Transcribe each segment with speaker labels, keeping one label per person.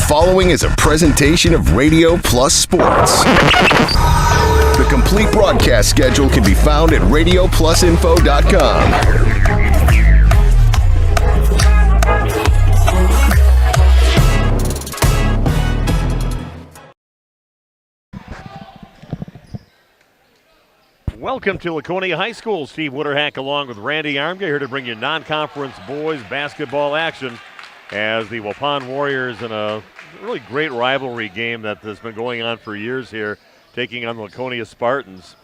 Speaker 1: following is a presentation of Radio Plus Sports. The complete broadcast schedule can be found at radioplusinfo.com.
Speaker 2: Welcome to Laconia High School. Steve Wooderhack along with Randy Armga here to bring you non-conference boys basketball action as the Waupun Warriors in a really great rivalry game that has been going on for years here, taking on the Laconia Spartans.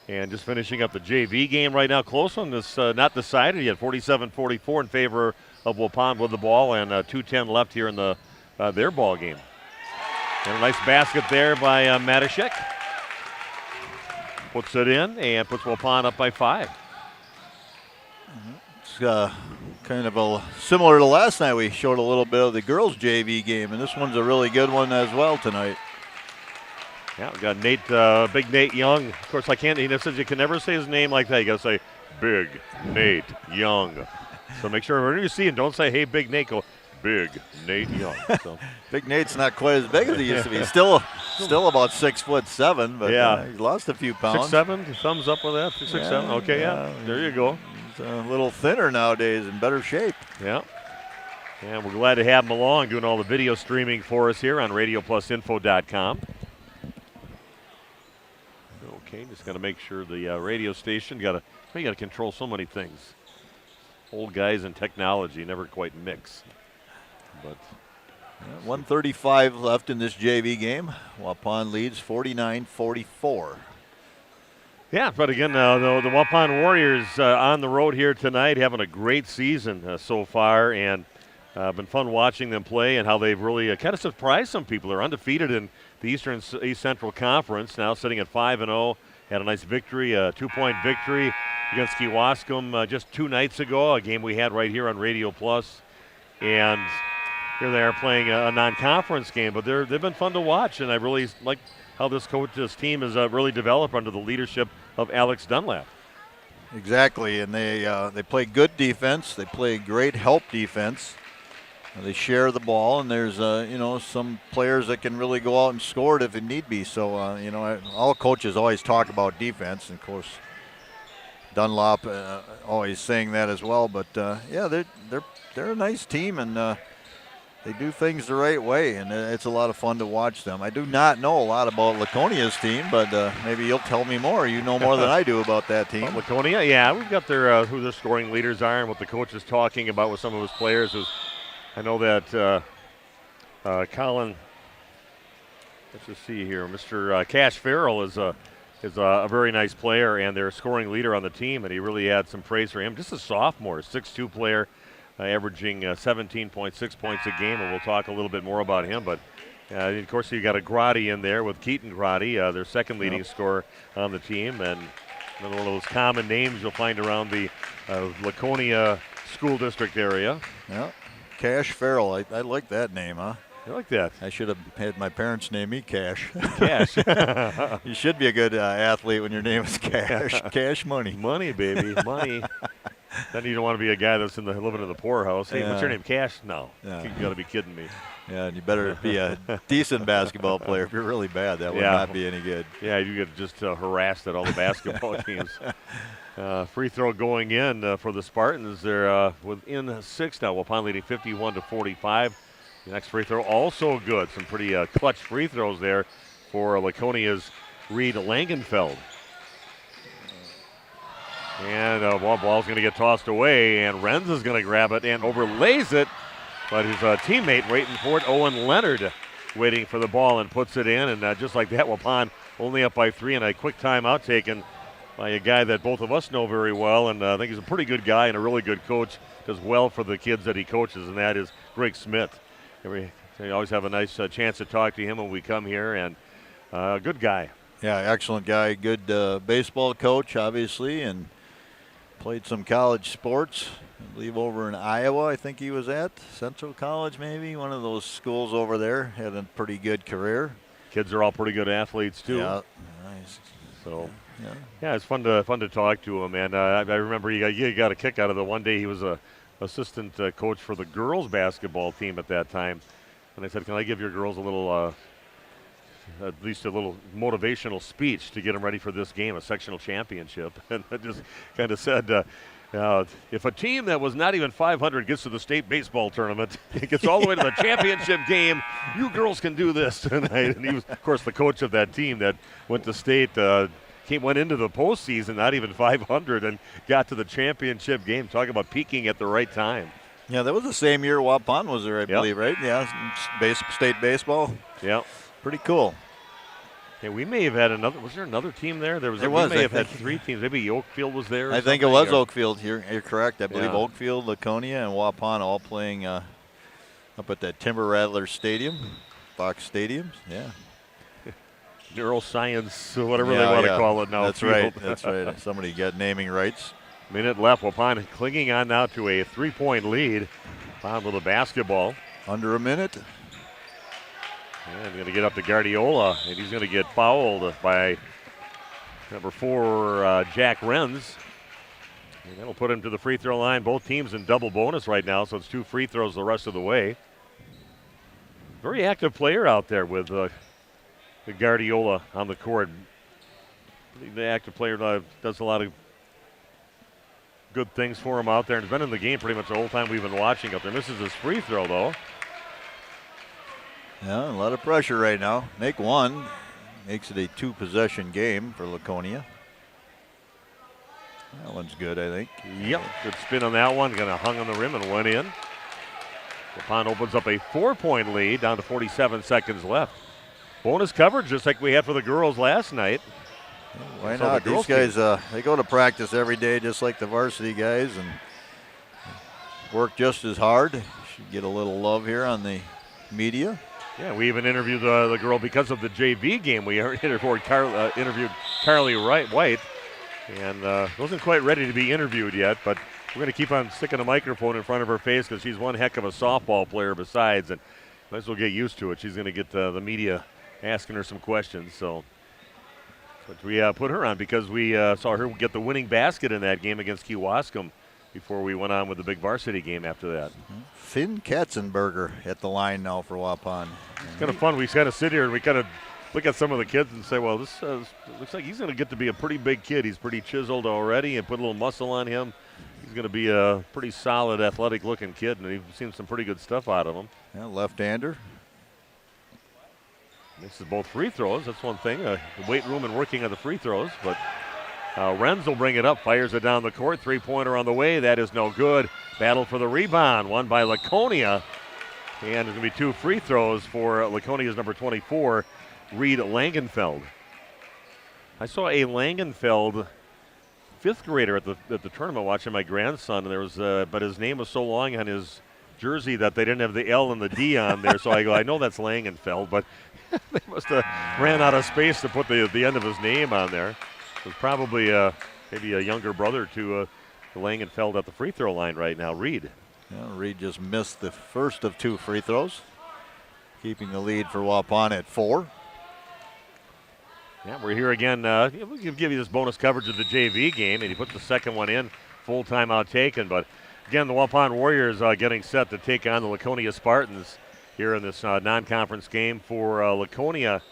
Speaker 2: And just finishing up the JV game right now. Close one, this not decided yet. 47-44 in favor of Waupun with the ball, and 2:10 left here in the their ball game. And a nice basket there by Matashek. Puts it in and puts Waupun up by 5.
Speaker 3: It's kind of similar to last night. We showed a little bit of the girls' JV game, and this one's a really good one as well tonight.
Speaker 2: Yeah, we got Nate, Big Nate Young. Of course, he says you can never say his name like that. You got to say Big Nate Young. So make sure whenever you see him, don't say, hey, Big Nate, go Big Nate Young. So.
Speaker 3: Big Nate's not quite as big as he used to be. Still about 6'7", but
Speaker 2: yeah.
Speaker 3: He's lost a few pounds.
Speaker 2: 6'7", thumbs up with that, 6'7". Okay, yeah, there you go.
Speaker 3: He's a little thinner nowadays, in better shape.
Speaker 2: Yeah. And we're glad to have him along, doing all the video streaming for us here on radioplusinfo.com. Okay, just got to make sure the radio station you got to control so many things. Old guys and technology never quite mix. But
Speaker 3: 1:35 left in this JV game. Waupun leads 49-44.
Speaker 2: Yeah, but again, the Waupun Warriors on the road here tonight, having a great season so far, and been fun watching them play and how they've really kind of surprised some people. They're undefeated in the East Central Conference, now sitting at 5-0. Had a nice victory, a 2-point victory against Kewaskum just 2 nights ago, a game we had right here on Radio Plus. And here they are playing a non-conference game, but they've been fun to watch, and I really like how this team has really developed under the leadership of Alex Dunlap.
Speaker 3: Exactly, and they play good defense. They play great help defense. They share the ball, and there's some players that can really go out and score it if it need be. So all coaches always talk about defense, and of course Dunlop always saying that as well. But they're a nice team, and they do things the right way, and it's a lot of fun to watch them. I do not know a lot about Laconia's team, but maybe you'll tell me more. You know more than I do about that team.
Speaker 2: Laconia, yeah, we've got who their scoring leaders are and what the coach is talking about with some of his players. I know that Colin, let's just see here, Mr. Cash Farrell is a very nice player and their scoring leader on the team, and he really had some praise for him. Just a sophomore, 6'2" player. Averaging 17.6 points a game, and we'll talk a little bit more about him. But, of course, you got a Grotti in there with Keaton Grotti, their second leading scorer on the team, and another one of those common names you'll find around the Laconia School District area.
Speaker 3: Yeah, Cash Farrell. I like that name, huh?
Speaker 2: I like that.
Speaker 3: I should have had my parents name me Cash.
Speaker 2: Cash.
Speaker 3: You should be a good athlete when your name is Cash. Cash money.
Speaker 2: Money, baby, money. Then you don't want to be a guy that's living in the poorhouse. Hey, what's your name? Cash? No. Yeah. You got to be kidding me.
Speaker 3: Yeah, and you better be a decent basketball player. If you're really bad, that would not be any good.
Speaker 2: Yeah, you get just harassed at all the basketball teams. Free throw going in for the Spartans. They're within 6 now. Waupun leading 51-45. The next free throw also good. Some pretty clutch free throws there for Laconia's Reed Langenfeld. And ball's going to get tossed away, and Renz is going to grab it and overlays it. But his teammate waiting for it, Owen Leonard, waiting for the ball and puts it in. And just like that, Waupun only up by 3, and a quick timeout taken by a guy that both of us know very well. And I think he's a pretty good guy and a really good coach. Does well for the kids that he coaches, and that is Greg Smith. We always have a nice chance to talk to him when we come here, and good guy.
Speaker 3: Yeah, excellent guy. Good baseball coach, obviously, and played some college sports, I believe over in Iowa, I think he was at. Central College, maybe, one of those schools over there. Had a pretty good career.
Speaker 2: Kids are all pretty good athletes, too.
Speaker 3: Yeah, nice.
Speaker 2: So, yeah, it's fun to talk to him. And I remember you got a kick out of the one day he was a assistant coach for the girls basketball team at that time. And I said, can I give your girls a little, at least a little motivational speech to get them ready for this game, a sectional championship? And I just kind of said, if a team that was not even 500 gets to the state baseball tournament, it gets all the way to the championship game, you girls can do this tonight. And he was, of course, the coach of that team that went to state, went into the postseason, not even 500, and got to the championship game. Talking about peaking at the right time.
Speaker 3: Yeah, that was the same year Waupun was there, I believe, right? Yeah, state baseball.
Speaker 2: Yeah.
Speaker 3: Pretty cool.
Speaker 2: Yeah, we may have had another. Was there another team there? We may have had 3 teams. Maybe Oakfield was there.
Speaker 3: I think it was Oakfield. You're correct. I believe Oakfield, Laconia, and Waupun all playing up at that Timber Rattler Stadium, Fox Stadiums. Yeah.
Speaker 2: Neuroscience, whatever they want to call it now.
Speaker 3: That's right. That's right. Somebody got naming rights.
Speaker 2: Minute left. Waupun clinging on now to a 3-point lead. Waupun with a basketball.
Speaker 3: Under a minute.
Speaker 2: And going to get up to Guardiola, and he's going to get fouled by number 4, Jack Renz. And that'll put him to the free throw line. Both teams in double bonus right now, so it's 2 free throws the rest of the way. Very active player out there with the Guardiola on the court. The active player does a lot of good things for him out there, and has been in the game pretty much the whole time we've been watching out there. Misses his free throw, though.
Speaker 3: Yeah, a lot of pressure right now. Make one. Makes it a 2-possession game for Laconia. That one's good, I think.
Speaker 2: Yep, good spin on that one. Kind of hung on the rim and went in. Waupun opens up a 4-point lead, down to 47 seconds left. Bonus coverage, just like we had for the girls last night.
Speaker 3: Why not? These guys, they go to practice every day just like the varsity guys and work just as hard. Should get a little love here on the media.
Speaker 2: Yeah, we even interviewed the girl because of the JV game. We interviewed Carly White, and wasn't quite ready to be interviewed yet, but we're going to keep on sticking a microphone in front of her face because she's one heck of a softball player besides, and might as well get used to it. She's going to get the media asking her some questions, so we put her on because we saw her get the winning basket in that game against Kewaskum before we went on with the big varsity game after that.
Speaker 3: Finn Katzenberger at the line now for Waupun.
Speaker 2: It's kind of fun. We kind of sit here and we kind of look at some of the kids and say, well, this looks like he's going to get to be a pretty big kid. He's pretty chiseled already and put a little muscle on him. He's going to be a pretty solid, athletic-looking kid, and we've seen some pretty good stuff out of him.
Speaker 3: Yeah, left-hander.
Speaker 2: Misses both free throws. That's one thing. The weight room and working on the free throws, but Renz will bring it up, fires it down the court. 3-pointer on the way. That is no good. Battle for the rebound, won by Laconia. And there's going to be 2 free throws for Laconia's number 24, Reed Langenfeld. I saw a Langenfeld 5th grader at the tournament watching my grandson, and there was but his name was so long on his jersey that they didn't have the L and the D on there. So I go, I know that's Langenfeld, but they must have ran out of space to put the end of his name on there. It was probably maybe a younger brother to Langenfeld at the free throw line right now, Reed.
Speaker 3: Yeah, Reed just missed the first of 2 free throws, keeping the lead for Waupun at 4.
Speaker 2: Yeah, we're here again. We'll give you this bonus coverage of the JV game, and he put the second one in, full timeout taken. But again, the Waupun Warriors getting set to take on the Laconia Spartans here in this non-conference game for Laconia.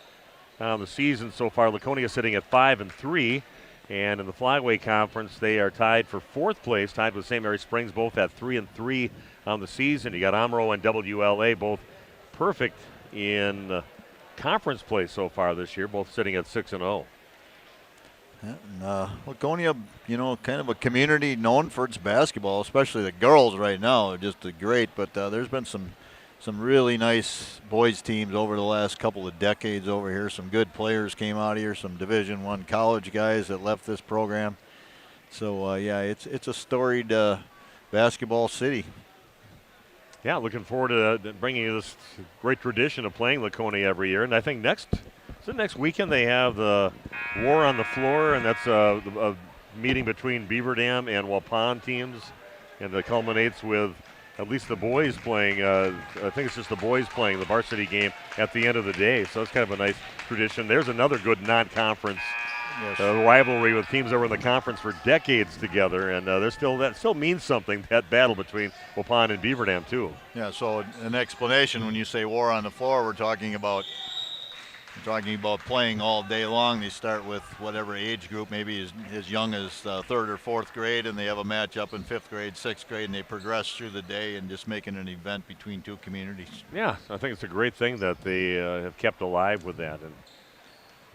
Speaker 2: The season so far, Laconia sitting at 5-3, and in the Flyway Conference, they are tied for 4th place, tied with St. Mary Springs, both at 3-3 on the season. You got Omro and WLA both perfect in conference play so far this year, both sitting at 6-0.
Speaker 3: And, Laconia, kind of a community known for its basketball, especially the girls right now are just great. But there's been some really nice boys teams over the last couple of decades over here. Some good players came out here, some Division I college guys that left this program. So, it's a storied basketball city.
Speaker 2: Yeah, looking forward to bringing you this great tradition of playing Laconia every year. And I think next weekend they have the War on the Floor, and that's a meeting between Beaver Dam and Waupun teams. And it culminates with at least the boys playing, I think it's just the boys playing the varsity game at the end of the day. So it's kind of a nice tradition. There's another good non-conference
Speaker 3: Yes.
Speaker 2: rivalry with teams that were in the conference for decades together, and that still means something, that battle between Waupun and Beaver Dam too.
Speaker 3: Yeah, so an explanation when you say war on the floor, we're talking about playing all day long. They start with whatever age group, maybe as young as 3rd or 4th grade, and they have a match up in 5th grade, 6th grade, and they progress through the day and just making an event between two communities.
Speaker 2: Yeah, I think it's a great thing that they have kept alive with that. And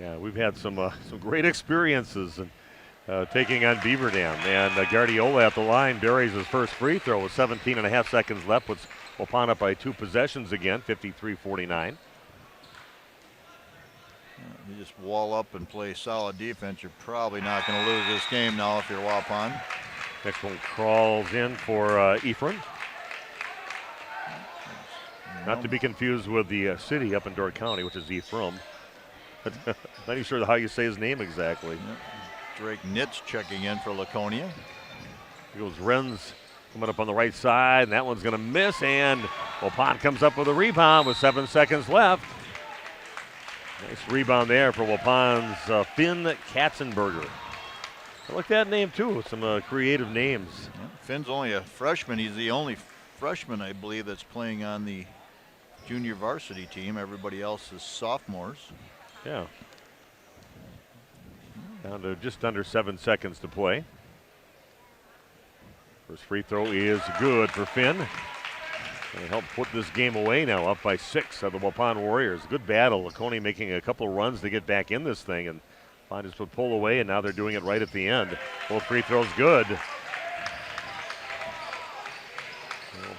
Speaker 2: yeah, we've had some great experiences and taking on Beaver Dam. And Guardiola at the line buries his first free throw with 17 and a half seconds left. Puts Waupun up by 2 possessions again, 53-49.
Speaker 3: You just wall up and play solid defense. You're probably not going to lose this game now if you're Waupun.
Speaker 2: Next one crawls in for Ephraim. Not to be confused with the city up in Door County, which is Ephraim. Not even sure how you say his name exactly.
Speaker 3: Yep. Drake Nitz checking in for Laconia.
Speaker 2: Here goes Renz coming up on the right side, and that one's going to miss, and Waupun comes up with a rebound with 7 seconds left. Nice rebound there for Waupun's Finn Katzenberger. I like that name too, some creative names.
Speaker 3: Yeah, Finn's only a freshman. He's the only freshman, I believe, that's playing on the junior varsity team. Everybody else is sophomores.
Speaker 2: Yeah. Down to just under 7 seconds to play. First free throw is good for Finn. Going to help put this game away now, up by 6 of the Waupun Warriors. Good battle. Laconia making a couple of runs to get back in this thing, and Waupun just would pull away, and now they're doing it right at the end. Both free throws good.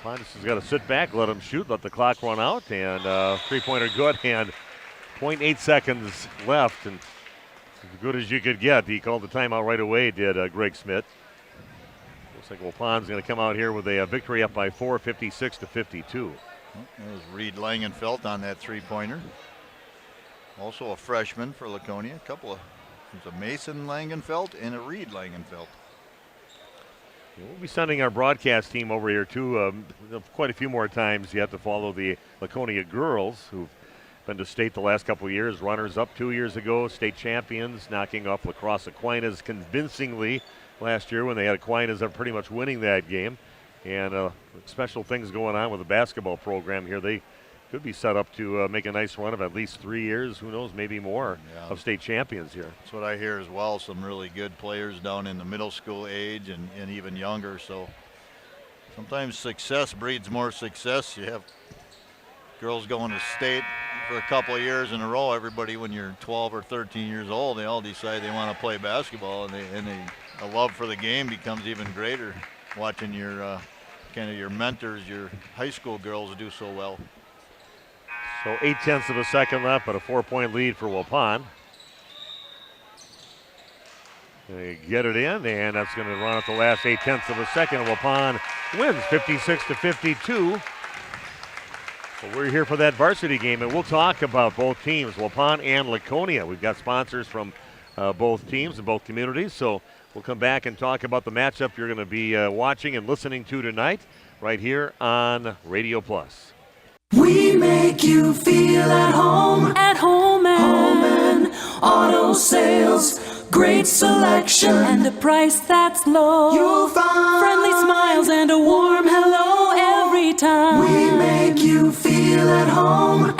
Speaker 2: Waupun just has got to sit back, let them shoot, let the clock run out, and three-pointer good, and 0.8 seconds left, and as good as you could get. He called the timeout right away, did Greg Smith. Looks like Waupun's going to come out here with a victory up by 4, 56-52.
Speaker 3: That was Reed Langenfeld on that three-pointer. Also a freshman for Laconia. There's a Mason Langenfeld and a Reed Langenfeld.
Speaker 2: We'll be sending our broadcast team over here too. Quite a few more times. You have to follow the Laconia girls, who've been to state the last couple of years. Runners up 2 years ago, state champions, knocking off La Crosse Aquinas convincingly last year when they had Aquinas pretty much winning that game. And special things going on with the basketball program here. They could be set up to make a nice run of at least 3 years, who knows, maybe more, of state champions here.
Speaker 3: That's what I hear as well. Some really good players down in the middle school age and even younger. So sometimes success breeds more success. You have girls going to state for a couple of years in a row. Everybody, when you're 12 or 13 years old, they all decide they want to play basketball, and a love for the game becomes even greater watching your kind of your mentors, your high school girls do so well.
Speaker 2: So 0.8 of a second left, but a 4-point lead for Waupun. They get it in, and that's going to run out the last 0.8 of a second. Waupun wins 56-52. Well, we're here for that varsity game, and we'll talk about both teams, Waupun and Laconia. We've got sponsors from both teams and both communities, so we'll come back and talk about the matchup you're going to be watching and listening to tonight right here on Radio Plus.
Speaker 4: We make you feel at home and auto sales. Great selection and a price that's low. You'll find friendly smiles and a warm hello every time. We make you feel at home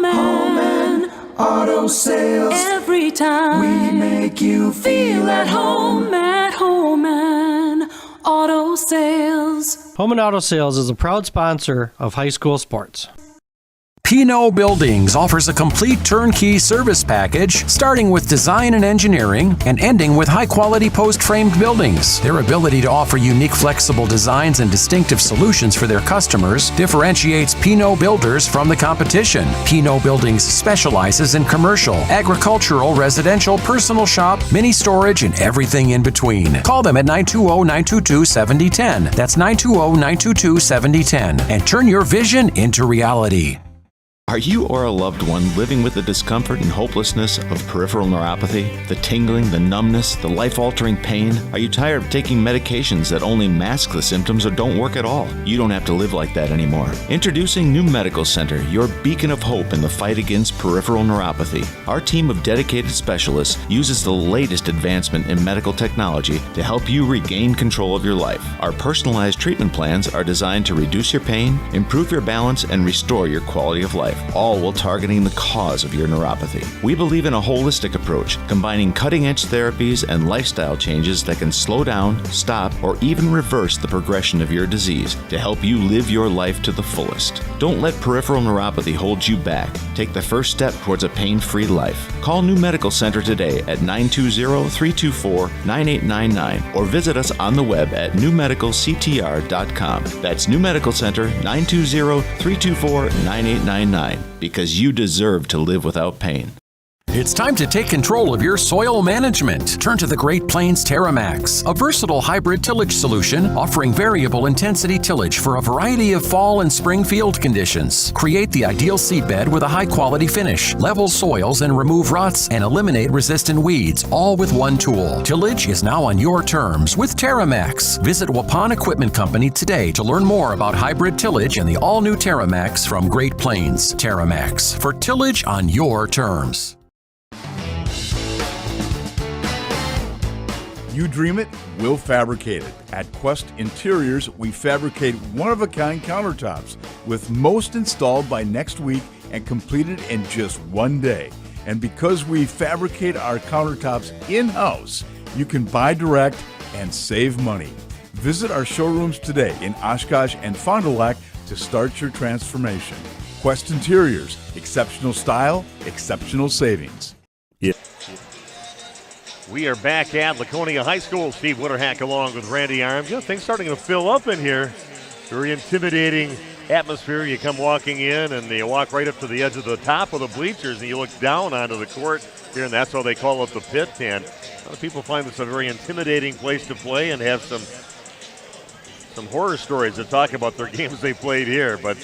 Speaker 4: and auto sales. Every time we make you feel at home and auto sales.
Speaker 5: Home and Auto Sales is a proud sponsor of high school sports.
Speaker 6: P&O Buildings offers a complete turnkey service package, starting with design and engineering and ending with high-quality post-framed buildings. Their ability to offer unique, flexible designs and distinctive solutions for their customers differentiates P&O Builders from the competition. P&O Buildings specializes in commercial, agricultural, residential, personal shop, mini storage, and everything in between. Call them at 920-922-7010. That's 920-922-7010. And turn your vision into reality.
Speaker 7: Are you or a loved one living with the discomfort and hopelessness of peripheral neuropathy? The tingling, the numbness, the life-altering pain? Are you tired of taking medications that only mask the symptoms or don't work at all? You don't have to live like that anymore. Introducing New Medical Center, your beacon of hope in the fight against peripheral neuropathy. Our team of dedicated specialists uses the latest advancement in medical technology to help you regain control of your life. Our personalized treatment plans are designed to reduce your pain, improve your balance, and restore your quality of life, all while targeting the cause of your neuropathy. We believe in a holistic approach, combining cutting-edge therapies and lifestyle changes that can slow down, stop, or even reverse the progression of your disease to help you live your life to the fullest. Don't let peripheral neuropathy hold you back. Take the first step towards a pain-free life. Call New Medical Center today at 920-324-9899 or visit us on the web at newmedicalctr.com. That's New Medical Center, 920-324-9899. Because you deserve to live without pain.
Speaker 6: It's time to take control of your soil management. Turn to the Great Plains TerraMax, a versatile hybrid tillage solution offering variable intensity tillage for a variety of fall and spring field conditions. Create the ideal seedbed with a high-quality finish, level soils and remove ruts, and eliminate resistant weeds, all with one tool. Tillage is now on your terms with TerraMax. Visit Waupun Equipment Company today to learn more about hybrid tillage and the all-new TerraMax from Great Plains. TerraMax, for tillage on your terms.
Speaker 8: You dream it, we'll fabricate it. At Quest Interiors, we fabricate one-of-a-kind countertops, with most installed by next week and completed in just one day. And because we fabricate our countertops in-house, you can buy direct and save money. Visit our showrooms today in Oshkosh and Fond du Lac to start your transformation. Quest Interiors, exceptional style, exceptional savings.
Speaker 2: We are back at Laconia High School. Steve Witterhack along with Randy Arms. You know, things starting to fill up in here. Very intimidating atmosphere. You come walking in and you walk right up to the edge of the top of the bleachers and you look down onto the court here, and that's why they call it the pit. And a lot of people find this a very intimidating place to play and have some horror stories to talk about their games they played here. But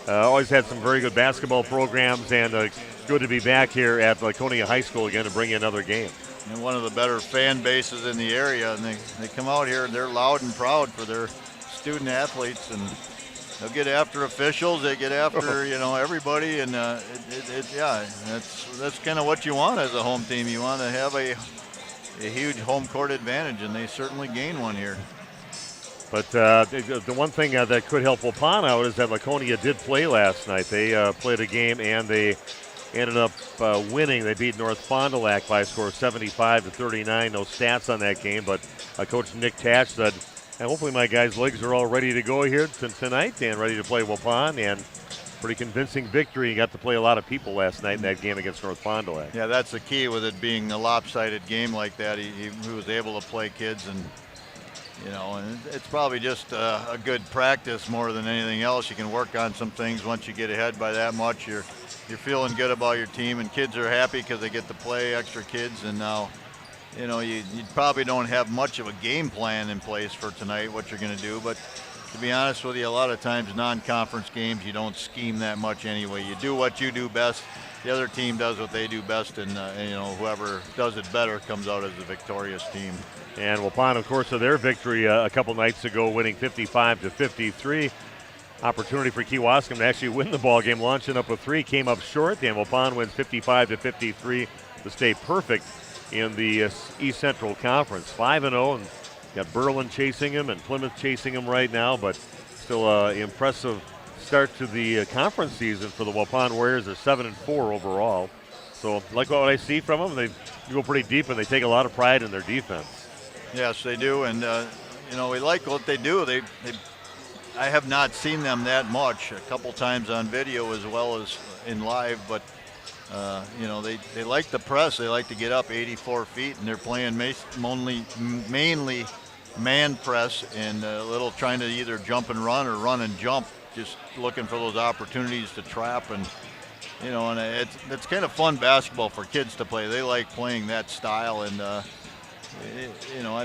Speaker 2: always had some very good basketball programs, and good to be back here at Laconia High School again to bring you another game.
Speaker 3: And one of the better fan bases in the area, and they come out here and they're loud and proud for their student athletes, and they'll get after officials, they get after everybody, and that's kind of what you want as a home team. You want to have a huge home court advantage, and they certainly gain one here.
Speaker 2: But the one thing that could help Waupun out is that Laconia did play last night. They played a game and they ended up winning. They beat North Fond du Lac by a score of 75-39. No stats on that game, but Coach Nick Tash said, and hopefully my guys' legs are all ready to go here tonight and ready to play Waupun. And pretty convincing victory. You got to play a lot of people last night in that game against North Fond du Lac.
Speaker 3: Yeah, that's the key with it being a lopsided game like that. He was able to play kids, and and it's probably just a good practice more than anything else. You can work on some things once you get ahead by that much. You're feeling good about your team, and kids are happy because they get to play extra kids. And now, you probably don't have much of a game plan in place for tonight, what you're going to do. But to be honest with you, a lot of times non-conference games, you don't scheme that much anyway. You do what you do best. The other team does what they do best, and whoever does it better comes out as the victorious team.
Speaker 2: And Waupun, of course, of their victory a couple nights ago, winning 55-53. Opportunity for Kewaskum to actually win the ball game, launching up a three, came up short, and Waupun wins 55-53 to stay perfect in the East Central Conference. 5-0, and got Berlin chasing him and Plymouth chasing him right now, but still an impressive start to the conference season for the Waupun Warriors. They're 7-4 overall. So like what I see from them, they go pretty deep and they take a lot of pride in their defense.
Speaker 3: Yes, they do, and we like what they do. I have not seen them that much, a couple times on video as well as in live, but they like the press. They like to get up 84 feet, and they're playing mainly man press and a little trying to either jump and run or run and jump, just looking for those opportunities to trap. And and it's kind of fun basketball for kids to play. They like playing that style, and I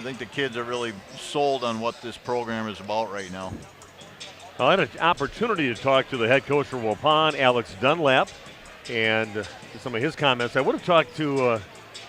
Speaker 3: think the kids are really sold on what this program is about right now.
Speaker 2: I had an opportunity to talk to the head coach from Waupun, Alex Dunlap, and some of his comments. I would have talked to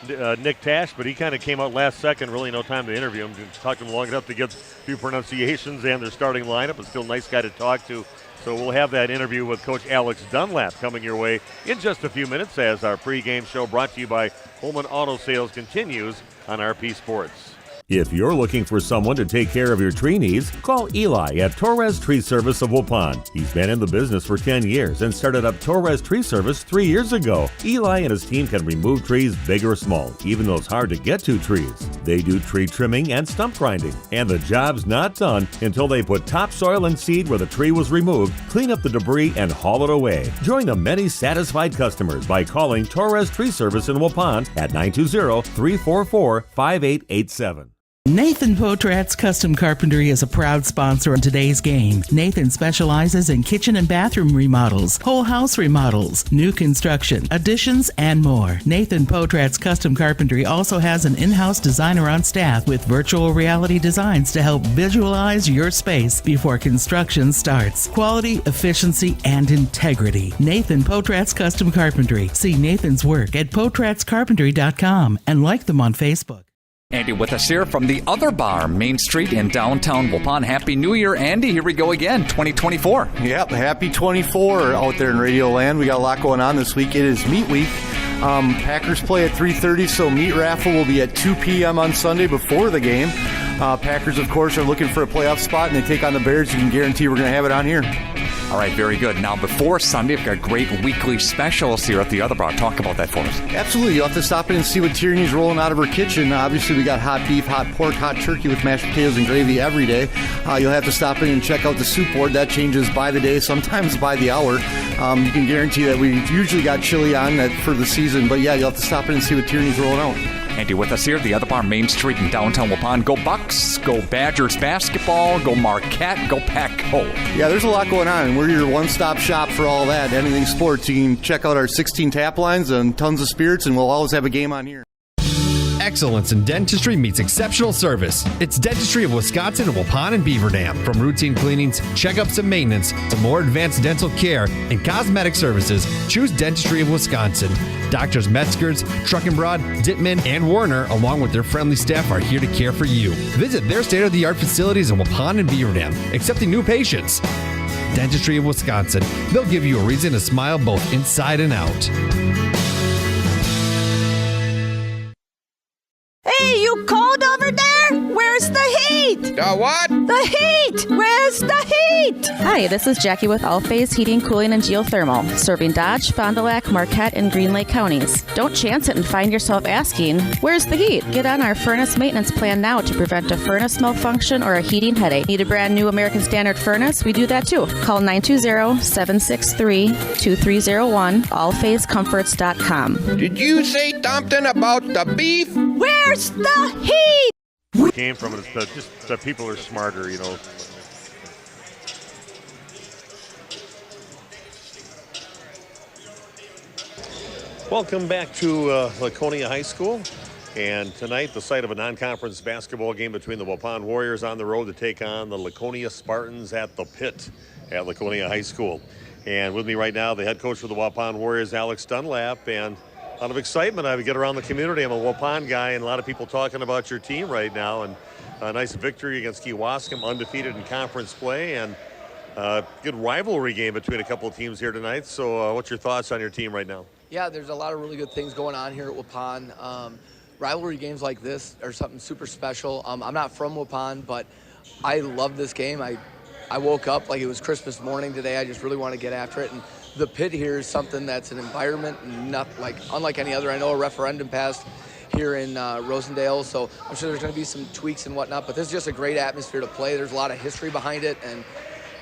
Speaker 2: Nick Tash, but he kind of came out last second. Really no time to interview him. Talked to him long enough to get a few pronunciations and their starting lineup, but still a nice guy to talk to. So we'll have that interview with Coach Alex Dunlap coming your way in just a few minutes as our pregame show brought to you by Holman Auto Sales continues on RP Sports.
Speaker 9: If you're looking for someone to take care of your tree needs, call Eli at Torres Tree Service of Waupun. He's been in the business for 10 years and started up Torres Tree Service 3 years ago. Eli and his team can remove trees big or small, even those hard-to-get-to trees. They do tree trimming and stump grinding, and the job's not done until they put topsoil and seed where the tree was removed, clean up the debris, and haul it away. Join the many satisfied customers by calling Torres Tree Service in Waupun at 920-344-5887.
Speaker 10: Nathan Potrat's Custom Carpentry is a proud sponsor of today's game. Nathan specializes in kitchen and bathroom remodels, whole house remodels, new construction, additions, and more. Nathan Potrat's Custom Carpentry also has an in-house designer on staff with virtual reality designs to help visualize your space before construction starts. Quality, efficiency, and integrity. Nathan Potrat's Custom Carpentry. See Nathan's work at potratscarpentry.com and like them on Facebook.
Speaker 11: Andy with us here from the Other Bar, Main Street in downtown Waupun. Happy New Year, Andy. Here we go again, 2024.
Speaker 12: Yep, happy 24 out there in Radio Land. We got a lot going on this week. It is meat week. Packers play at 3:30, so meat raffle will be at 2 p.m. on Sunday before the game. Packers, of course, are looking for a playoff spot, and they take on the Bears. You can guarantee we're going to have it on here.
Speaker 11: All right, very good. Now, before Sunday, we've got great weekly specials here at the Other Bar. Talk about that for us.
Speaker 12: Absolutely. You'll have to stop in and see what Tierney's rolling out of her kitchen. Obviously, we got hot beef, hot pork, hot turkey with mashed potatoes and gravy every day. You'll have to stop in and check out the soup board. That changes by the day, sometimes by the hour. You can guarantee that we usually got chili on that for the season. But, yeah, you'll have to stop in and see what Tierney's rolling out.
Speaker 11: Andy with us here at the Other Bar, Main Street in downtown Waupun. Go Bucks, go Badgers basketball, go Marquette, go Pack-Ho.
Speaker 12: Yeah, there's a lot going on, and we're your one-stop shop for all that. Anything sports, you can check out our 16 tap lines and tons of spirits, and we'll always have a game on here.
Speaker 13: Excellence in dentistry meets exceptional service. It's Dentistry of Wisconsin in Waupun and Beaver Dam. From routine cleanings, checkups, and maintenance to more advanced dental care and cosmetic services, choose Dentistry of Wisconsin. Doctors Metzger's, Truckenbrod, Dittman, and Warner, along with their friendly staff, are here to care for you. Visit their state-of-the-art facilities in Waupun and Beaver Dam, accepting new patients. Dentistry of Wisconsin. They'll give you a reason to smile both inside and out.
Speaker 14: Hey, you cold over there? Where's the heat?
Speaker 15: The what?
Speaker 14: The heat! Where's the heat?
Speaker 16: Hi, this is Jackie with All Phase Heating, Cooling, and Geothermal, serving Dodge, Fond du Lac, Marquette, and Green Lake counties. Don't chance it and find yourself asking, where's the heat? Get on our furnace maintenance plan now to prevent a furnace malfunction or a heating headache. Need a brand new American Standard furnace? We do that too. Call 920-763-2301, allphasecomforts.com.
Speaker 15: Did you say something about the beef?
Speaker 14: Where's the heat?
Speaker 2: Came from it, it's just that people are smarter, you know. Welcome back to Laconia High School. And tonight, the site of a non-conference basketball game between the Waupun Warriors on the road to take on the Laconia Spartans at the Pit at Laconia High School. And with me right now, the head coach for the Waupun Warriors, Alex Dunlap. And a lot of excitement. I get around the community. I'm a Waupun guy, and a lot of people talking about your team right now. And a nice victory against Kewaskum, undefeated in conference play, and a good rivalry game between a couple of teams here tonight. So what's your thoughts on your team right now?
Speaker 17: Yeah, there's a lot of really good things going on here at Waupun. Rivalry games like this are something super special. I'm not from Waupun, but I love this game. I woke up like it was Christmas morning today. I just really want to get after it. And the Pit here is something that's an environment unlike any other. I know a referendum passed here in Rosendale, so I'm sure there's going to be some tweaks and whatnot, but this is just a great atmosphere to play. There's a lot of history behind it, and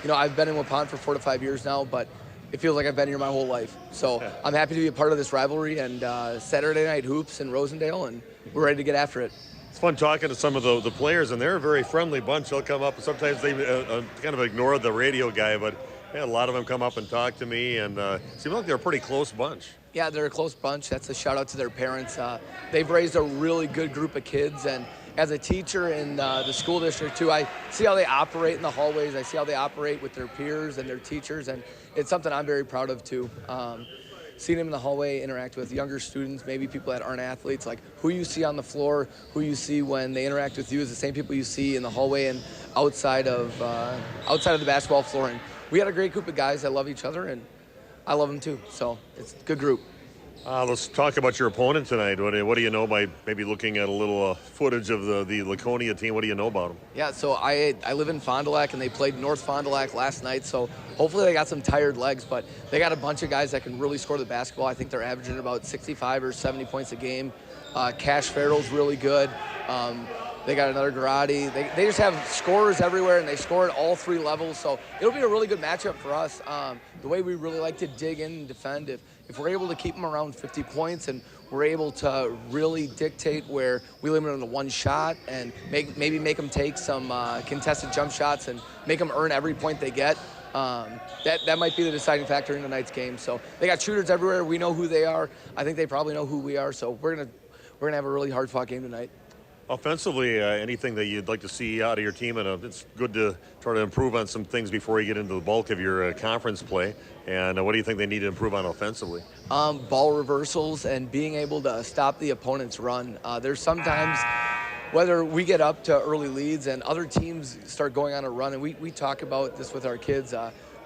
Speaker 17: you know, I've been in Waupun for 4 to 5 years now, but it feels like I've been here my whole life. So I'm happy to be a part of this rivalry, and Saturday night hoops in Rosendale, and we're ready to get after it.
Speaker 2: It's fun talking to some of the players, and they're a very friendly bunch. They'll come up, and sometimes they kind of ignore the radio guy, but a lot of them come up and talk to me, and seem like they're a pretty close bunch.
Speaker 17: Yeah, they're a close bunch. That's a shout out to their parents. They've raised a really good group of kids, and as a teacher in the school district too, I see how they operate in the hallways. I see how they operate with their peers and their teachers, and it's something I'm very proud of too. Seeing them in the hallway interact with younger students, maybe people that aren't athletes, like who you see on the floor, who you see when they interact with you is the same people you see in the hallway and outside of the basketball floor. And we had a great group of guys that love each other, and I love them too. So it's a good group.
Speaker 2: Let's talk about your opponent tonight. What do you know by maybe looking at a little footage of the Laconia team? What do you know about them?
Speaker 17: Yeah, so I live in Fond du Lac, and they played North Fond du Lac last night, so hopefully they got some tired legs, but they got a bunch of guys that can really score the basketball. I think they're averaging about 65 or 70 points a game. Cash Farrell's really good. They got another Garati. They just have scorers everywhere, and they score at all three levels, so it'll be a really good matchup for us. The way we really like to dig in and defend, if we're able to keep them around 50 points and we're able to really dictate where we limit them to one shot and maybe make them take some contested jump shots and make them earn every point they get, that might be the deciding factor in tonight's game. So they got shooters everywhere. We know who they are. I think they probably know who we are, so we're gonna have a really hard-fought game tonight.
Speaker 2: Offensively, anything that you'd like to see out of your team, and it's good to try to improve on some things before you get into the bulk of your conference play. And what do you think they need to improve on offensively?
Speaker 17: Ball reversals and being able to stop the opponent's run. There's sometimes, whether we get up to early leads and other teams start going on a run, and we talk about this with our kids,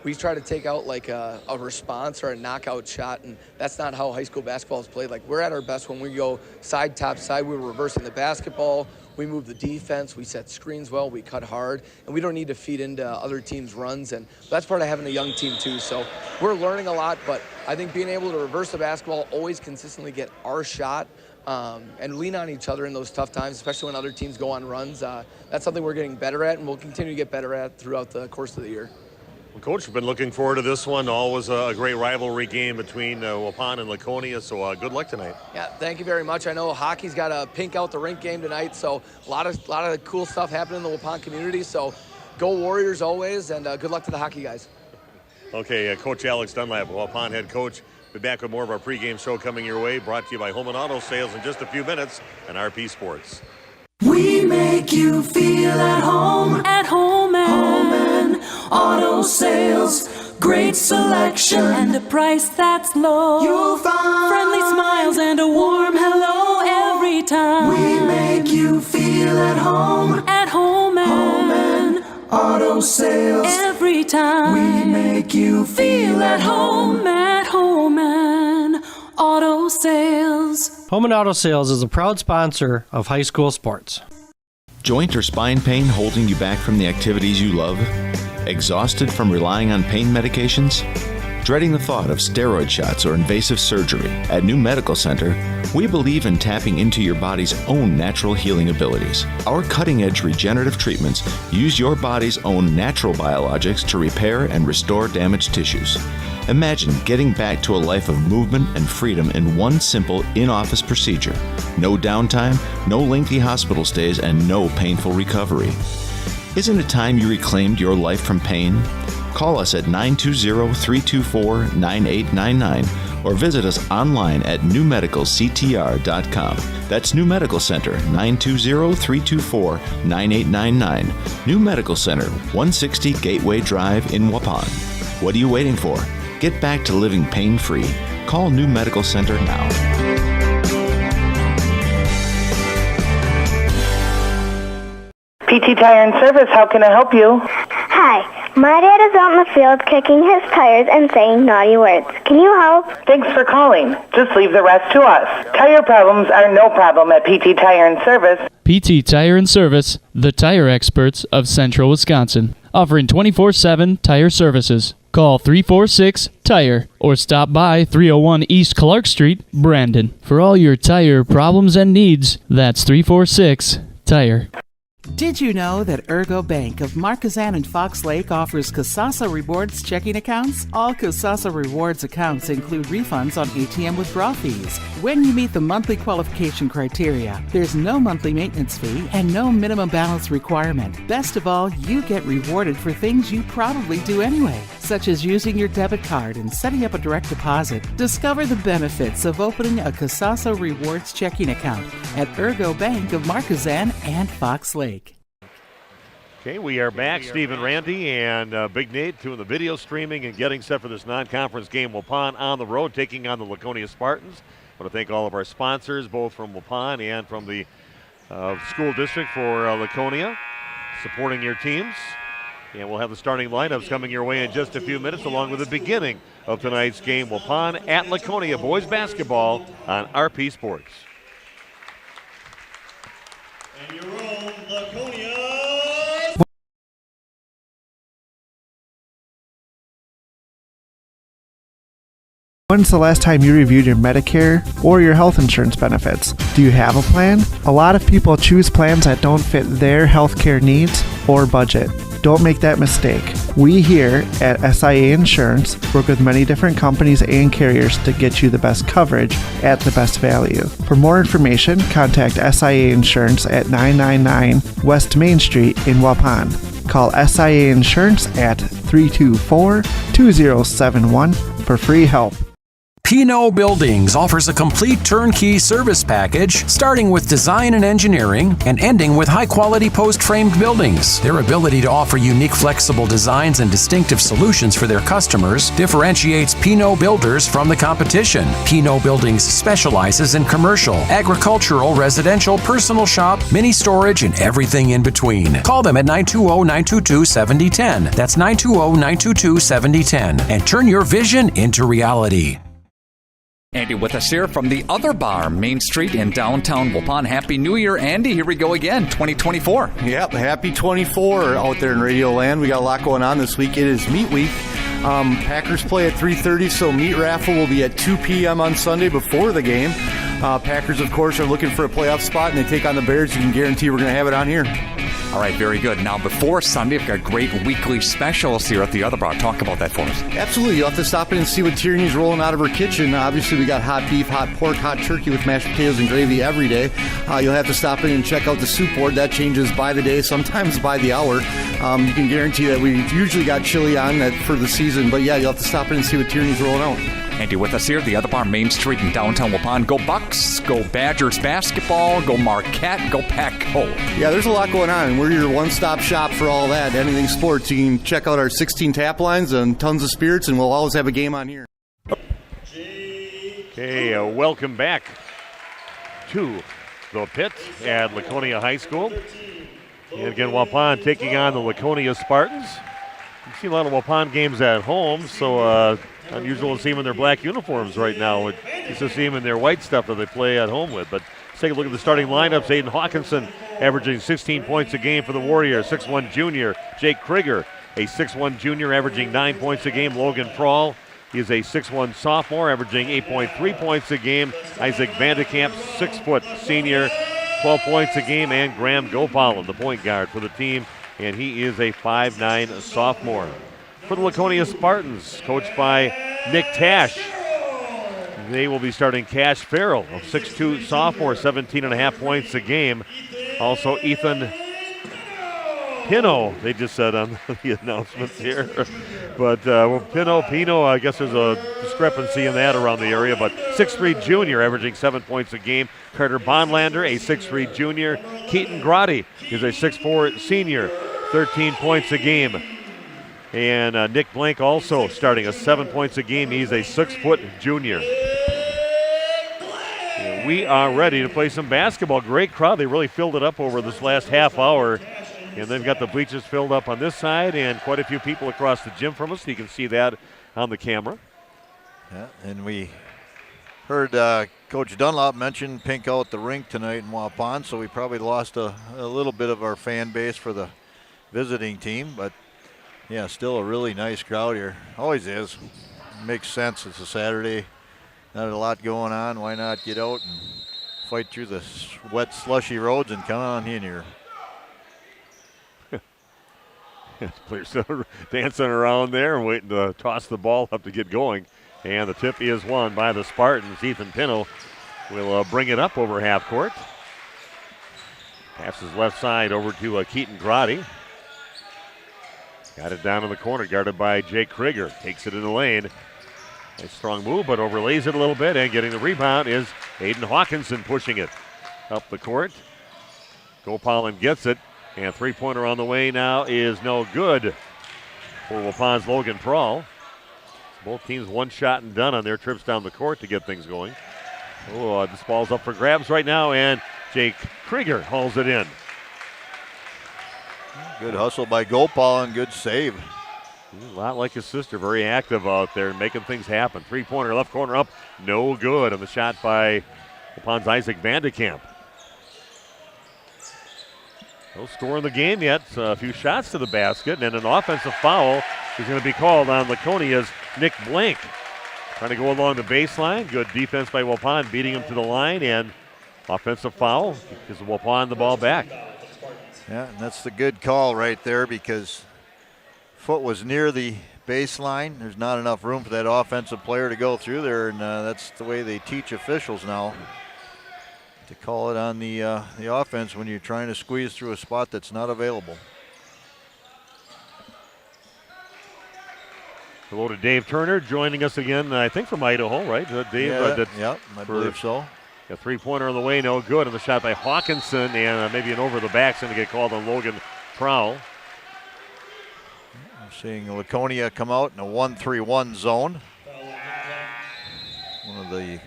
Speaker 17: we try to take out like a response or a knockout shot, and that's not how high school basketball is played. Like, we're at our best when we go side, top side. We're reversing the basketball. We move the defense. We set screens well. We cut hard, and we don't need to feed into other teams' runs, and that's part of having a young team too. So we're learning a lot, but I think being able to reverse the basketball, always consistently get our shot, and lean on each other in those tough times, especially when other teams go on runs, that's something we're getting better at, and we'll continue to get better at throughout the course of the year.
Speaker 2: Well, Coach, we've been looking forward to this one. Always a great rivalry game between Waupun and Laconia, so good luck tonight. Yeah, thank you very much. I know hockey's got a pink out the rink game tonight, so a lot of cool stuff happening in the Waupun community, so go Warriors always, and good luck to the hockey guys. Okay, Coach Alex Dunlap, Waupun head coach. Be back with more of our pregame show coming your way, brought to you by Home and Auto Sales in just a few minutes on RP Sports.
Speaker 4: We make you feel at home and auto sales. Great selection and a price that's low. You'll find friendly smiles and a warm hello every time. We make you feel at home and auto sales. Every time we make you feel at home and auto sales.
Speaker 5: Home and Auto Sales is a proud sponsor of high school sports.
Speaker 7: Joint or spine pain holding you back from the activities you love? Exhausted from relying on pain medications? Dreading the thought of steroid shots or invasive surgery? At New Medical Center, we believe in tapping into your body's own natural healing abilities. Our cutting-edge regenerative treatments use your body's own natural biologics to repair and restore damaged tissues. Imagine getting back to a life of movement and freedom in one simple in-office procedure. No downtime, no lengthy hospital stays, and no painful recovery. Isn't it time you reclaimed your life from pain? Call us at 920-324-9899 or visit us online at newmedicalctr.com. That's New Medical Center, 920-324-9899. New Medical Center, 160 Gateway Drive in Waupun. What are you waiting for? Get back to living pain-free. Call New Medical Center now.
Speaker 18: PT Tire and Service, how can I help you?
Speaker 19: Hi, my dad is out in the field kicking his tires and saying naughty words. Can you help?
Speaker 18: Thanks for calling. Just leave the rest to us. Tire problems are no problem at PT Tire and Service.
Speaker 20: PT Tire and Service, the tire experts of Central Wisconsin, offering 24/7 tire services. Call 346-TIRE or stop by 301 East Clark Street, Brandon. For all your tire problems and needs, that's 346-TIRE.
Speaker 10: Did you know that Ergo Bank of Marquezan and Fox Lake offers Kasasa Rewards checking accounts? All Kasasa Rewards accounts include refunds on ATM withdrawal fees. When you meet the monthly qualification criteria, there's no monthly maintenance fee and no minimum balance requirement. Best of all, you get rewarded for things you probably do anyway. such as using your debit card and setting up a direct deposit. Discover the benefits of opening a Casasa Rewards checking account at Ergo Bank of Marquezan and Fox Lake.
Speaker 2: Okay, we are back. Stephen Randy and Big Nate doing the video streaming and getting set for this non-conference game. Waupun on the road taking on the Laconia Spartans. I want to thank all of our sponsors, both from Waupun and from the school district for Laconia, supporting your teams. And we'll have the starting lineups coming your way in just a few minutes, along with the beginning of tonight's game. Waupun at Laconia boys basketball on RP Sports.
Speaker 21: And your own Laconia.
Speaker 22: When's the last time you reviewed your Medicare or your health insurance benefits? Do you have a plan? A lot of people choose plans that don't fit their healthcare needs or budget. Don't make that mistake. We here at SIA Insurance work with many different companies and carriers to get you the best coverage at the best value. For more information, contact SIA Insurance at 999 West Main Street in Waupun. Call SIA Insurance at 324-2071 for free help.
Speaker 6: Pinot Buildings offers a complete turnkey service package, starting with design and engineering and ending with high-quality post-framed buildings. Their ability to offer unique, flexible designs and distinctive solutions for their customers differentiates Pinot Builders from the competition. Pinot Buildings specializes in commercial, agricultural, residential, personal shop, mini storage, and everything in between. Call them at 920-922-7010. That's 920-922-7010. And turn your vision into reality.
Speaker 11: Andy with us here from the other bar, Main Street in downtown Waupun. Happy New Year, Andy. Here we go again, 2024.
Speaker 12: Yep, happy 24 out there in Radio Land. We got a lot going on this week. It is meat week. Packers play at 3:30, so meat raffle will be at 2 p.m. on Sunday before the game. Packers, of course, are looking for a playoff spot, and they take on the Bears. You can guarantee we're going to have it on here.
Speaker 11: All right, very good. Now, before Sunday, we've got great weekly specials here at the other bar. Talk about that for us.
Speaker 12: Absolutely. You'll have to stop in and see what Tierney's rolling out of her kitchen. Obviously, we got hot beef, hot pork, hot turkey with mashed potatoes and gravy every day. You'll have to stop in and check out the soup board. That changes by the day, sometimes by the hour. You can guarantee that we usually got chili on that for the season. But, yeah, you'll have to stop in and see what Tierney's rolling out.
Speaker 11: Andy with us here at the other bar, Main Street in downtown Waupun. Go Bucks, go Badgers basketball, go Marquette, go Pack-Ho.
Speaker 12: Yeah, there's a lot going on, and we're your one-stop shop for all that. Anything sports. You can check out our 16 tap lines and tons of spirits, and we'll always have a game on here.
Speaker 2: Okay, welcome back to the pit at Laconia High School. And again, Waupun taking on the Laconia Spartans. You see a lot of Waupun games at home, so unusual to see them in their black uniforms right now. It's just to see them in their white stuff that they play at home with. But let's take a look at the starting lineups. Aiden Hawkinson averaging 16 points a game for the Warriors. 6'1 junior Jake Krieger, a 6'1 junior averaging 9 points a game. Logan Prawl, he is a 6'1 sophomore averaging 8.3 points a game. Isaac Vandekamp, 6' senior, 12 points a game. And Graham Gopal, the point guard for the team, and he is a 5'9 sophomore. For the Laconia Spartans, coached by Nick Tash, they will be starting Cash Farrell, a 6'2 sophomore, 17.5 points a game. Also Ethan Pino, they just said on the announcements here. But Pino, I guess there's a discrepancy in that around the area, but 6'3 junior averaging 7 points a game. Carter Bondlander, a 6'3 junior. Keaton Grotti is a 6'4 senior, 13 points a game. And Nick Blank also starting a 7 points a game. He's a 6 junior. And we are ready to play some basketball. Great crowd. They really filled it up over this last half hour. And they've got the bleachers filled up on this side and quite a few people across the gym from us. You can see that on the camera.
Speaker 3: Yeah, and we heard Coach Dunlop mention pink out the rink tonight in Waupun, so we probably lost a little bit of our fan base for the visiting team, but yeah, still a really nice crowd here. Always is. Makes sense. It's a Saturday. Not a lot going on. Why not get out and fight through the wet, slushy roads and come on in here?
Speaker 2: Players still dancing around there and waiting to toss the ball up to get going. And the tip is won by the Spartans. Ethan Pino will bring it up over half court. Passes left side over to Keaton Grotti. Got it down in the corner, guarded by Jake Krieger. Takes it in the lane. Nice strong move, but overlays it a little bit, and getting the rebound is Aiden Hawkinson pushing it up the court. Gopalin gets it, and three-pointer on the way now is no good for Waupun's Logan Prawl. Both teams one shot and done on their trips down the court to get things going. Oh, this ball's up for grabs right now, and Jake Krieger hauls it in.
Speaker 3: Good hustle by Gopalin, good save.
Speaker 2: A lot like his sister, very active out there, making things happen. Three-pointer, left corner up, no good on the shot by Waupun's Isaac Vandekamp. No score in the game yet. A few shots to the basket, and an offensive foul is going to be called on Laconia's Nick Blank. Trying to go along the baseline. Good defense by Waupun, beating him to the line, and offensive foul gives Waupun the ball back.
Speaker 3: Yeah, and that's the good call right there because foot was near the baseline. There's not enough room for that offensive player to go through there, and that's the way they teach officials now, to call it on the offense when you're trying to squeeze through a spot that's not available.
Speaker 2: Hello to Dave Turner joining us again, I think from Idaho, right? Dave?
Speaker 3: Yeah, I believe so.
Speaker 2: A three-pointer on the way, no good. And the shot by Hawkinson, and maybe an over-the-back's going to get called on Logan Prowl.
Speaker 3: I'm seeing Laconia come out in a 1-3-1 zone. One of the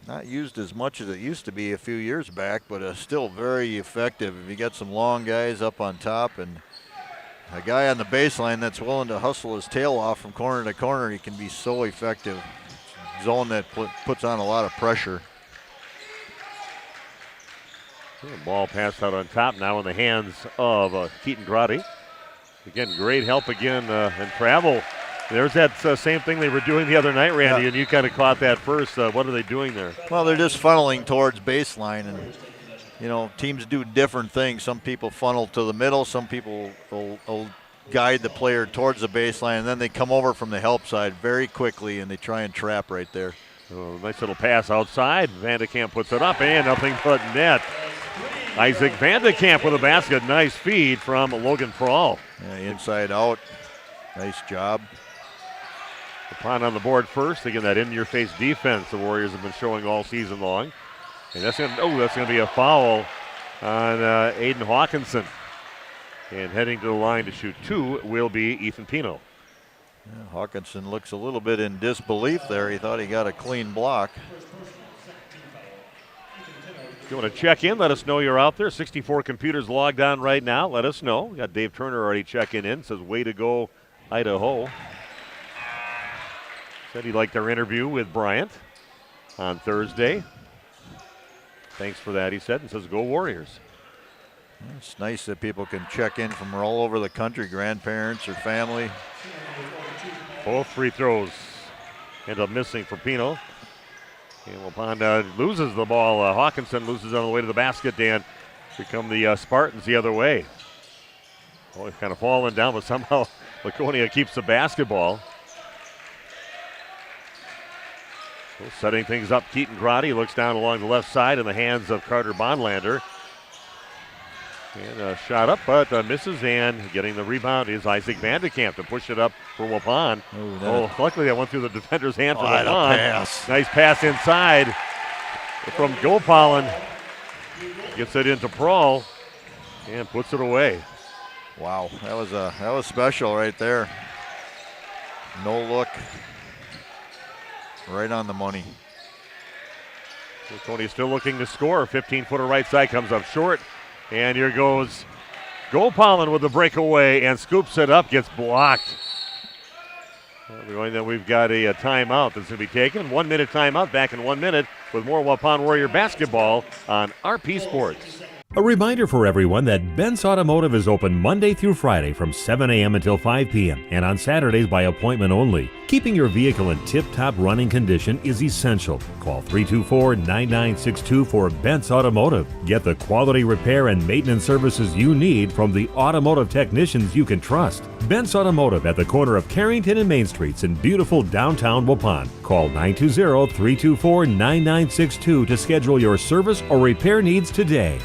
Speaker 3: not used as much as it used to be a few years back, but still very effective. If you get some long guys up on top and a guy on the baseline that's willing to hustle his tail off from corner to corner, he can be so effective. Zone that puts on a lot of pressure.
Speaker 2: The ball passed out on top now in the hands of Keaton Grotti. Again, great help again and travel. There's that same thing they were doing the other night, Randy, and you kind of caught that first. What are they doing there?
Speaker 3: Well, they're just funneling towards baseline, and you know, teams do different things. Some people funnel to the middle. Some people will guide the player towards the baseline, and then they come over from the help side very quickly, and they try and trap right there.
Speaker 2: Oh, nice little pass outside. Vandekamp puts it up, and nothing but net. Isaac Vandekamp with a basket. Nice feed from Logan Prawl.
Speaker 3: Yeah, inside out. Nice job.
Speaker 2: Waupun on the board first. Again, that in-your-face defense the Warriors have been showing all season long. And that's going to be a foul on Aiden Hawkinson. And heading to the line to shoot two will be Ethan Pino.
Speaker 3: Yeah, Hawkinson looks a little bit in disbelief there. He thought he got a clean block.
Speaker 2: If you want to check in, let us know you're out there. 64 computers logged on right now. Let us know. We got Dave Turner already checking in. Says, way to go, Idaho. Said he liked our interview with Bryant on Thursday. Thanks for that, he said, and says, go Warriors.
Speaker 3: It's nice that people can check in from all over the country, grandparents or family.
Speaker 2: Both free throws end up missing for Pino. And Waupun loses the ball. Hawkinson loses on the way to the basket, Dan. Here come the Spartans the other way. Oh, he's kind of falling down, but somehow Laconia keeps the basketball. So setting things up, Keaton Grotti looks down along the left side in the hands of Carter Bonlander. And shot up, but misses, and getting the rebound is Isaac Vandekamp to push it up for Waupun. Luckily that went through the defender's hand for Waupun.
Speaker 3: Pass.
Speaker 2: Nice pass inside from Gopalin. Gets it into Prawl and puts it away.
Speaker 3: Wow, that was special right there. No look. Right on the money.
Speaker 2: Tony's still looking to score. 15-footer right side comes up short. And here goes Gopalin with the breakaway and scoops it up, gets blocked. We've got a timeout that's going to be taken. 1 minute timeout, back in 1 minute with more Waupun Warrior basketball on RP Sports.
Speaker 9: A reminder for everyone that Bent's Automotive is open Monday through Friday from 7 a.m. until 5 p.m. and on Saturdays by appointment only. Keeping your vehicle in tip-top running condition is essential. Call 324-9962 for Bent's Automotive. Get the quality repair and maintenance services you need from the automotive technicians you can trust. Bent's Automotive at the corner of Carrington and Main Streets in beautiful downtown Waupun. Call 920-324-9962 to schedule your service or repair needs today.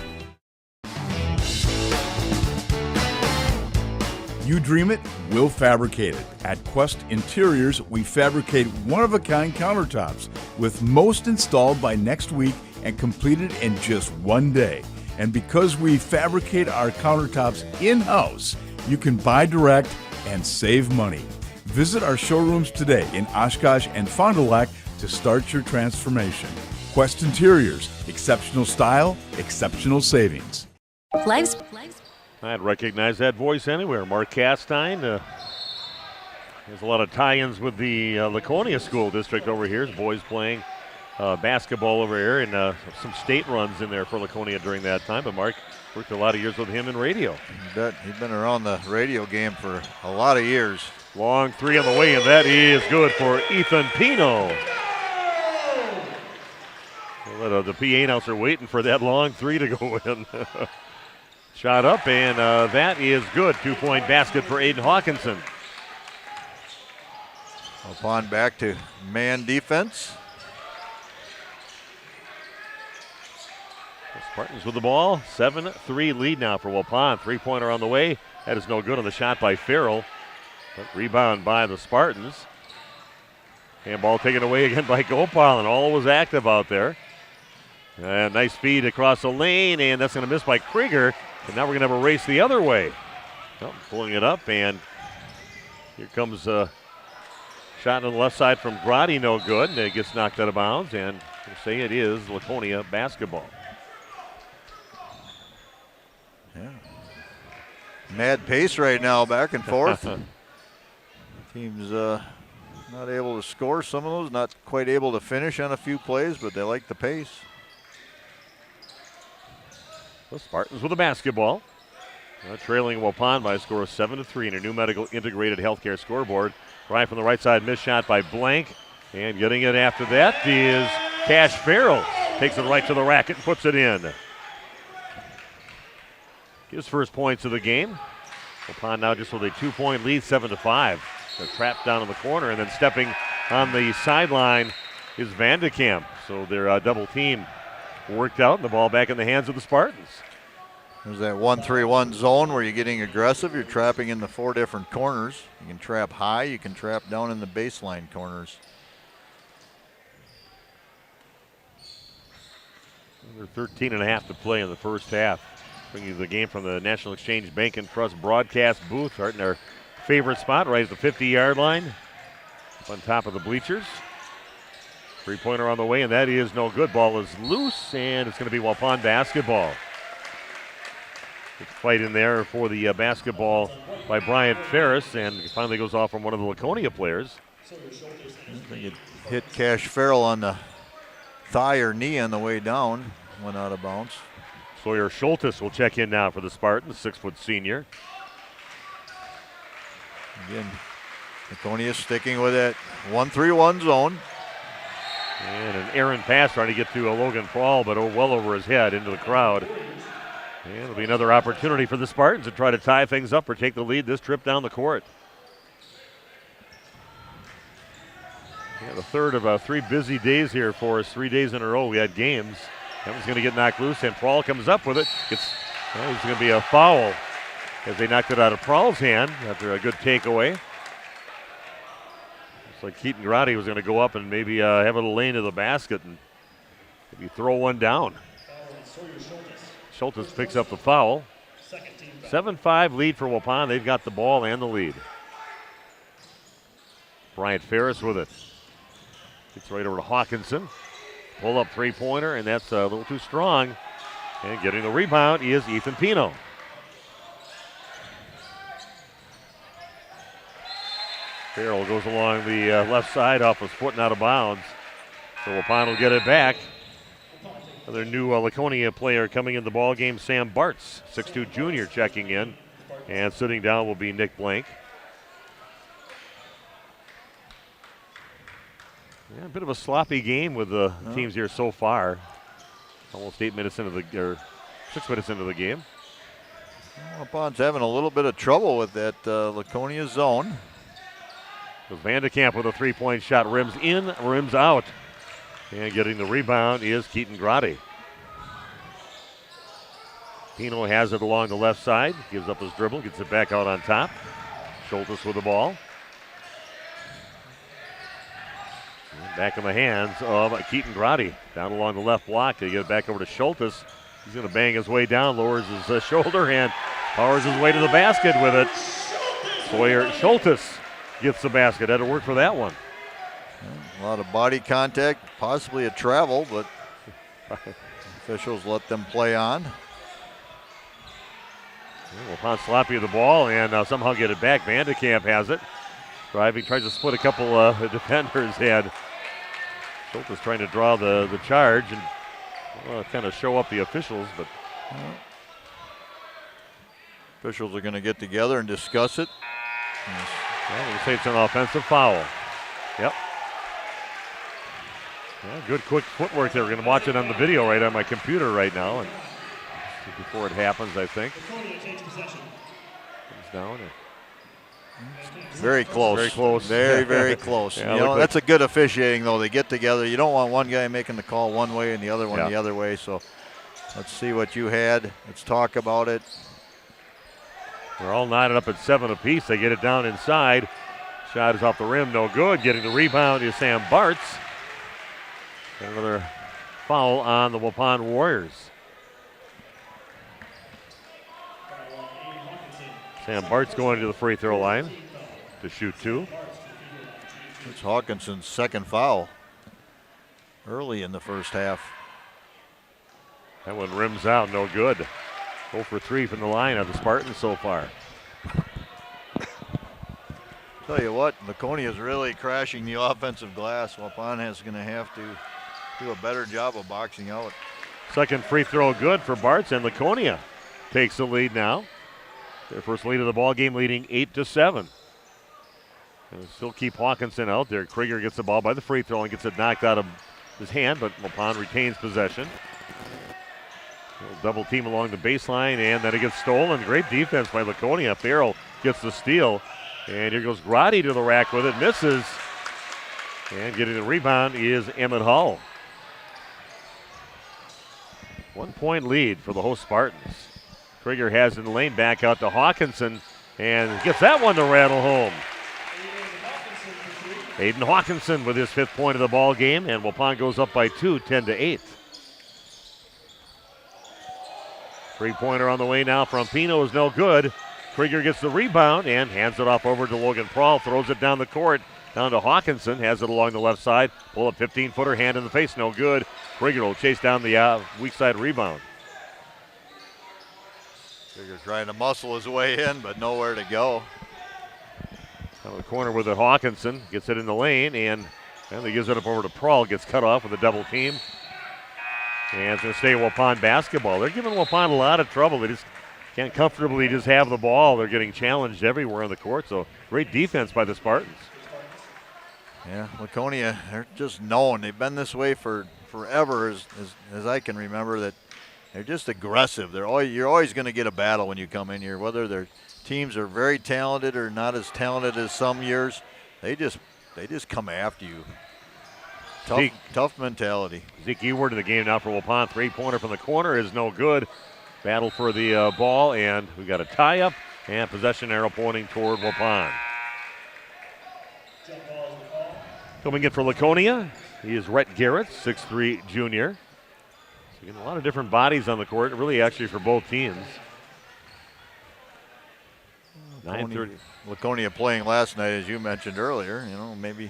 Speaker 1: You dream it, we'll fabricate it. At Quest Interiors, we fabricate one-of-a-kind countertops, with most installed by next week and completed in just one day. And because we fabricate our countertops in-house, you can buy direct and save money. Visit our showrooms today in Oshkosh and Fond du Lac to start your transformation. Quest Interiors, exceptional style, exceptional savings.
Speaker 2: I'd recognize that voice anywhere. Mark Castine has a lot of tie-ins with the Laconia School District over here. His boys playing basketball over here, and some state runs in there for Laconia during that time. But Mark worked a lot of years with him in radio.
Speaker 3: You bet. He's been around the radio game for a lot of years.
Speaker 2: Long three on the way, and that is good for Ethan Pino. The PA announcer waiting for that long three to go in. Shot up, and that is good. 2-point basket for Aiden Hawkinson.
Speaker 3: Waupun back to man defense.
Speaker 2: The Spartans with the ball. 7-3 lead now for Waupun. Three-pointer on the way. That is no good on the shot by Farrell. But rebound by the Spartans. And ball taken away again by Gopal, and all was active out there. And nice feed across the lane, and that's going to miss by Krieger. And now we're going to have a race the other way. Well, pulling it up, and here comes a shot on the left side from Grotti, no good, and it gets knocked out of bounds, and we'll say it is Laconia basketball.
Speaker 3: Yeah. Mad pace right now, back and forth. Team's not able to score some of those, not quite able to finish on a few plays, but they like the pace.
Speaker 2: The Spartans with the basketball. Trailing Waupun by a score of 7-3 in a new medical integrated healthcare scoreboard. Right from the right side, missed shot by Blank. And getting it after that is Cash Farrell. Takes it right to the rack and puts it in. His first points of the game. Waupun now just with a 2-point lead, 7-5. They're trapped down in the corner, and then stepping on the sideline is Vandekamp. So their double team worked out, and the ball back in the hands of the Spartans.
Speaker 3: There's that 1-3-1 zone where you're getting aggressive. You're trapping in the 4 different corners. You can trap high, you can trap down in the baseline corners.
Speaker 2: Under 13.5 to play in the first half. Bringing you the game from the National Exchange Bank and Trust broadcast booth, right in our favorite spot, right at the 50-yard line, up on top of the bleachers. Three-pointer on the way, and that is no good. Ball is loose, and it's going to be Waupun basketball. Good fight in there for the basketball by Bryant Ferris, and it finally goes off from one of the Laconia players.
Speaker 3: I think it hit Cash Farrell on the thigh or knee on the way down. Went out of bounds.
Speaker 2: Sawyer Schultes will check in now for the Spartans, 6-foot senior.
Speaker 3: Again, Laconia sticking with that 1-3-1 zone.
Speaker 2: And an errant pass trying to get to Logan Paul, but well over his head into the crowd. And it'll be another opportunity for the Spartans to try to tie things up or take the lead this trip down the court. Yeah, the third of 3 busy days here for us. 3 days in a row we had games. That one's going to get knocked loose, and Prawl comes up with it. It's going to be a foul as they knocked it out of Prawl's hand after a good takeaway. Looks like Keaton Grotti was going to go up and maybe have a lane to the basket and maybe throw one down. Schultes picks up the foul. 7-5 lead for Waupun. They've got the ball and the lead. Bryant Ferris with it. Gets right over to Hawkinson. Pull up three-pointer, and that's a little too strong. And getting the rebound is Ethan Pino. Farrell goes along the left side off his foot and out of bounds. So Waupun will get it back. Another new Laconia player coming in the ball game, Sam Bartz, 6'2 junior checking in. And sitting down will be Nick Blank. Yeah, a bit of a sloppy game with the teams here so far. Almost 6 minutes into the game.
Speaker 3: Waupun's having a little bit of trouble with that Laconia zone.
Speaker 2: So Vandekamp with a three-point shot, rims in, rims out. And getting the rebound is Keaton Grotti. Pino has it along the left side, gives up his dribble, gets it back out on top. Schultes with the ball. And back in the hands of Keaton Grotti. Down along the left block. They get it back over to Schultes. He's going to bang his way down, lowers his shoulder, and powers his way to the basket with it. Sawyer Schultes gets the basket. Had to work for that one.
Speaker 3: A lot of body contact, possibly a travel, but officials let them play on.
Speaker 2: Waupun sloppy with the ball and somehow get it back. Vandekamp has it. Driving, tries to split a couple defenders. And Schultes trying to draw the charge and kind of show up the officials, but
Speaker 3: officials are going to get together and discuss it.
Speaker 2: Well, we'll say it's an offensive foul. Yep. Yeah, good quick footwork there. We're going to watch it on the video right on my computer right now, and before it happens, I think. Comes down.
Speaker 3: Very close.
Speaker 2: Very close.
Speaker 3: Very close.
Speaker 2: Yeah,
Speaker 3: you know, that's a good officiating, though. They get together. You don't want one guy making the call one way and the other one the other way. So let's see what you had. Let's talk about it.
Speaker 2: They're all knotted up at 7 apiece. They get it down inside. Shot is off the rim, no good. Getting the rebound is Sam Bartz. And another foul on the Waupun Warriors. Sam Bartz going to the free throw line to shoot 2.
Speaker 3: It's Hawkinson's second foul early in the first half.
Speaker 2: That one rims out, no good. 0 for 3 from the line of the Spartans so far.
Speaker 3: Tell you what, Laconia is really crashing the offensive glass. Waupun is going to have to do a better job of boxing out.
Speaker 2: Second free throw good for Bartz, and Laconia takes the lead now. Their first lead of the ball game, leading 8-7. And still keep Hawkinson out there. Krieger gets the ball by the free throw and gets it knocked out of his hand, but Waupun retains possession. Double team along the baseline, and then it gets stolen. Great defense by Laconia. Farrell gets the steal, and here goes Grotti to the rack with it. Misses, and getting the rebound is Emmett Hull. 1 point lead for the host Spartans. Krieger has it in the lane, back out to Hawkinson, and gets that one to rattle home. Aiden Hawkinson with his 5th point of the ball game, and Waupun goes up by 2, 10-8. Three-pointer on the way now from Pino is no good. Krieger gets the rebound and hands it off over to Logan Prawl, throws it down the court, down to Hawkinson, has it along the left side. Pull up 15-footer, hand in the face, no good. Krieger will chase down the weak side rebound.
Speaker 3: Krieger trying to muscle his way in, but nowhere to go.
Speaker 2: Out of the corner with it, Hawkinson gets it in the lane, and he gives it up over to Prawl, gets cut off with a double team. And it's going to stay Waupun basketball. They're giving Waupun a lot of trouble. They just can't comfortably just have the ball. They're getting challenged everywhere on the court, so great defense by the Spartans.
Speaker 3: Yeah, Laconia, they're just known. They've been this way for forever, as I can remember, that they're just aggressive. You're always going to get a battle when you come in here, whether their teams are very talented or not as talented as some years. They just come after you. Tough mentality.
Speaker 2: Zeke Eward in the game now for Waupun. Three-pointer from the corner is no good. Battle for the ball, and we got a tie-up and possession arrow pointing toward Waupun. Coming in for Laconia, he is Rhett Garrett, 6'3" junior. So getting a lot of different bodies on the court, really actually for both teams. 9:30.
Speaker 3: Laconia playing last night, as you mentioned earlier. You know, maybe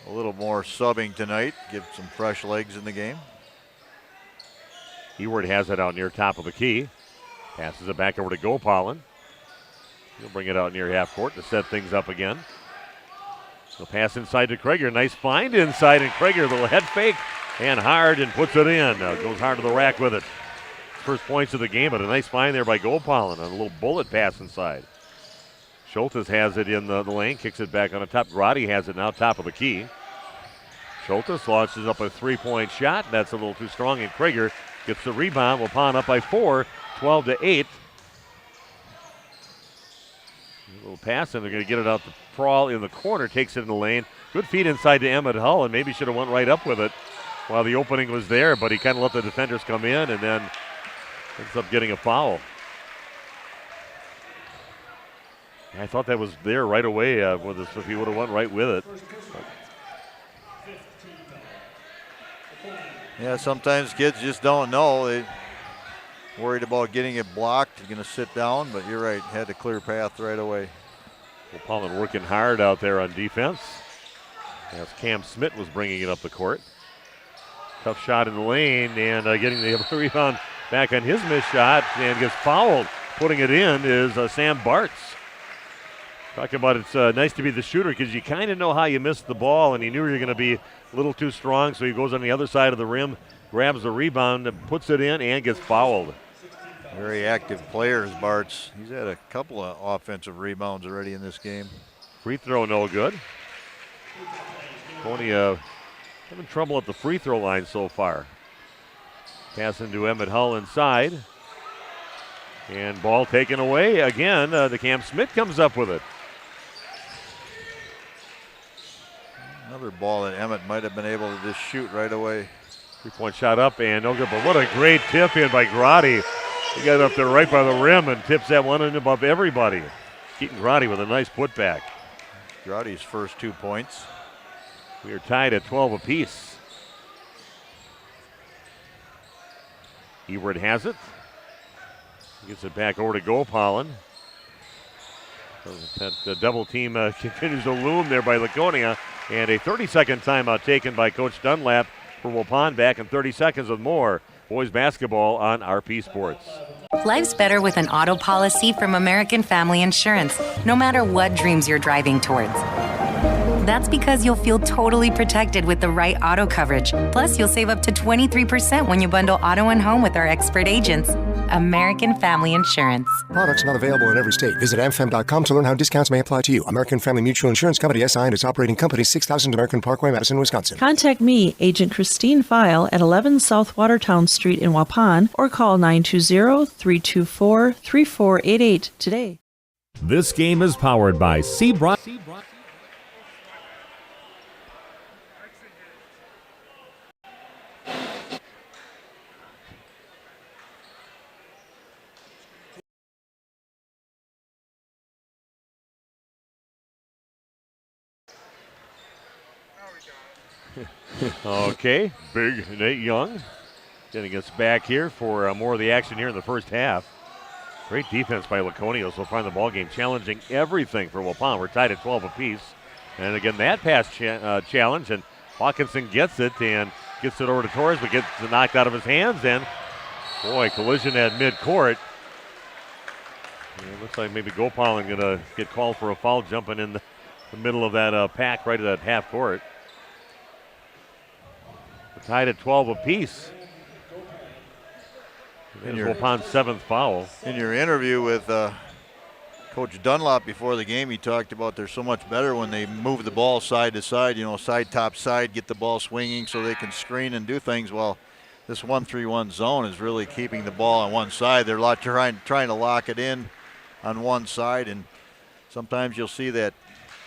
Speaker 3: a little more subbing tonight, give some fresh legs in the game.
Speaker 2: Eward has it out near top of the key. Passes it back over to Gopalin. He'll bring it out near half court to set things up again. So pass inside to Krieger. Nice find inside, and Krieger, a little head fake and hard, and puts it in. Goes hard to the rack with it. First points of the game, but a nice find there by Gopalin on a little bullet pass inside. Schultes has it in the lane, kicks it back on the top. Grotti has it now, top of the key. Schultes launches up a three-point shot. That's a little too strong, and Krieger gets the rebound. Waupun up by 4, 12-8. A little pass, and they're going to get it out to Prawl in the corner. Takes it in the lane. Good feed inside to Emmett Hull, and maybe should have went right up with it while the opening was there, but he kind of let the defenders come in, and then ends up getting a foul. I thought that was there right away with us if he would have went right with it.
Speaker 3: Yeah, sometimes kids just don't know. They worried about getting it blocked. You're going to sit down, but you're right. Had a clear path right away.
Speaker 2: Well, Pollen working hard out there on defense as Cam Smith was bringing it up the court. Tough shot in the lane and getting the rebound back on his missed shot and gets fouled. Putting it in is Sam Bartz. Talking about it's nice to be the shooter because you kind of know how you missed the ball and you knew you were going to be a little too strong, so he goes on the other side of the rim, grabs the rebound, puts it in, and gets fouled.
Speaker 3: Very active players, Bartz. He's had a couple of offensive rebounds already in this game.
Speaker 2: Free throw no good. Laconia having trouble at the free throw line so far. Pass into Emmett Hull inside. And ball taken away again. The Cam Smith comes up with it.
Speaker 3: Another ball that Emmett might have been able to just shoot right away.
Speaker 2: 3-point shot up and no good, but what a great tip in by Grotti. He got it up there right by the rim and tips that one in above everybody. Keaton Grotti with a nice putback.
Speaker 3: Grotti's first 2 points.
Speaker 2: We are tied at 12 apiece. Ewert has it. Gets it back over to Gopalin. That double team continues to loom there by Laconia. And a 30-second timeout taken by Coach Dunlap for Waupun. Back in 30 seconds with more boys basketball on RP Sports.
Speaker 8: Life's better with an auto policy from American Family Insurance, no matter what dreams you're driving towards. That's because you'll feel totally protected with the right auto coverage. Plus, you'll save up to 23% when you bundle auto and home with our expert agents. American Family Insurance.
Speaker 13: Products not available in every state. Visit amfam.com to learn how discounts may apply to you. American Family Mutual Insurance Company, SI, and its operating company, 6000 American Parkway, Madison, Wisconsin.
Speaker 23: Contact me, Agent Christine File, at 11 South Watertown Street in Waupun, or call 920-324-3488 today.
Speaker 9: This game is powered by Seabrook.
Speaker 2: Okay, big Nate Young getting us back here for more of the action here in the first half. Great defense by Laconia so far in the ball game, challenging everything for Waupun. We're tied at 12 apiece. And again, that pass challenge, and Hawkinson gets it and gets it over to Torres, but gets it knocked out of his hands. And boy, collision at midcourt. It looks like maybe Gopalin going to get called for a foul jumping in the middle of that pack right at that half court. We're tied at 12 apiece. Wapun's seventh foul.
Speaker 3: In your interview with Coach Dunlop before the game, he talked about they're so much better when they move the ball side to side, side, top, side, get the ball swinging so they can screen and do things. Well, this 1-3-1 zone is really keeping the ball on one side. They're trying to lock it in on one side, and sometimes you'll see that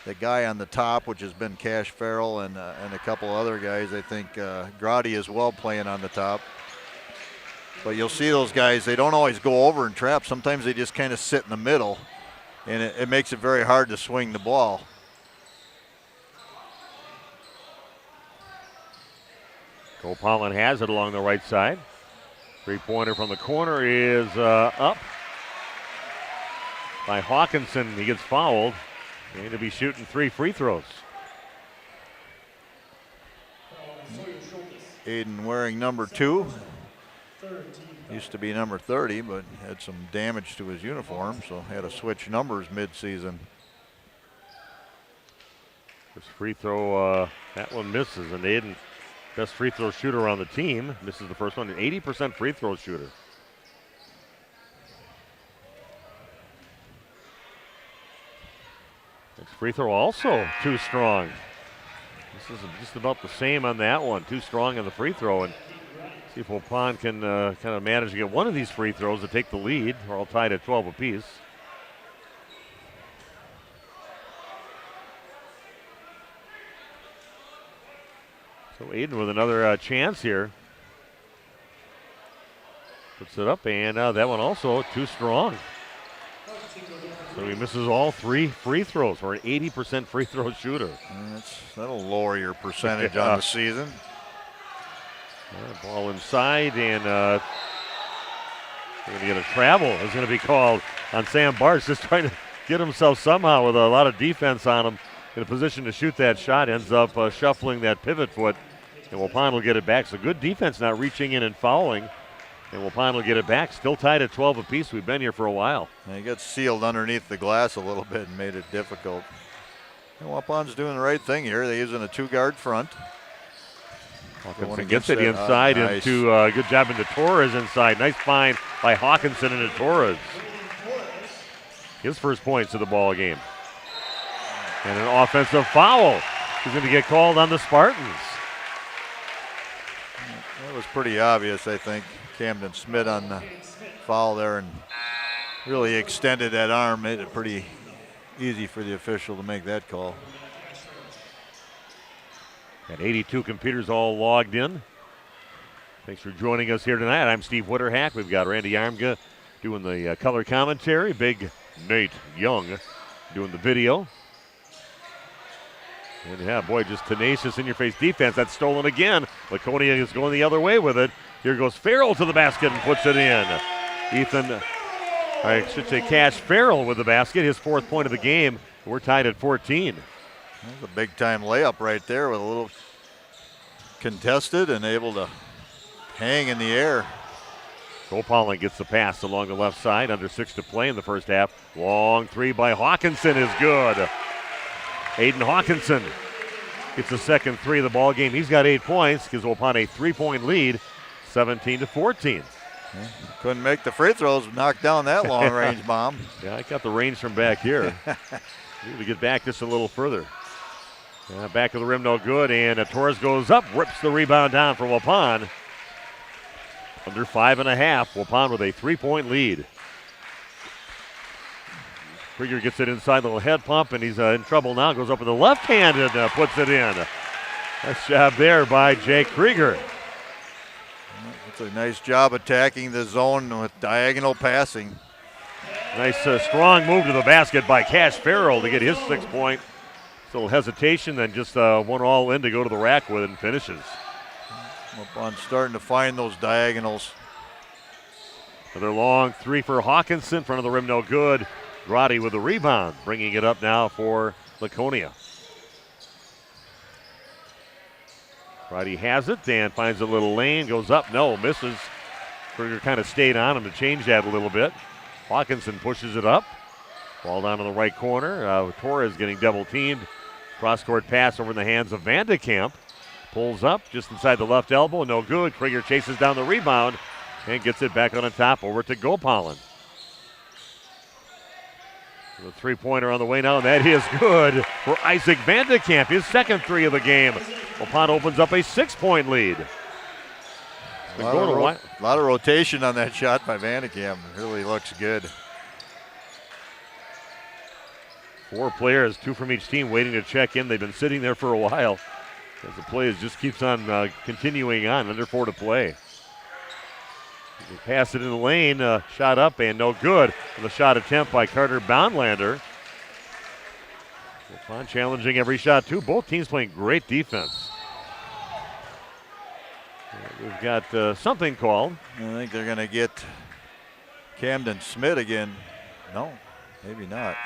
Speaker 3: the guy on the top, which has been Cash Farrell and a couple other guys. I think Grotti as well playing on the top. But you'll see those guys, they don't always go over and trap. Sometimes they just kind of sit in the middle, and it makes it very hard to swing the ball.
Speaker 2: Gopalin has it along the right side. Three-pointer from the corner is up by Hawkinson. He gets fouled. Going to be shooting 3 free throws.
Speaker 3: Aiden wearing number 2. Used to be number 30, but had some damage to his uniform, so had to switch numbers mid-season.
Speaker 2: This free throw, that one misses, and Aiden, best free throw shooter on the team, misses the first one, an 80% free throw shooter. Next free throw also too strong. This is just about the same on that one, too strong on the free throw, and see if Waupun can kind of manage to get one of these free throws to take the lead. We're all tied at 12 apiece. So Aiden with another chance here. Puts it up, and that one also too strong. So he misses all 3 free throws. We're an 80% free throw shooter.
Speaker 3: That'll lower your percentage on the season.
Speaker 2: Ball inside, and we're going to get a travel. Is going to be called on Sam Bartz, just trying to get himself somehow with a lot of defense on him in a position to shoot that shot. Ends up shuffling that pivot foot, and Waupun will get it back. So good defense, not reaching in and fouling. And Waupun will get it back. Still tied at 12 apiece. We've been here for a while.
Speaker 3: And he got sealed underneath the glass a little bit and made it difficult. And Waupun's doing the right thing here. They're using a 2-guard front.
Speaker 2: Hawkinson gets it inside into good job into Torres inside. Nice find by Hawkinson into Torres. His first points of the ball game. And an offensive foul is going to get called on the Spartans.
Speaker 3: That was pretty obvious, I think. Camden Smith on the foul there and really extended that arm, made it pretty easy for the official to make that call.
Speaker 2: Got 82 computers all logged in. Thanks for joining us here tonight. I'm Steve Witterhack. We've got Randy Armga doing the color commentary. Big Nate Young doing the video. And yeah, boy, just tenacious in-your-face defense. That's stolen again. Laconia is going the other way with it. Here goes Farrell to the basket and puts it in. I should say Cash Farrell with the basket, his 4th point of the game. We're tied at 14.
Speaker 3: That's a big-time layup right there with a little contested and able to hang in the air.
Speaker 2: Gopalin gets the pass along the left side, under 6 to play in the first half. Long 3 by Hawkinson is good. Aiden Hawkinson gets the second 3 of the ball game. He's got 8 points, gives Waupun a 3-point lead, 17-14.
Speaker 3: Couldn't make the free throws, knocked down that long-range bomb.
Speaker 2: Yeah, I got the range from back here. Need to get back just a little further. Back of the rim, no good, and Torres goes up, rips the rebound down for Waupun. Under 5.5, Waupun with a 3-point lead. Krieger gets it inside, the little head pump, and he's in trouble now. Goes up with the left hand and puts it in. Nice job there by Jake Krieger.
Speaker 3: It's a nice job attacking the zone with diagonal passing.
Speaker 2: Nice strong move to the basket by Cash Farrell to get his 6th point. Still hesitation, then just one all in to go to the rack with it and finishes.
Speaker 3: Waupun starting to find those diagonals.
Speaker 2: Another long 3 for Hawkinson, front of the rim, no good. Grotti with the rebound, bringing it up now for Laconia. Grotti has it and finds a little lane, goes up, no, misses. Krieger kind of stayed on him to change that a little bit. Hawkinson pushes it up. Ball down to the right corner. Torres getting double teamed. Cross-court pass over in the hands of Vandekamp. Pulls up just inside the left elbow, no good. Krieger chases down the rebound and gets it back on the top over to Gopalin. The 3-pointer on the way now, and that is good for Isaac Vandekamp, his 2nd 3 of the game. Waupun opens up a 6-point lead.
Speaker 3: A lot of rotation on that shot by Vandekamp. Really looks good.
Speaker 2: 4 players, 2 from each team, waiting to check in. They've been sitting there for a while as the play just keeps on continuing on. Under 4 to play. They pass it in the lane, shot up and no good. And the shot attempt by Carter Boundlander. Waupun challenging every shot too. Both teams playing great defense. We've got something called.
Speaker 3: I think they're going to get Camden Smith again. No, maybe not.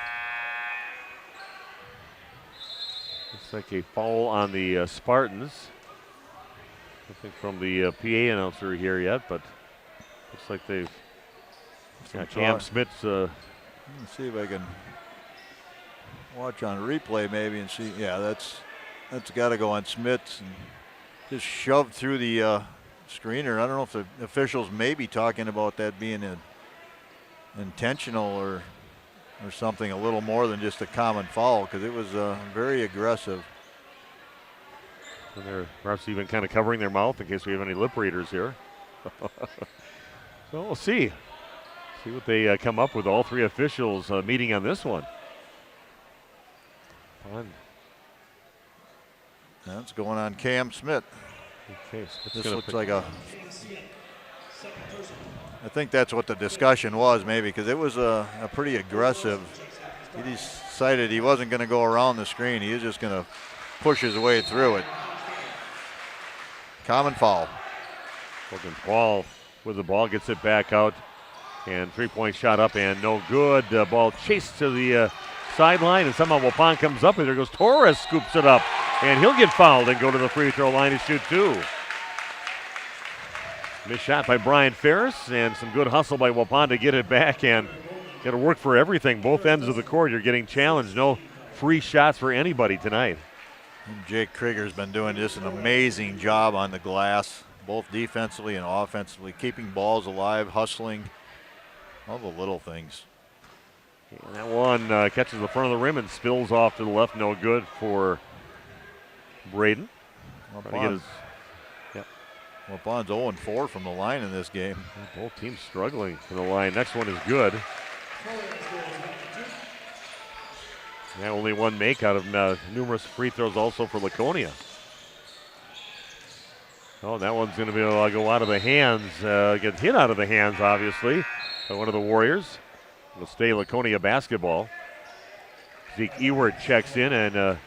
Speaker 2: Looks like a foul on the Spartans. Nothing from the PA announcer here yet, but looks like they've got Cam Smith's.
Speaker 3: Let's see if I can watch on replay maybe and see. Yeah, that's got to go on Smith's and just shoved through the screener. I don't know if the officials may be talking about that being intentional or something a little more than just a common foul, because it was very aggressive.
Speaker 2: And they're perhaps even kind of covering their mouth in case we have any lip readers here. So we'll see what they come up with. All 3 officials meeting on this one. Fun.
Speaker 3: That's going on Cam Smith.
Speaker 2: Okay,
Speaker 3: this looks like I think that's what the discussion was maybe, because it was a pretty aggressive He decided he wasn't going to go around the screen. He was just going to push his way through it. Common foul.
Speaker 2: Logan Paul with the ball, gets it back out, and three-point shot up and no good. Ball chased to the sideline, and somehow Waupun comes up, and there goes Torres, scoops it up, and he'll get fouled and go to the free throw line to shoot two. Missed shot by Brian Ferris, and some good hustle by Waupun to get it back, and it'll work for everything. Both ends of the court, you're getting challenged. No free shots for anybody tonight.
Speaker 3: And Jake Krieger's been doing just an amazing job on the glass, both defensively and offensively, keeping balls alive, hustling, all the little things.
Speaker 2: And that one catches the front of the rim and spills off to the left. No good for Braden.
Speaker 3: Wapun's 0-4 from the line in this game.
Speaker 2: Both teams struggling from the line. Next one is good. And only one make out of numerous free throws also for Laconia. Oh, that one's going to be go out of the hands, get hit out of the hands, obviously, by one of the Warriors. It'll stay Laconia basketball. Zeke Ewert checks in, and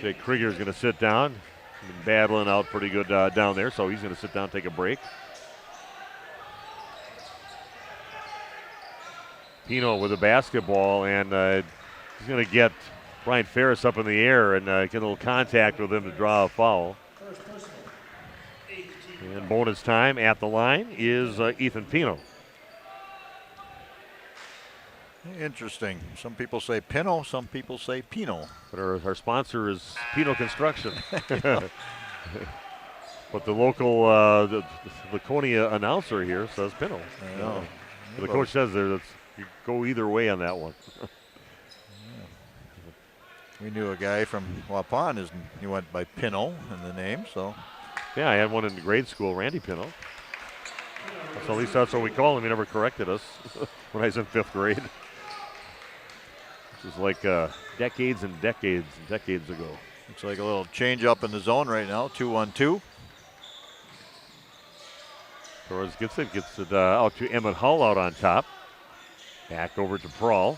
Speaker 2: Jake Krieger is going to sit down. Been battling out pretty good down there, so he's going to sit down, take a break. Pino with the basketball, and he's going to get Brian Ferris up in the air and get a little contact with him to draw a foul. And bonus time at the line is Ethan Pino.
Speaker 3: Interesting. Some people say Pino, some people say Pino.
Speaker 2: But our sponsor is Pino Construction. But the local the Laconia announcer here says Pino.
Speaker 3: I know.
Speaker 2: The coach says there that you go either way on that one.
Speaker 3: We knew a guy from Waupun, he went by Pino in the name, so.
Speaker 2: Yeah, I had one in grade school, Randy Pino. So at least that's what we call him. He never corrected us when I was in 5th grade. This is like decades and decades and decades ago.
Speaker 3: Looks like a little change up in the zone right now, 2-1-2.
Speaker 2: Torres gets it out to Emmett Hull out on top. Back over to Prawl.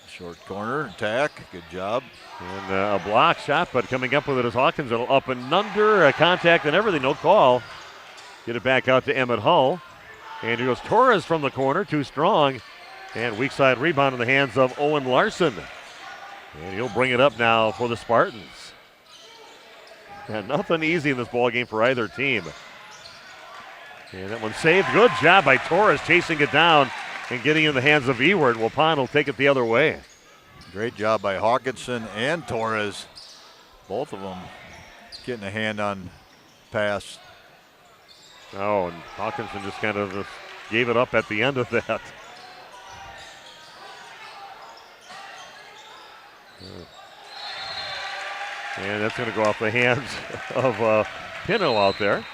Speaker 3: Short corner, attack, good job.
Speaker 2: And a block shot, but coming up with it is Hawkins. It'll up and under, contact and everything, no call. Get it back out to Emmett Hull. And here goes Torres from the corner, too strong. And weak side rebound in the hands of Owen Larson. And he'll bring it up now for the Spartans. And nothing easy in this ball game for either team. And that one saved. Good job by Torres chasing it down and getting in the hands of Ewert. Waupun will take it the other way.
Speaker 3: Great job by Hawkinson and Torres. Both of them getting a hand on pass.
Speaker 2: Oh, and Hawkinson just kind of gave it up at the end of that. And that's going to go off the hands of Pino out there.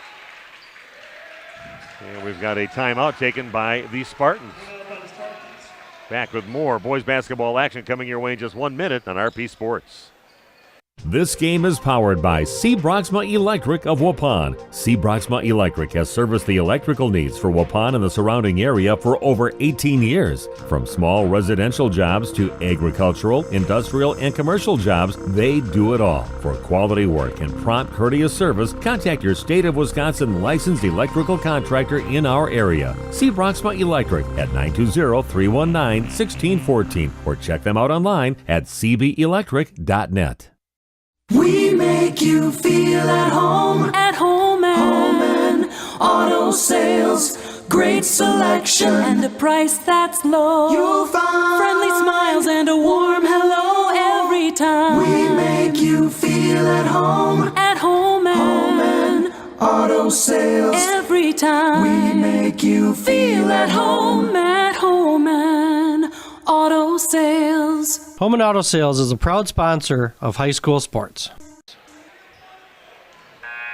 Speaker 2: And we've got a timeout taken by the Spartans. Back with more boys basketball action coming your way in just 1 minute on RP Sports.
Speaker 9: This game is powered by C. Broxma Electric of Waupun. C. Broxma Electric has serviced the electrical needs for Waupun and the surrounding area for over 18 years. From small residential jobs to agricultural, industrial, and commercial jobs, they do it all. For quality work and prompt, courteous service, contact your state of Wisconsin licensed electrical contractor in our area. C. Broxma Electric at 920-319-1614 or check them out online at cbelectric.net.
Speaker 4: We make you feel at home and auto sales. Great selection and a price that's low. You'll find friendly smiles and a warm hello every time. We make you feel at home and auto sales. Every time we make you feel at home and auto sales.
Speaker 5: Home and Auto Sales is a proud sponsor of high school sports.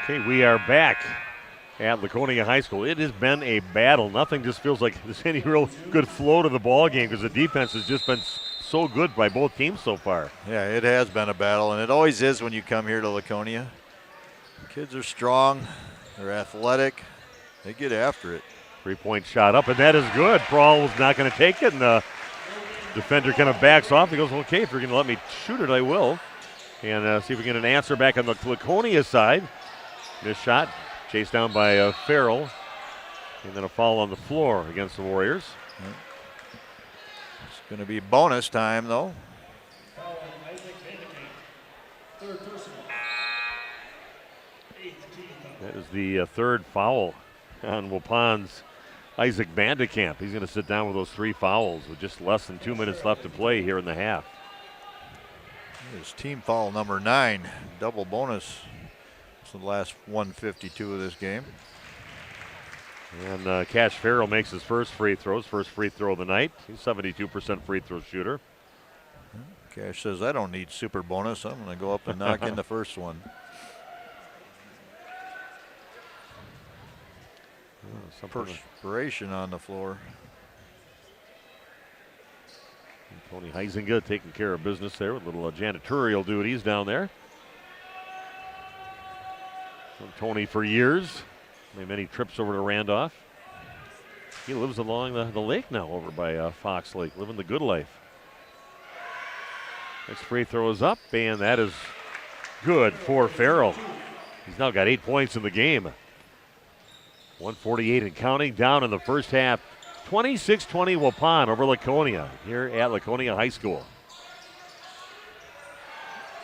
Speaker 2: Okay, we are back at Laconia High School. It has been a battle. Nothing just feels like there's any real good flow to the ball game because the defense has just been so good by both teams so far.
Speaker 3: Yeah, it has been a battle, and it always is when you come here to Laconia. Kids are strong. They're athletic. They get after it.
Speaker 2: 3-point shot up, and that is good. Prawl was not going to take it, and Defender kind of backs off. He goes, okay, if you're going to let me shoot it, I will. And see if we get an answer back on the Laconia side. This shot chased down by Farrell. And then a foul on the floor against the Warriors.
Speaker 3: It's going to be bonus time, though.
Speaker 2: That is the third foul on Waupun's Isaac Vandekamp. He's going to sit down with those 3 fouls with just less than 2 minutes left to play here in the half.
Speaker 3: Here's team foul number 9. Double bonus. It's the last 152 of this game.
Speaker 2: And Cash Farrell makes his first free throws, first free throw of the night. He's 72% free throw shooter.
Speaker 3: Cash says, I don't need super bonus. I'm going to go up and knock in the first one. Perspiration on the floor.
Speaker 2: Tony Heisinga taking care of business there with little janitorial duties down there. From Tony for years. Made many trips over to Randolph. He lives along the lake now over by Fox Lake, living the good life. Next free throw is up, and that is good for Farrell. He's now got 8 points in the game. 148 and counting down in the first half. 26-20 Waupun over Laconia here at Laconia High School.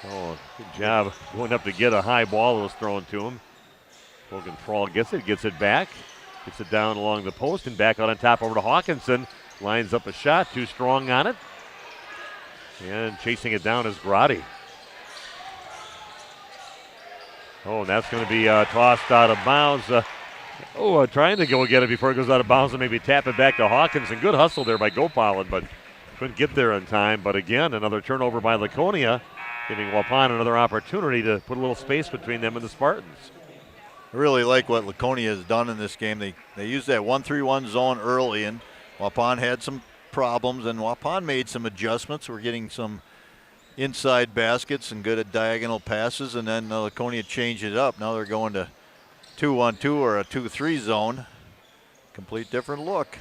Speaker 2: Oh, good job going up to get a high ball that was thrown to him. Logan Prawl gets it back. Gets it down along the post and back out on top over to Hawkinson. Lines up a shot, too strong on it. And chasing it down is Grotti. Oh, and that's going to be tossed out of bounds. Trying to go get it before it goes out of bounds and maybe tap it back to Hawkinson. Good hustle there by Gopalin, but couldn't get there in time. But again, another turnover by Laconia, giving Waupun another opportunity to put a little space between them and the Spartans.
Speaker 3: I really like what Laconia has done in this game. They used that 1-3-1 zone early, and Waupun had some problems, and Waupun made some adjustments. We're getting some inside baskets and good at diagonal passes, and then Laconia changed it up. Now they're going to 2-1-2 or a 2-3 zone. Complete different look.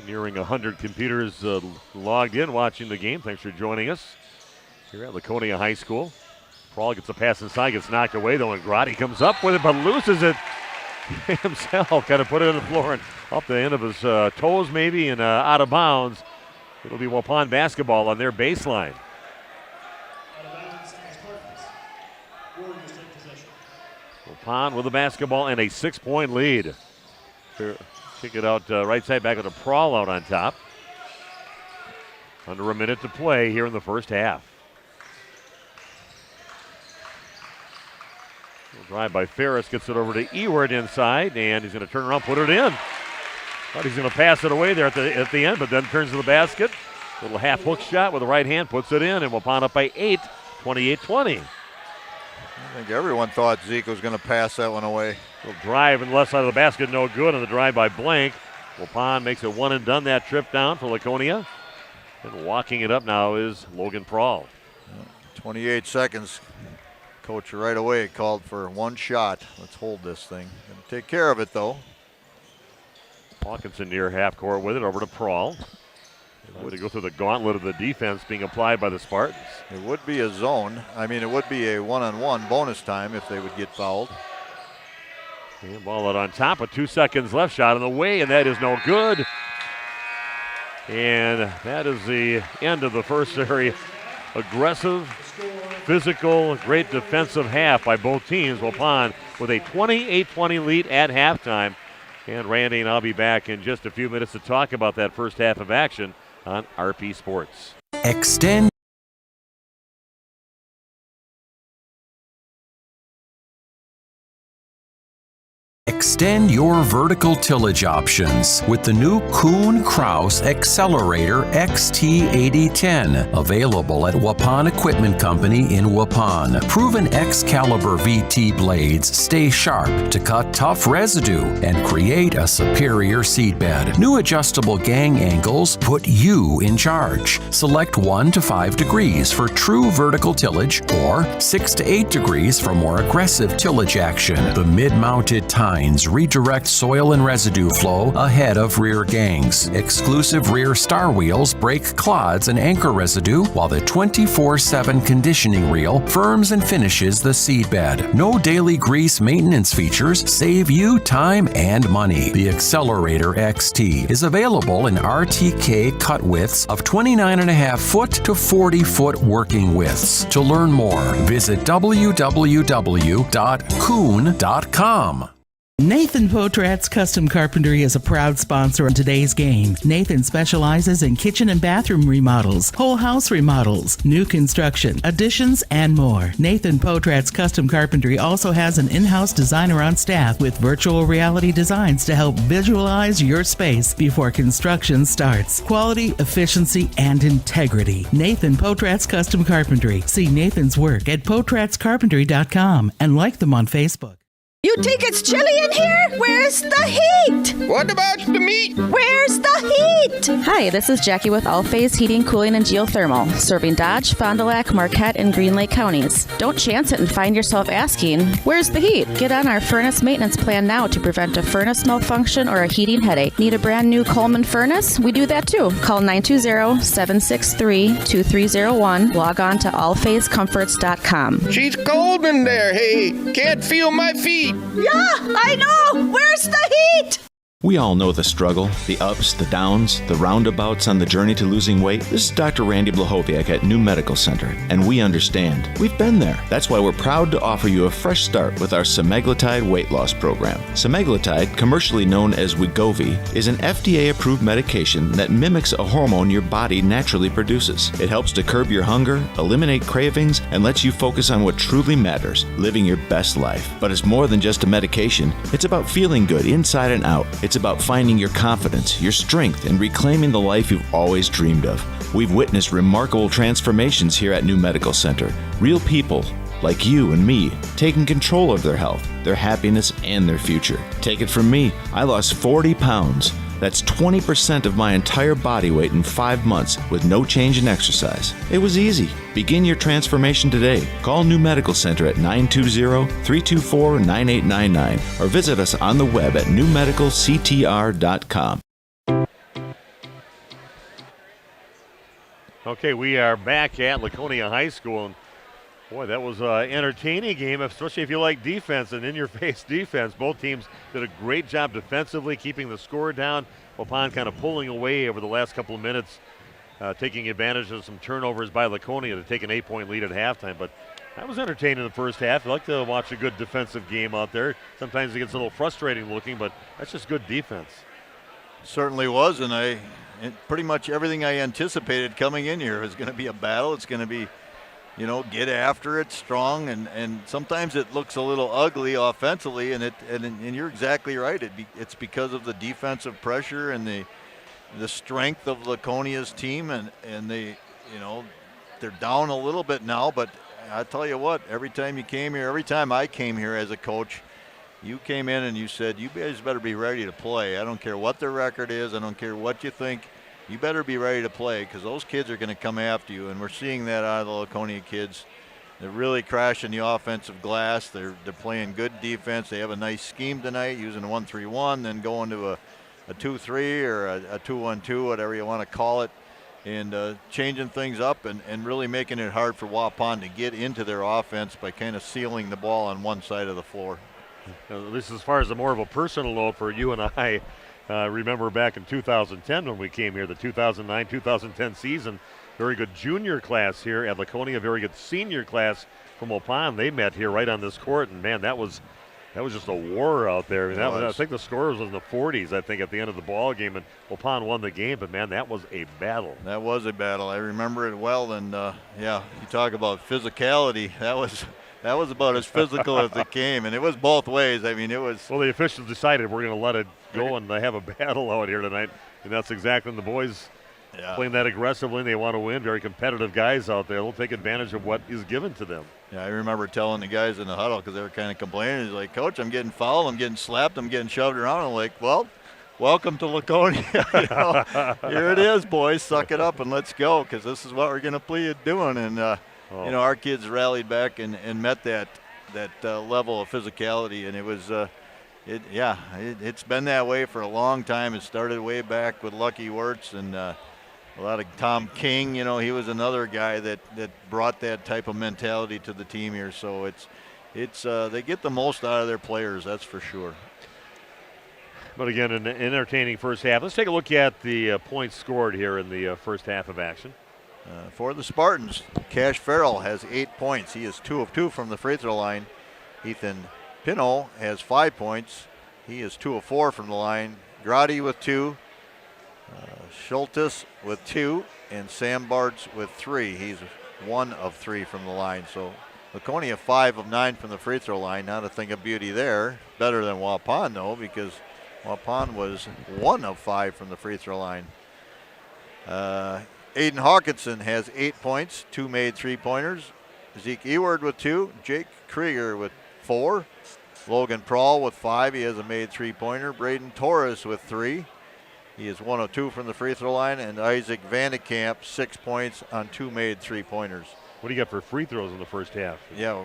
Speaker 2: Nearing 100 computers logged in watching the game. Thanks for joining us here at Laconia High School. Prawl gets a pass inside, gets knocked away though, and Grotti comes up with it but loses it himself. Kind of put it on the floor and up the end of his toes maybe and out of bounds. It'll be Waupun basketball on their baseline. Waupun with the basketball and a 6-point lead. Kick it out right side back with a Prawl out on top. Under a minute to play here in the first half. Drive by Ferris, gets it over to Ewart inside, and he's going to turn around, put it in. Thought he's going to pass it away there at the end, but then turns to the basket. Little half hook shot with the right hand, puts it in, and Waupun up by 8, 28-20.
Speaker 3: I think everyone thought Zeke was going to pass that one away.
Speaker 2: Little drive in the left side of the basket, no good on the drive by Blank. Waupun makes it one and done that trip down for Laconia. And walking it up now is Logan Prawl.
Speaker 3: 28 seconds. Coach right away called for one shot. Let's hold this thing. Gonna take care of it though.
Speaker 2: Hawkinson near half court with it over to Prawl. Way to go through the gauntlet of the defense being applied by the Spartans.
Speaker 3: It would be a zone. I mean, it would be a one-on-one bonus time if they would get fouled.
Speaker 2: And ball out on top with 2 seconds left. Shot in the way, and that is no good. And that is the end of the first very aggressive, physical, great defensive half by both teams. Waupun with a 28-20 lead at halftime. And Randy and I'll be back in just a few minutes to talk about that first half of action on RP Sports.
Speaker 6: Extend Extend your vertical tillage options with the new Kuhn Krause Accelerator XT8010, available at Waupun Equipment Company in Waupun. Proven X-caliber VT blades stay sharp to cut tough residue and create a superior seedbed. New adjustable gang angles put you in charge. Select 1 to 5 degrees for true vertical tillage or 6 to 8 degrees for more aggressive tillage action. The mid-mounted tines lines redirect soil and residue flow ahead of rear gangs. Exclusive rear star wheels break clods and anchor residue, while the 24/7 conditioning reel firms and finishes the seedbed. No daily grease maintenance features save you time and money. The Accelerator XT is available in RTK cut widths of 29.5 foot to 40 foot working widths. To learn more, visit www.kuhn.com.
Speaker 10: Nathan Potrat's Custom Carpentry is a proud sponsor of today's game. Nathan specializes in kitchen and bathroom remodels, whole house remodels, new construction, additions, and more. Nathan Potrat's Custom Carpentry also has an in-house designer on staff with virtual reality designs to help visualize your space before construction starts. Quality, efficiency, and integrity. Nathan Potrat's Custom Carpentry. See Nathan's work at potratscarpentry.com and like them on Facebook.
Speaker 14: You think it's chilly in here? Where's the heat? What about the meat? Where's the heat?
Speaker 15: Hi, this is Jackie with All Phase Heating, Cooling, and Geothermal, serving Dodge, Fond du Lac, Marquette, and Green Lake counties. Don't chance it and find yourself asking, where's the heat? Get on our furnace maintenance plan now to prevent a furnace malfunction or a heating headache. Need a brand new Coleman furnace? We do that too. Call 920-763-2301. Log on to allphasecomforts.com.
Speaker 14: She's cold in there, hey. Can't feel my feet. Yeah, I know. Where's the heat?
Speaker 7: We all know the struggle, the ups, the downs, the roundabouts on the journey to losing weight. This is Dr. Randy Blahoviak at New Medical Center, and we understand. We've been there. That's why we're proud to offer you a fresh start with our semaglutide weight loss program. Semaglutide, commercially known as Wegovy, is an FDA-approved medication that mimics a hormone your body naturally produces. It helps to curb your hunger, eliminate cravings, and lets you focus on what truly matters, living your best life. But it's more than just a medication. It's about feeling good inside and out. It's about finding your confidence, your strength, and reclaiming the life you've always dreamed of. We've witnessed remarkable transformations here at New Medical Center. Real people, like you and me, taking control of their health, their happiness, and their future. Take it from me, I lost 40 pounds. That's 20% of my entire body weight in 5 months with no change in exercise. It was easy. Begin your transformation today. Call New Medical Center at 920-324-9899 or visit us on the web at newmedicalctr.com.
Speaker 2: Okay, we are back at Laconia High School. And boy, that was an entertaining game, especially if you like defense and in-your-face defense. Both teams did a great job defensively, keeping the score down. Waupun kind of pulling away over the last couple of minutes, taking advantage of some turnovers by Laconia to take an 8-point lead at halftime. But that was entertaining in the first half. I like to watch a good defensive game out there. Sometimes it gets a little frustrating looking, but that's just good defense.
Speaker 3: Certainly was, and pretty much everything I anticipated coming in here is going to be a battle. It's going to be, get after it, strong, and sometimes it looks a little ugly offensively, and you're exactly right. It's because of the defensive pressure and the strength of Laconia's team, and they're down a little bit now. But I tell you what, every time I came here as a coach, you came in and you said, you guys better be ready to play. I don't care what the record is. I don't care what you think. You better be ready to play because those kids are going to come after you, and we're seeing that out of the Laconia kids. They're really crashing the offensive glass. They're playing good defense. They have a nice scheme tonight, using a 1-3-1, then going to a 2-3 or a 2-1-2, whatever you want to call it, and changing things up and really making it hard for Waupun to get into their offense by kind of sealing the ball on one side of the floor.
Speaker 2: At least as far as more of a personal note for you and I, remember back in 2010 when we came here, the 2009-2010 season, very good junior class here at Laconia, very good senior class from Waupun. They met here right on this court, and man, that was just a war out there. I mean, I think the score was in the 40s, I think, at the end of the ball game, and Waupun won the game, but man, that was a battle.
Speaker 3: That was a battle. I remember it well, and you talk about physicality. That was about as physical as it came, and it was both ways. I mean, it was.
Speaker 2: Well, the officials decided we're going to let it go and have a battle out here tonight, and that's exactly when the boys playing that aggressively. They want to win. Very competitive guys out there. They'll take advantage of what is given to them.
Speaker 3: Yeah, I remember telling the guys in the huddle because they were kind of complaining. He's like, Coach, I'm getting fouled, I'm getting slapped, I'm getting shoved around. I'm like, well, welcome to Laconia. Here it is, boys. Suck it up and let's go because this is what we're going to play doing. And our kids rallied back and met that level of physicality, and it was It's been that way for a long time. It started way back with Lucky Wirtz and a lot of Tom King. You know, he was another guy that brought that type of mentality to the team here. So they get the most out of their players, that's for sure.
Speaker 2: But again, an entertaining first half. Let's take a look at the points scored here in the first half of action.
Speaker 3: For the Spartans, Cash Farrell has 8 points. He is 2 of 2 from the free throw line. Ethan Pino has 5 points. He is 2 of 4 from the line. Grotti with 2. Schultes with 2. And Sam Bartz with 3. He's 1 of 3 from the line. So Laconia 5 of 9 from the free throw line. Not a thing of beauty there. Better than Waupun, though, because Waupun was 1 of 5 from the free throw line. Aiden Hawkinson has 8 points, 2 made 3-pointers. Zeke Eward with 2. Jake Krieger with 4. Logan Prawl with 5. He has a made 3-pointer. Braden Torres with 3. He is 1 of 2 from the free throw line. And Isaac Vandekamp, 6 points on 2 made 3-pointers.
Speaker 2: What do you got for free throws in the first half?
Speaker 3: Yeah,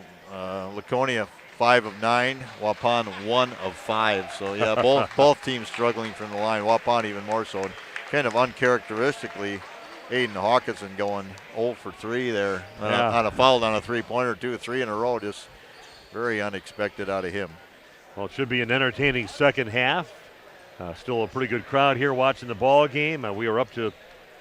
Speaker 3: Laconia 5 of 9. Waupun 1 of 5. So yeah, both teams struggling from the line. Waupun even more so. And kind of uncharacteristically, Aiden Hawkinson going 0 for 3 there on a foul on a 3-pointer, 2-3 in a row. Just very unexpected out of him.
Speaker 2: Well, it should be an entertaining second half. Still a pretty good crowd here watching the ball game. We are up to,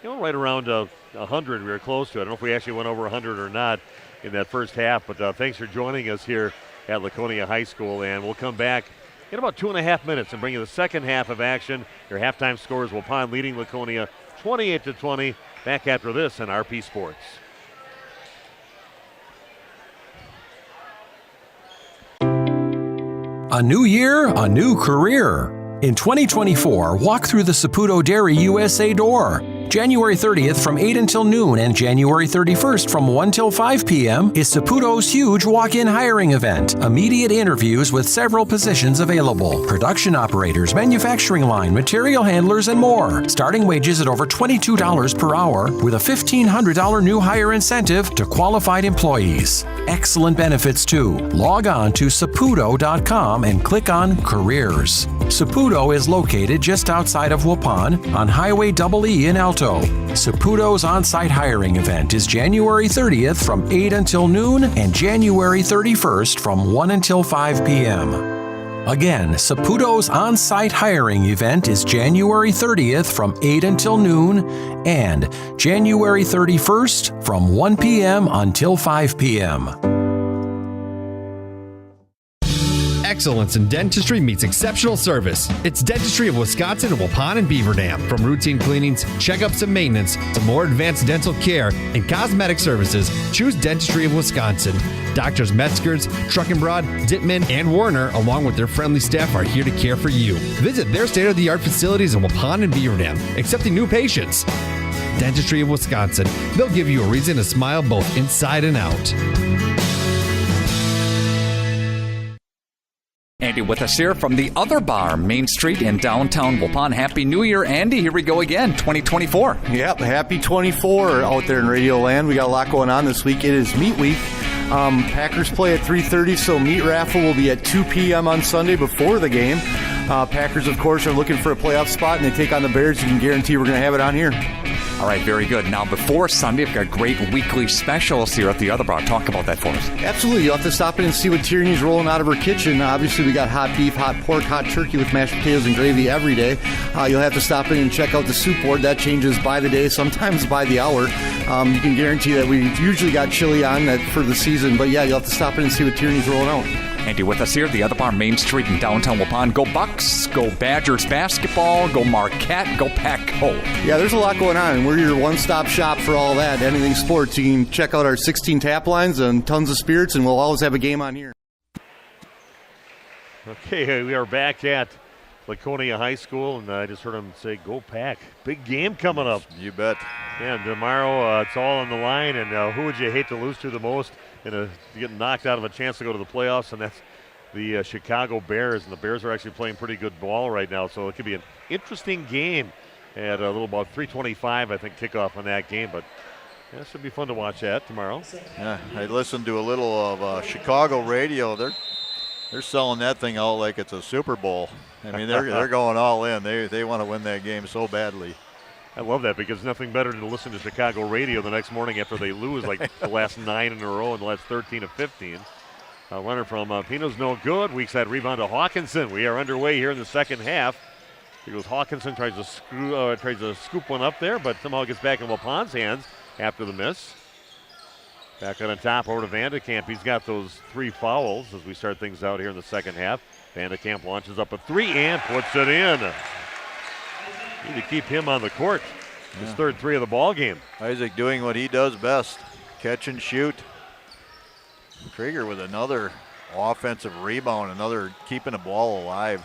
Speaker 2: right around 100. We were close to it. I don't know if we actually went over 100 or not in that first half, but thanks for joining us here at Laconia High School, and we'll come back in about 2.5 minutes and bring you the second half of action. Your halftime scores: Waupun leading Laconia 28-20. Back after this on RP Sports.
Speaker 6: A new year, a new career. In 2024, walk through the Saputo Dairy USA door. January 30th from 8 until noon and January 31st from 1 till 5 p.m. is Saputo's huge walk-in hiring event. Immediate interviews with several positions available. Production operators, manufacturing line, material handlers, and more. Starting wages at over $22 per hour with a $1,500 new hire incentive to qualified employees. Excellent benefits too. Log on to saputo.com and click on Careers. Saputo is located just outside of Waupun on Highway EE in Alto. Saputo's on-site hiring event is January 30th from 8 until noon and January 31st from 1 until 5 p.m. Again, Saputo's on-site hiring event is January 30th from 8 until noon and January 31st from 1 p.m. until 5 p.m.
Speaker 16: Excellence in dentistry meets exceptional service. It's Dentistry of Wisconsin in Waupun and Beaver Dam. From routine cleanings, checkups, and maintenance to more advanced dental care and cosmetic services, choose Dentistry of Wisconsin. Doctors Metzger's, Truckenbrod, Dittman, and Warner, along with their friendly staff, are here to care for you. Visit their state-of-the-art facilities in Waupun and Beaver Dam, accepting new patients. Dentistry of Wisconsin. They'll give you a reason to smile both inside and out.
Speaker 11: Andy with us here from the other bar, Main Street in downtown Waupun. Happy New Year, Andy. Here we go again, 2024.
Speaker 12: Yep, happy 24 out there in Radio Land. We got a lot going on this week. It is meat week. Packers play at 3:30, so meat raffle will be at 2 p.m. on Sunday before the game. Packers, of course, are looking for a playoff spot, and they take on the Bears. You can guarantee we're going to have it on here.
Speaker 11: All right, very good. Now, before Sunday, we've got great weekly specials here at the other bar. Talk about that for us.
Speaker 12: Absolutely. You'll have to stop in and see what Tierney's rolling out of her kitchen. Obviously, we got hot beef, hot pork, hot turkey with mashed potatoes and gravy every day. You'll have to stop in and check out the soup board. That changes by the day, sometimes by the hour. You can guarantee that we usually got chili on that for the season. But, yeah, you'll have to stop in and see what Tierney's rolling out.
Speaker 11: Andy with us here at the other bar, Main Street in downtown Waupun. Go Bucks, go Badgers basketball, go Marquette, go Pack-Ho.
Speaker 12: Yeah, there's a lot going on, and we're your one-stop shop for all that. Anything sports, you can check out our 16 tap lines and tons of spirits, and we'll always have a game on here.
Speaker 2: Okay, we are back at Laconia High School, and I just heard him say, go Pack. Big game coming up.
Speaker 3: You bet.
Speaker 2: And tomorrow, it's all on the line, and who would you hate to lose to the most? Getting knocked out of a chance to go to the playoffs, and that's the Chicago Bears. And the Bears are actually playing pretty good ball right now, so it could be an interesting game at a little about 3:25, I think, kickoff on that game. But yeah, it should be fun to watch that tomorrow.
Speaker 3: Yeah, I listened to a little of Chicago radio. They're selling that thing out like it's a Super Bowl. I mean, they're going all in. They want to win that game so badly.
Speaker 2: I love that because nothing better than to listen to Chicago radio the next morning after they lose like the last 9 in a row and the last 13 of 15. Runner from Pino's no good. Weak side rebound to Hawkinson. We are underway here in the second half. Here goes Hawkinson, tries to scoop one up there, but somehow gets back in Waupun's hands after the miss. Back on top over to Vandekamp. He's got those 3 fouls as we start things out here in the second half. Vandekamp launches up a 3 and puts it in. Need to keep him on the court. His third 3 of the ball game.
Speaker 3: Isaac doing what he does best, catch and shoot. Krieger with another offensive rebound, another keeping the ball alive.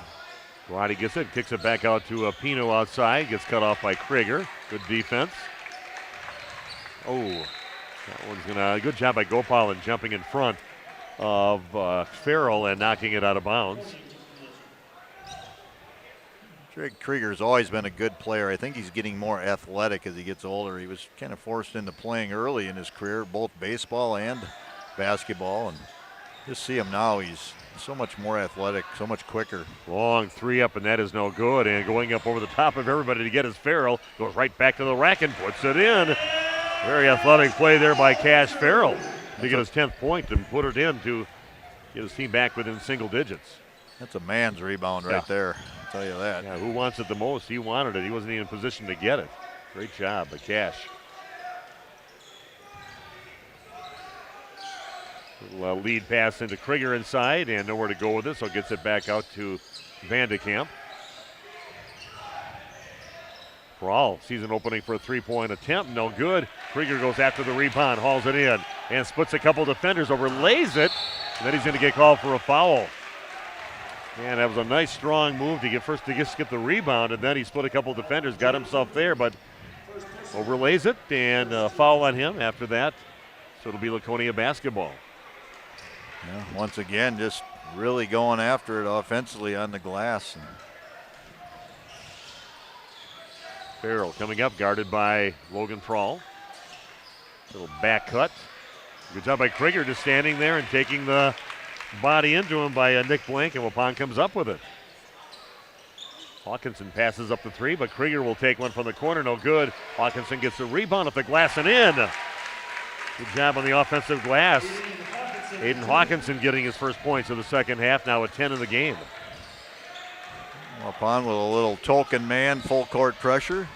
Speaker 2: Roddy gets it, kicks it back out to Pino outside, gets cut off by Krieger. Good defense. Oh, that one's gonna, good job by Gopal and jumping in front of Farrell and knocking it out of bounds.
Speaker 3: Krieger's always been a good player. I think he's getting more athletic as he gets older. He was kind of forced into playing early in his career, both baseball and basketball, and just see him now. He's so much more athletic, so much quicker.
Speaker 2: Long 3 up, and that is no good. And going up over the top of everybody to get his Farrell, goes right back to the rack and puts it in. Very athletic play there by Cash Farrell to get his 10th point and put it in to get his team back within single digits.
Speaker 3: That's a man's rebound right there. I'll tell you that.
Speaker 2: Yeah, who wants it the most? He wanted it. He wasn't even in position to get it. Great job by Cash. Little lead pass into Krieger inside and nowhere to go with it, so gets it back out to Vandekamp. Brawl sees an opening for a 3-point attempt. No good. Krieger goes after the rebound, hauls it in, and splits a couple defenders, overlays it, and then he's going to get called for a foul. And that was a nice, strong move to get the rebound, and then he split a couple defenders, got himself there, but overlays it, and a foul on him after that. So it'll be Laconia basketball.
Speaker 3: Yeah, once again, just really going after it offensively on the glass.
Speaker 2: Farrell coming up, guarded by Logan Prawl. Little back cut. Good job by Krieger, just standing there and taking the body into him by Nick Blank, and Waupun comes up with it. Hawkinson passes up the 3, but Krieger will take one from the corner, no good. Hawkinson gets the rebound off the glass and in. Good job on the offensive glass. Aiden Hawkinson getting his first points of the second half, now at 10 in the game.
Speaker 3: Waupun with a little token man, full court pressure.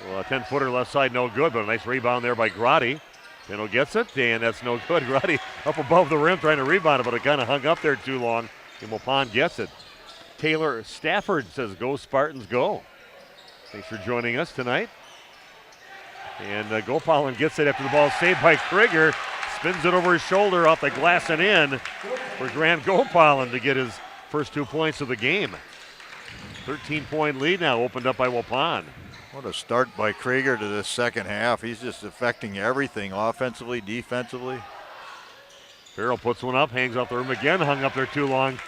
Speaker 2: Well, a 10-footer left side, no good, but a nice rebound there by Grotti. Pino gets it, and that's no good. Grotti up above the rim trying to rebound it, but it kind of hung up there too long, and Waupun gets it. Taylor Stafford says, "Go Spartans, go." Thanks for joining us tonight. And Gopalin gets it after the ball saved by Krieger. Spins it over his shoulder off the glass and in for Grant Gopalin to get his first 2 points of the game. 13-point lead now opened up by Waupun.
Speaker 3: What a start by Krieger to this second half. He's just affecting everything offensively, defensively.
Speaker 2: Farrell puts one up, hangs off the rim again, hung up there too long.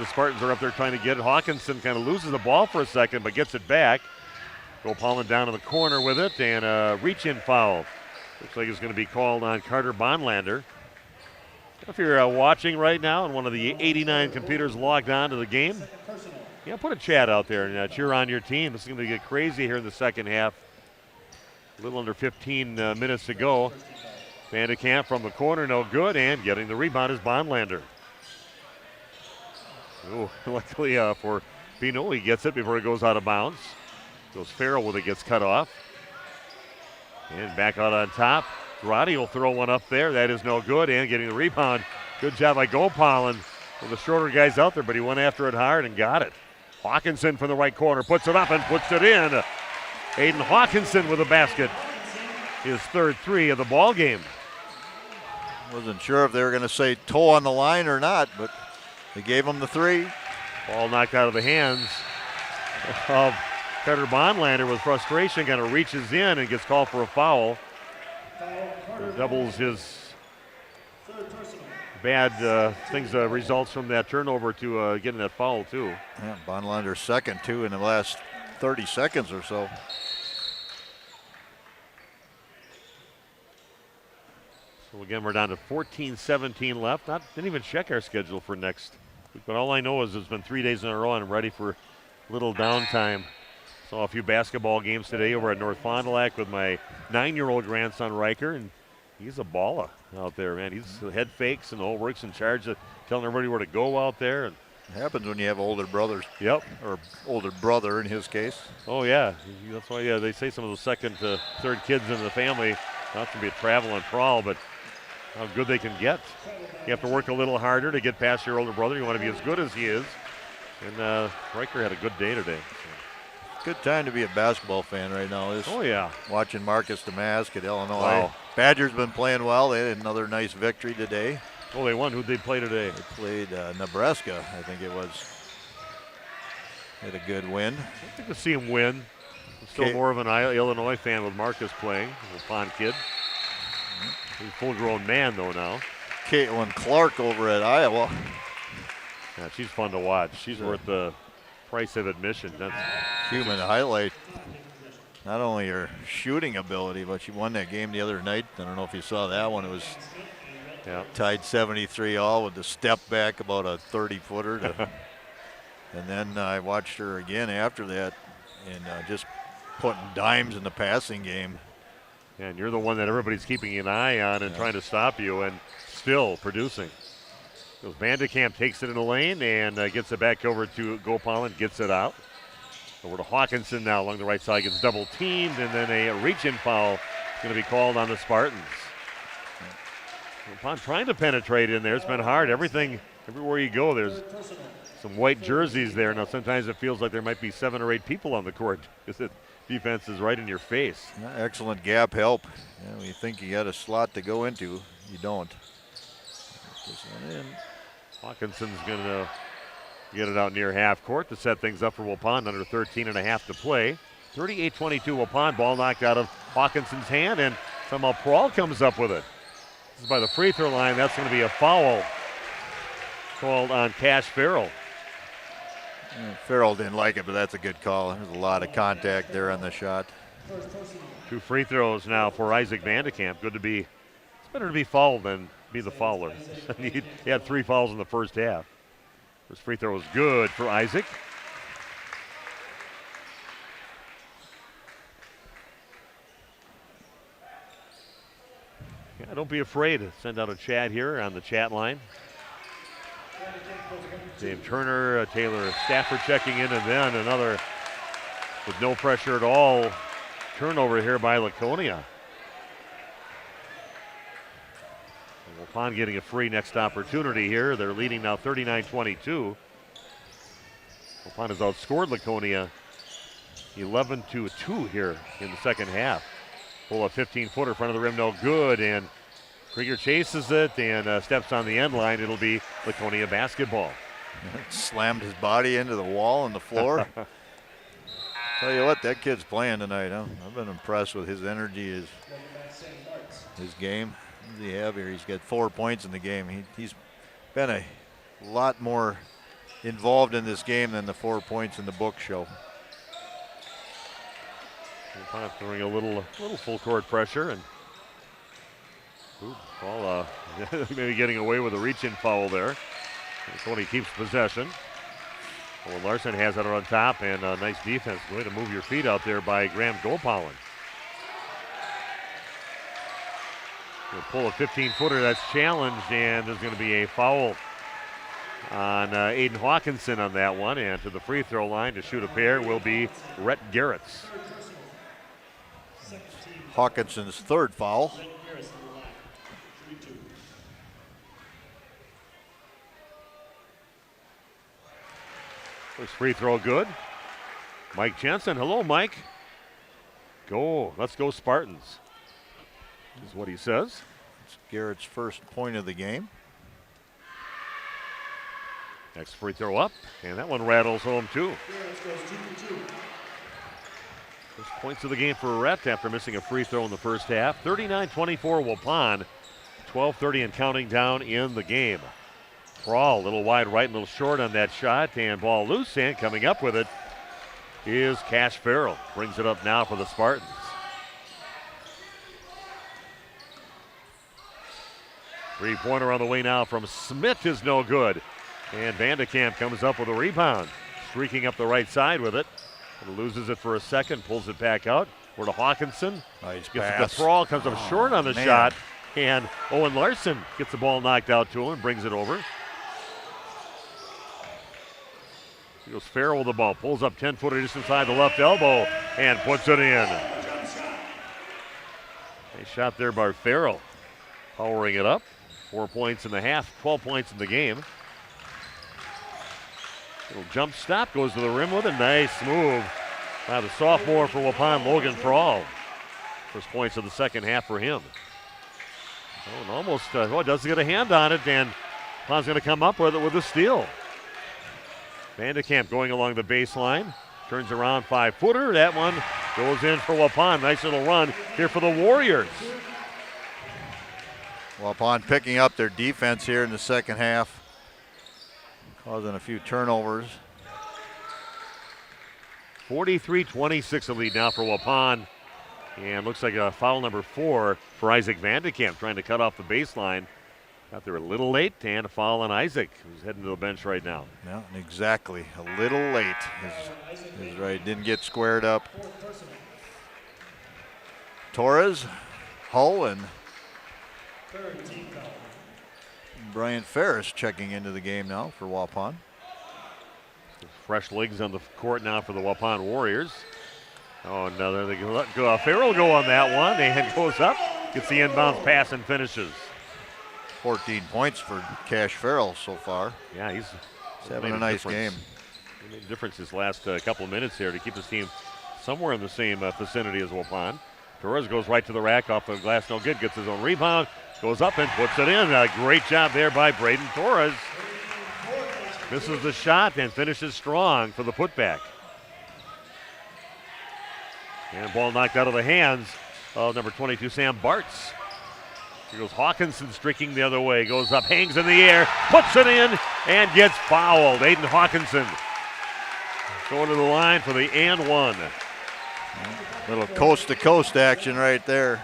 Speaker 2: The Spartans are up there trying to get it. Hawkinson kind of loses the ball for a second, but gets it back. Gopalin down in the corner with it, and a reach-in foul. Looks like it's going to be called on Carter Bonlander. If you're watching right now and one of the 89 computers logged on to the game, yeah, put a chat out there and cheer on your team. This is going to get crazy here in the second half. A little under 15 minutes to go. Vandekamp from the corner, no good, and getting the rebound is Bonlander. Oh, luckily for Pino, he gets it before it goes out of bounds. Goes Farrell with it, gets cut off. And back out on top. Grotti will throw one up there. That is no good, and getting the rebound. Good job by Gopalin. Well, the shorter guys out there, but he went after it hard and got it. Hawkinson from the right corner puts it up and puts it in. Aiden Hawkinson with a basket. His third 3 of the ball game.
Speaker 3: Wasn't sure if they were going to say toe on the line or not, but they gave him the 3.
Speaker 2: Ball knocked out of the hands of Carter Bonlander with frustration, kind of reaches in and gets called for a foul. Doubles his bad results from that turnover to getting that foul too.
Speaker 3: Yeah, Bonlander's second too in the last 30 seconds or so.
Speaker 2: So again, we're down to 14-17 left. Didn't even check our schedule for next week, but all I know is it's been 3 days in a row and I'm ready for a little downtime. Saw a few basketball games today over at North Fond du Lac with my 9-year-old grandson Riker, and he's a baller out there, man. He's head fakes and the whole works, in charge of telling everybody where to go out there. And
Speaker 3: it happens when you have older brothers.
Speaker 2: Yep.
Speaker 3: Or older brother in his case.
Speaker 2: Oh, yeah. That's why they say some of the second to third kids in the family, not to be a travel and crawl, but how good they can get. You have to work a little harder to get past your older brother. You want to be as good as he is. And Riker had a good day today.
Speaker 3: Good time to be a basketball fan right now.
Speaker 2: Oh, yeah.
Speaker 3: Watching Marcus Damask at Illinois.
Speaker 2: Wow.
Speaker 3: Badgers been playing well. They had another nice victory today.
Speaker 2: Oh, they won. Who'd they play today?
Speaker 3: They played Nebraska, I think it was. Had a good win.
Speaker 2: I think to see him win. I'm still more of an Illinois fan with Marcus playing, little Pond kid. He's a full-grown man, though, now.
Speaker 3: Caitlin Clark over at Iowa.
Speaker 2: Yeah, she's fun to watch. She's worth the price of admission. That's
Speaker 3: human highlight. Not only her shooting ability, but she won that game the other night. I don't know if you saw that one. It was tied 73 all with the step back, about a 30-footer. And then I watched her again after that, and just putting dimes in the passing game.
Speaker 2: And you're the one that everybody's keeping an eye on and trying to stop you, and still producing. So Vandekamp takes it in the lane and gets it back over to Gopal, gets it out. Over to Hawkinson now along the right side, gets double teamed, and then a reach-in foul is going to be called on the Spartans. Upon trying to penetrate in there, it's been hard. Everywhere you go, there's some white jerseys there. Now sometimes it feels like there might be 7 or 8 people on the court because the defense is right in your face.
Speaker 3: Excellent gap help. Yeah, when you think you got a slot to go into, you don't. This one in.
Speaker 2: Hawkinson's going to get it out near half court to set things up for Waupun. Under 13.5 to play. 38-22 Waupun. Ball knocked out of Hawkinson's hand, and somehow Prawl comes up with it. This is by the free throw line. That's going to be a foul called on Cash Farrell.
Speaker 3: Farrell didn't like it, but that's a good call. There's a lot of contact there on the shot.
Speaker 2: 2 free throws now for Isaac Vandekamp. It's better to be fouled than be the fouler. He had 3 fouls in the first half. First free throw was good for Isaac. Yeah, don't be afraid to send out a chat here on the chat line. Dave Turner, Taylor Stafford checking in, and then another with no pressure at all. Turnover here by Laconia. Waupun getting a free next opportunity here. They're leading now 39-22. Waupun has outscored Laconia 11-2 here in the second half. Pull a 15-footer front of the rim, no good, and Krieger chases it and steps on the end line. It'll be Laconia basketball.
Speaker 3: Slammed his body into the wall and the floor. Tell you what, that kid's playing tonight. Huh? I've been impressed with his energy, his game. What does he have here? He's got 4 points in the game. He's been a lot more involved in this game than the 4 points in the book show.
Speaker 2: We'll throwing a little full court pressure, and Paul maybe getting away with a reach-in foul there. Tony keeps possession. Well, Larson has it on top, and a nice defense. Way to move your feet out there by Graham Gopal. He'll pull a 15-footer that's challenged, and there's going to be a foul on Aiden Hawkinson on that one. And to the free throw line to shoot a pair will be Rhett Garrett's.
Speaker 3: Hawkinson's 3rd foul.
Speaker 2: First free throw good. Mike Jensen. Hello, Mike. Let's go Spartans, is what he says.
Speaker 3: It's Garrett's first point of the game.
Speaker 2: Next free throw up, and that one rattles home too. First points of the game for Rhett after missing a free throw in the first half. 39-24 Waupun. 12:30 and counting down in the game. Prawl, a little wide right, a little short on that shot, and ball loose, and coming up with it is Cash Farrell. Brings it up now for the Spartans. Three-pointer on the way now from Smith is no good. And Vandekamp comes up with a rebound. Streaking up the right side with it. And loses it for a second, pulls it back out. We're to Hawkinson.
Speaker 3: Nice
Speaker 2: Gets
Speaker 3: pass.
Speaker 2: the Thrall, comes up short on the
Speaker 3: man.
Speaker 2: shot. And Owen Larson gets the ball knocked out to him and brings it over. He goes Farrell with the ball, pulls up 10-footer just inside the left elbow and puts it in. Nice shot there by Farrell. Powering it up. 4 points in the half, 12 points in the game. Little jump stop, goes to the rim with a nice move by the sophomore for Waupun, Logan Thrall. First points of the second half for him. Oh, and almost, doesn't get a hand on it, and Wapun's going to come up with it with a steal. Vandekamp going along the baseline, turns around 5-footer. That one goes in for Waupun. Nice little run here for the Warriors.
Speaker 3: Waupun picking up their defense here in the second half, causing a few turnovers.
Speaker 2: 43-26 a lead now for Waupun. And looks like a foul number 4 for Isaac Vandekamp, trying to cut off the baseline. Got there a little late, and a foul on Isaac, who's heading to the bench right now.
Speaker 3: Yeah, exactly. A little late is right. Didn't get squared up. Torres, Hull, and Brian Ferris checking into the game now for Waupun.
Speaker 2: Fresh legs on the court now for the Waupun Warriors. Oh, no, they let go. Farrell go on that one, and goes up, gets the inbound pass and finishes.
Speaker 3: 14 points for Cash Farrell so far.
Speaker 2: Yeah, he's
Speaker 3: having a nice game.
Speaker 2: He made a difference his last couple of minutes here to keep his team somewhere in the same vicinity as Waupun. Torres goes right to the rack off the glass, no good, gets his own rebound, goes up and puts it in. A great job there by Braden Torres. Misses the shot and finishes strong for the putback. And ball knocked out of the hands of number 22, Sam Bartz. Here goes Hawkinson streaking the other way. Goes up, hangs in the air, puts it in, and gets fouled. Aiden Hawkinson going to the line for the and one.
Speaker 3: Little coast-to-coast action right there.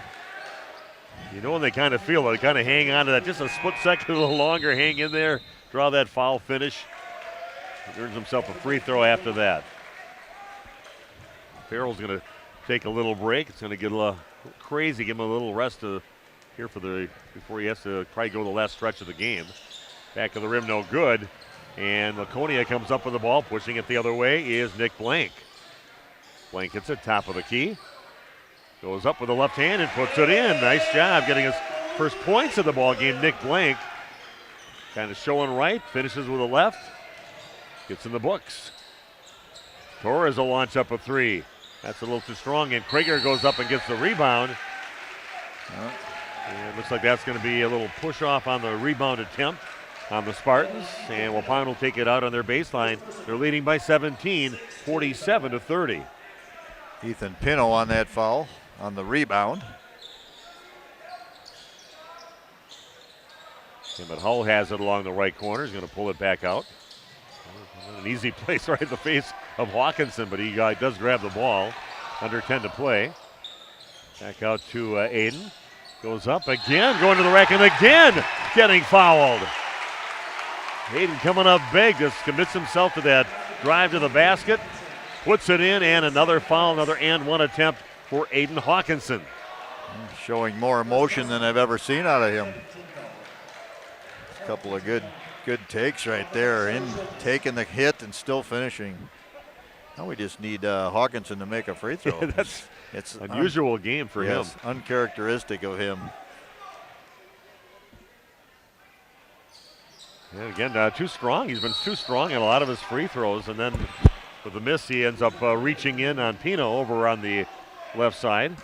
Speaker 2: You know when they kind of feel it, they kind of hang on to that just a split second, a little longer, hang in there, draw that foul finish. He earns himself a free throw after that. Farrell's going to take a little break. It's going to get a little crazy, give him a little rest here before he has to probably go the last stretch of the game. Back of the rim, no good. And Laconia comes up with the ball, pushing it the other way is Nick Blank. Blank hits it, top of the key. Goes up with the left hand and puts it in. Nice job getting his first points of the ball game, Nick Blank. Kind of showing right, finishes with a left. Gets in the books. Torres will launch up a three. That's a little too strong, and Krieger goes up and gets the rebound. And it looks like that's going to be a little push off on the rebound attempt on the Spartans, and Waupun will take it out on their baseline. They're leading by 17, 47-30.
Speaker 3: Ethan Pino on that foul on the rebound.
Speaker 2: But Hull has it along the right corner. He's going to pull it back out. An easy place right in the face of Hawkinson, but he does grab the ball. Under 10 to play. Back out to Aiden. Goes up again, going to the rack, and again getting fouled. Aiden coming up big, just commits himself to that drive to the basket. Puts it in, and another foul, another and one attempt for Aiden Hawkinson.
Speaker 3: Showing more emotion than I've ever seen out of him. A couple of good takes right there, in taking the hit and still finishing. Now we just need Hawkinson to make a free throw.
Speaker 2: Yeah, it's an unusual game for him.
Speaker 3: Uncharacteristic of him.
Speaker 2: And again, too strong. He's been too strong in a lot of his free throws, and then with the miss, he ends up reaching in on Pino over on the left side.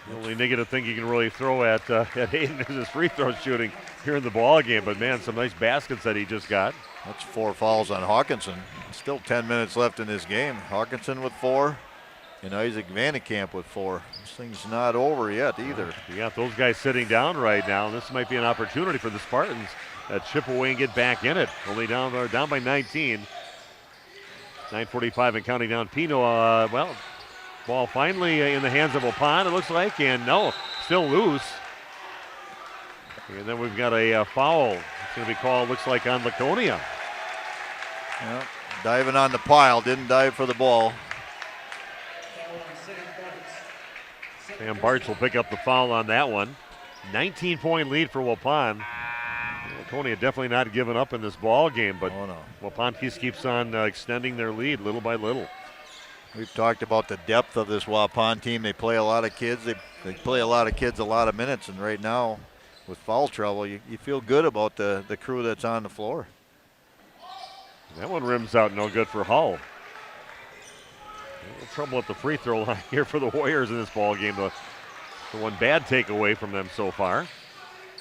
Speaker 2: The only negative thing you can really throw at Aiden is his free throw shooting here in the ball game. But man, some nice baskets that he just got.
Speaker 3: That's 4 fouls on Hawkinson. Still 10 minutes left in this game. Hawkinson with 4 and Isaac Vandekamp with 4. This thing's not over yet either.
Speaker 2: You got those guys sitting down right now. This might be an opportunity for the Spartans to chip away and get back in it. Only down by 19. 9:45 and counting down. Pino, ball finally in the hands of Waupun, it looks like, and no, still loose. And then we've got a foul. It's going to be called, looks like, on Laconia.
Speaker 3: Yeah, diving on the pile, didn't dive for the ball.
Speaker 2: Sam Bartz will pick up the foul on that one. 19-point lead for Waupun. Laconia definitely not giving up in this ball game, but Waupun keeps on extending their lead little by little.
Speaker 3: We've talked about the depth of this Waupun team. They play a lot of kids. They play a lot of kids a lot of minutes, and right now, with foul trouble, you feel good about the crew that's on the floor.
Speaker 2: That one rims out, no good for Hull. A little trouble at the free throw line here for the Warriors in this ball game. The one bad takeaway from them so far.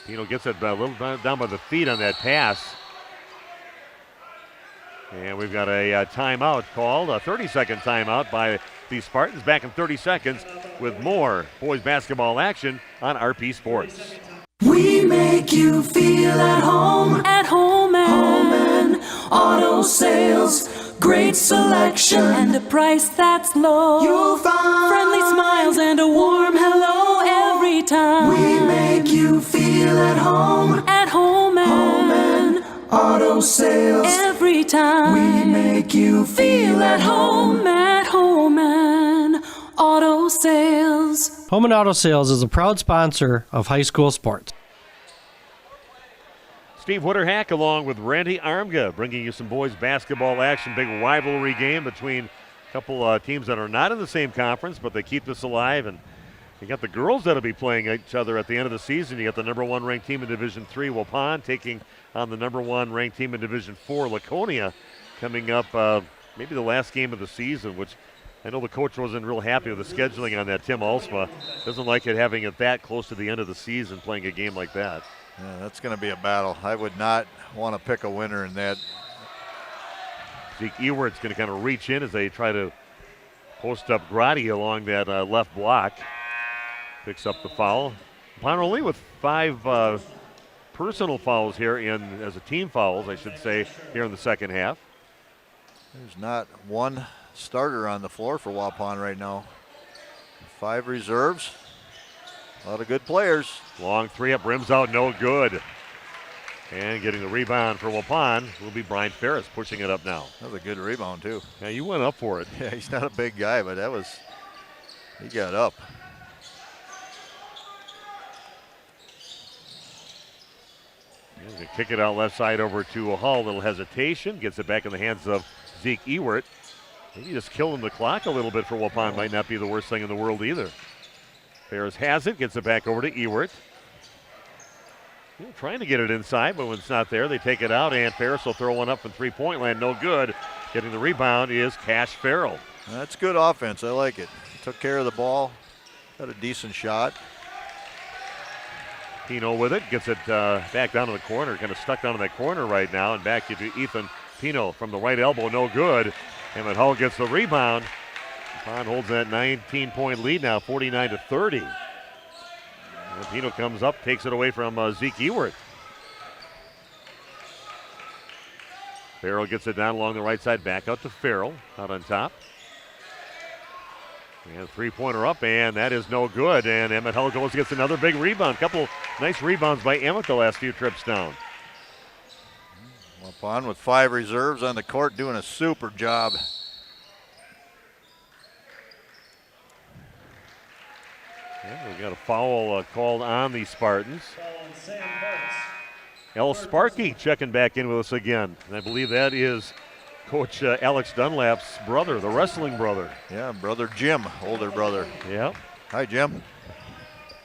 Speaker 2: Pino gets it a little down by the feet on that pass. And we've got a timeout called, a 30-second timeout by the Spartans. Back in 30 seconds with more boys basketball action on RP Sports.
Speaker 4: We make you feel at home and auto sales. Great selection and a price that's low. You'll find friendly smiles and a warm hello every time. We make you feel at home and auto sales. Every time we make you feel at home and auto sales.
Speaker 5: Home and Auto Sales is a proud sponsor of high school sports.
Speaker 2: Steve Witterhack along with Randy Armga bringing you some boys basketball action. Big rivalry game between a couple teams that are not in the same conference, but they keep this alive. And you got the girls that'll be playing each other at the end of the season. You got the number 1 ranked team in Division III, Waupun, taking on the number 1 ranked team in Division IV, Laconia, coming up maybe the last game of the season, which I know the coach wasn't real happy with the scheduling on that. Tim Alsma doesn't like it having it that close to the end of the season playing a game like that.
Speaker 3: Yeah, that's going to be a battle. I would not want to pick a winner in that.
Speaker 2: Zeke Ewert's going to kind of reach in as they try to post up Grotti along that left block. Picks up the foul. Ponroli with 5 personal fouls here as a team fouls, I should say, here in the second half.
Speaker 3: There's not one starter on the floor for Waupun right now. 5 reserves. A lot of good players.
Speaker 2: Long three up, rims out, no good. And getting the rebound for Waupun will be Brian Ferris pushing it up now.
Speaker 3: That was a good rebound, too.
Speaker 2: Yeah, you went up for it.
Speaker 3: Yeah, he's not a big guy, but he got up.
Speaker 2: They kick it out left side over to Hull. Little hesitation. Gets it back in the hands of Zeke Ewert. Maybe just killing the clock a little bit for Waupun might not be the worst thing in the world either. Ferris has it. Gets it back over to Ewert. Trying to get it inside, but when it's not there, they take it out, and Ferris will throw one up from three-point land. No good. Getting the rebound is Cash Farrell.
Speaker 3: That's good offense. I like it. Took care of the ball. Got a decent shot.
Speaker 2: Pino with it. Gets it back down to the corner. Kind of stuck down in that corner right now, and back to Ethan Pino from the right elbow. No good. Emmett Hull gets the rebound. Pond holds that 19-point lead now, 49-30. And Pino comes up, takes it away from Zeke Ewert. Farrell gets it down along the right side, back out to Farrell, out on top. And three-pointer up, and that is no good. And Emmett Hull gets another big rebound. Couple nice rebounds by Emmett the last few trips down.
Speaker 3: Waupun with 5 reserves on the court, doing a super job.
Speaker 2: Yeah, we've got a foul called on the Spartans. El Sparky checking back in with us again. And I believe that is Coach Alex Dunlap's brother, the wrestling brother.
Speaker 3: Yeah, brother Jim, older brother.
Speaker 2: Yeah.
Speaker 3: Hi, Jim.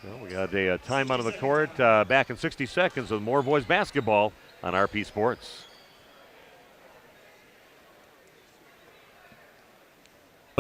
Speaker 2: Well, we got a timeout on the court. Back in 60 seconds with more boys basketball on RP Sports.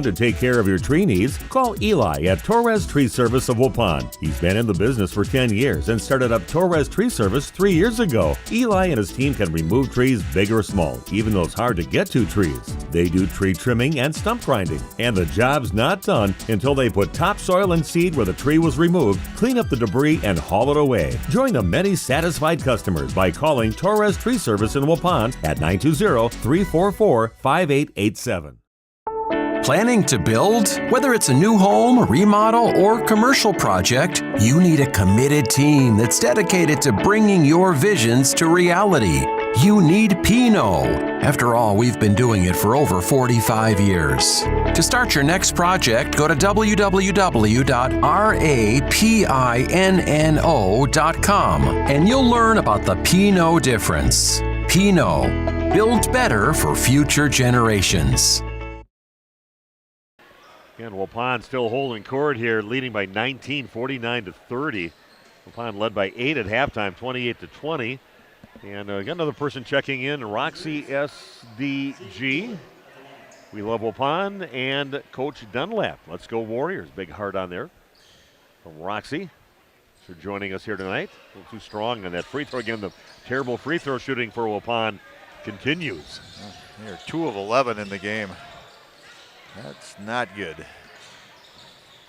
Speaker 9: To take care of your tree needs, call Eli at Torres Tree Service of Waupun. He's been in the business for 10 years and started up Torres Tree Service 3 years ago. Eli and his team can remove trees big or small, even those hard to get to trees. They do tree trimming and stump grinding, and the job's not done until they put topsoil and seed where the tree was removed, clean up the debris, and haul it away. Join the many satisfied customers by calling Torres Tree Service in Waupun at 920-344-5887.
Speaker 6: Planning to build? Whether it's a new home, remodel, or commercial project, you need a committed team that's dedicated to bringing your visions to reality. You need Pinot. After all, we've been doing it for over 45 years. To start your next project, go to www.rapinno.com and you'll learn about the Pinot difference. Pinot, build better for future generations.
Speaker 2: And Waupun still holding court here, leading by 19, 49-30. Waupun led by 8 at halftime, 28-20. And got another person checking in, Roxy SDG. We love Waupun and Coach Dunlap. Let's go Warriors. Big heart on there from Roxy for joining us here tonight. A little too strong on that free throw. Again, the terrible free throw shooting for Waupun continues.
Speaker 3: They're 2 of 11 in the game. That's not good.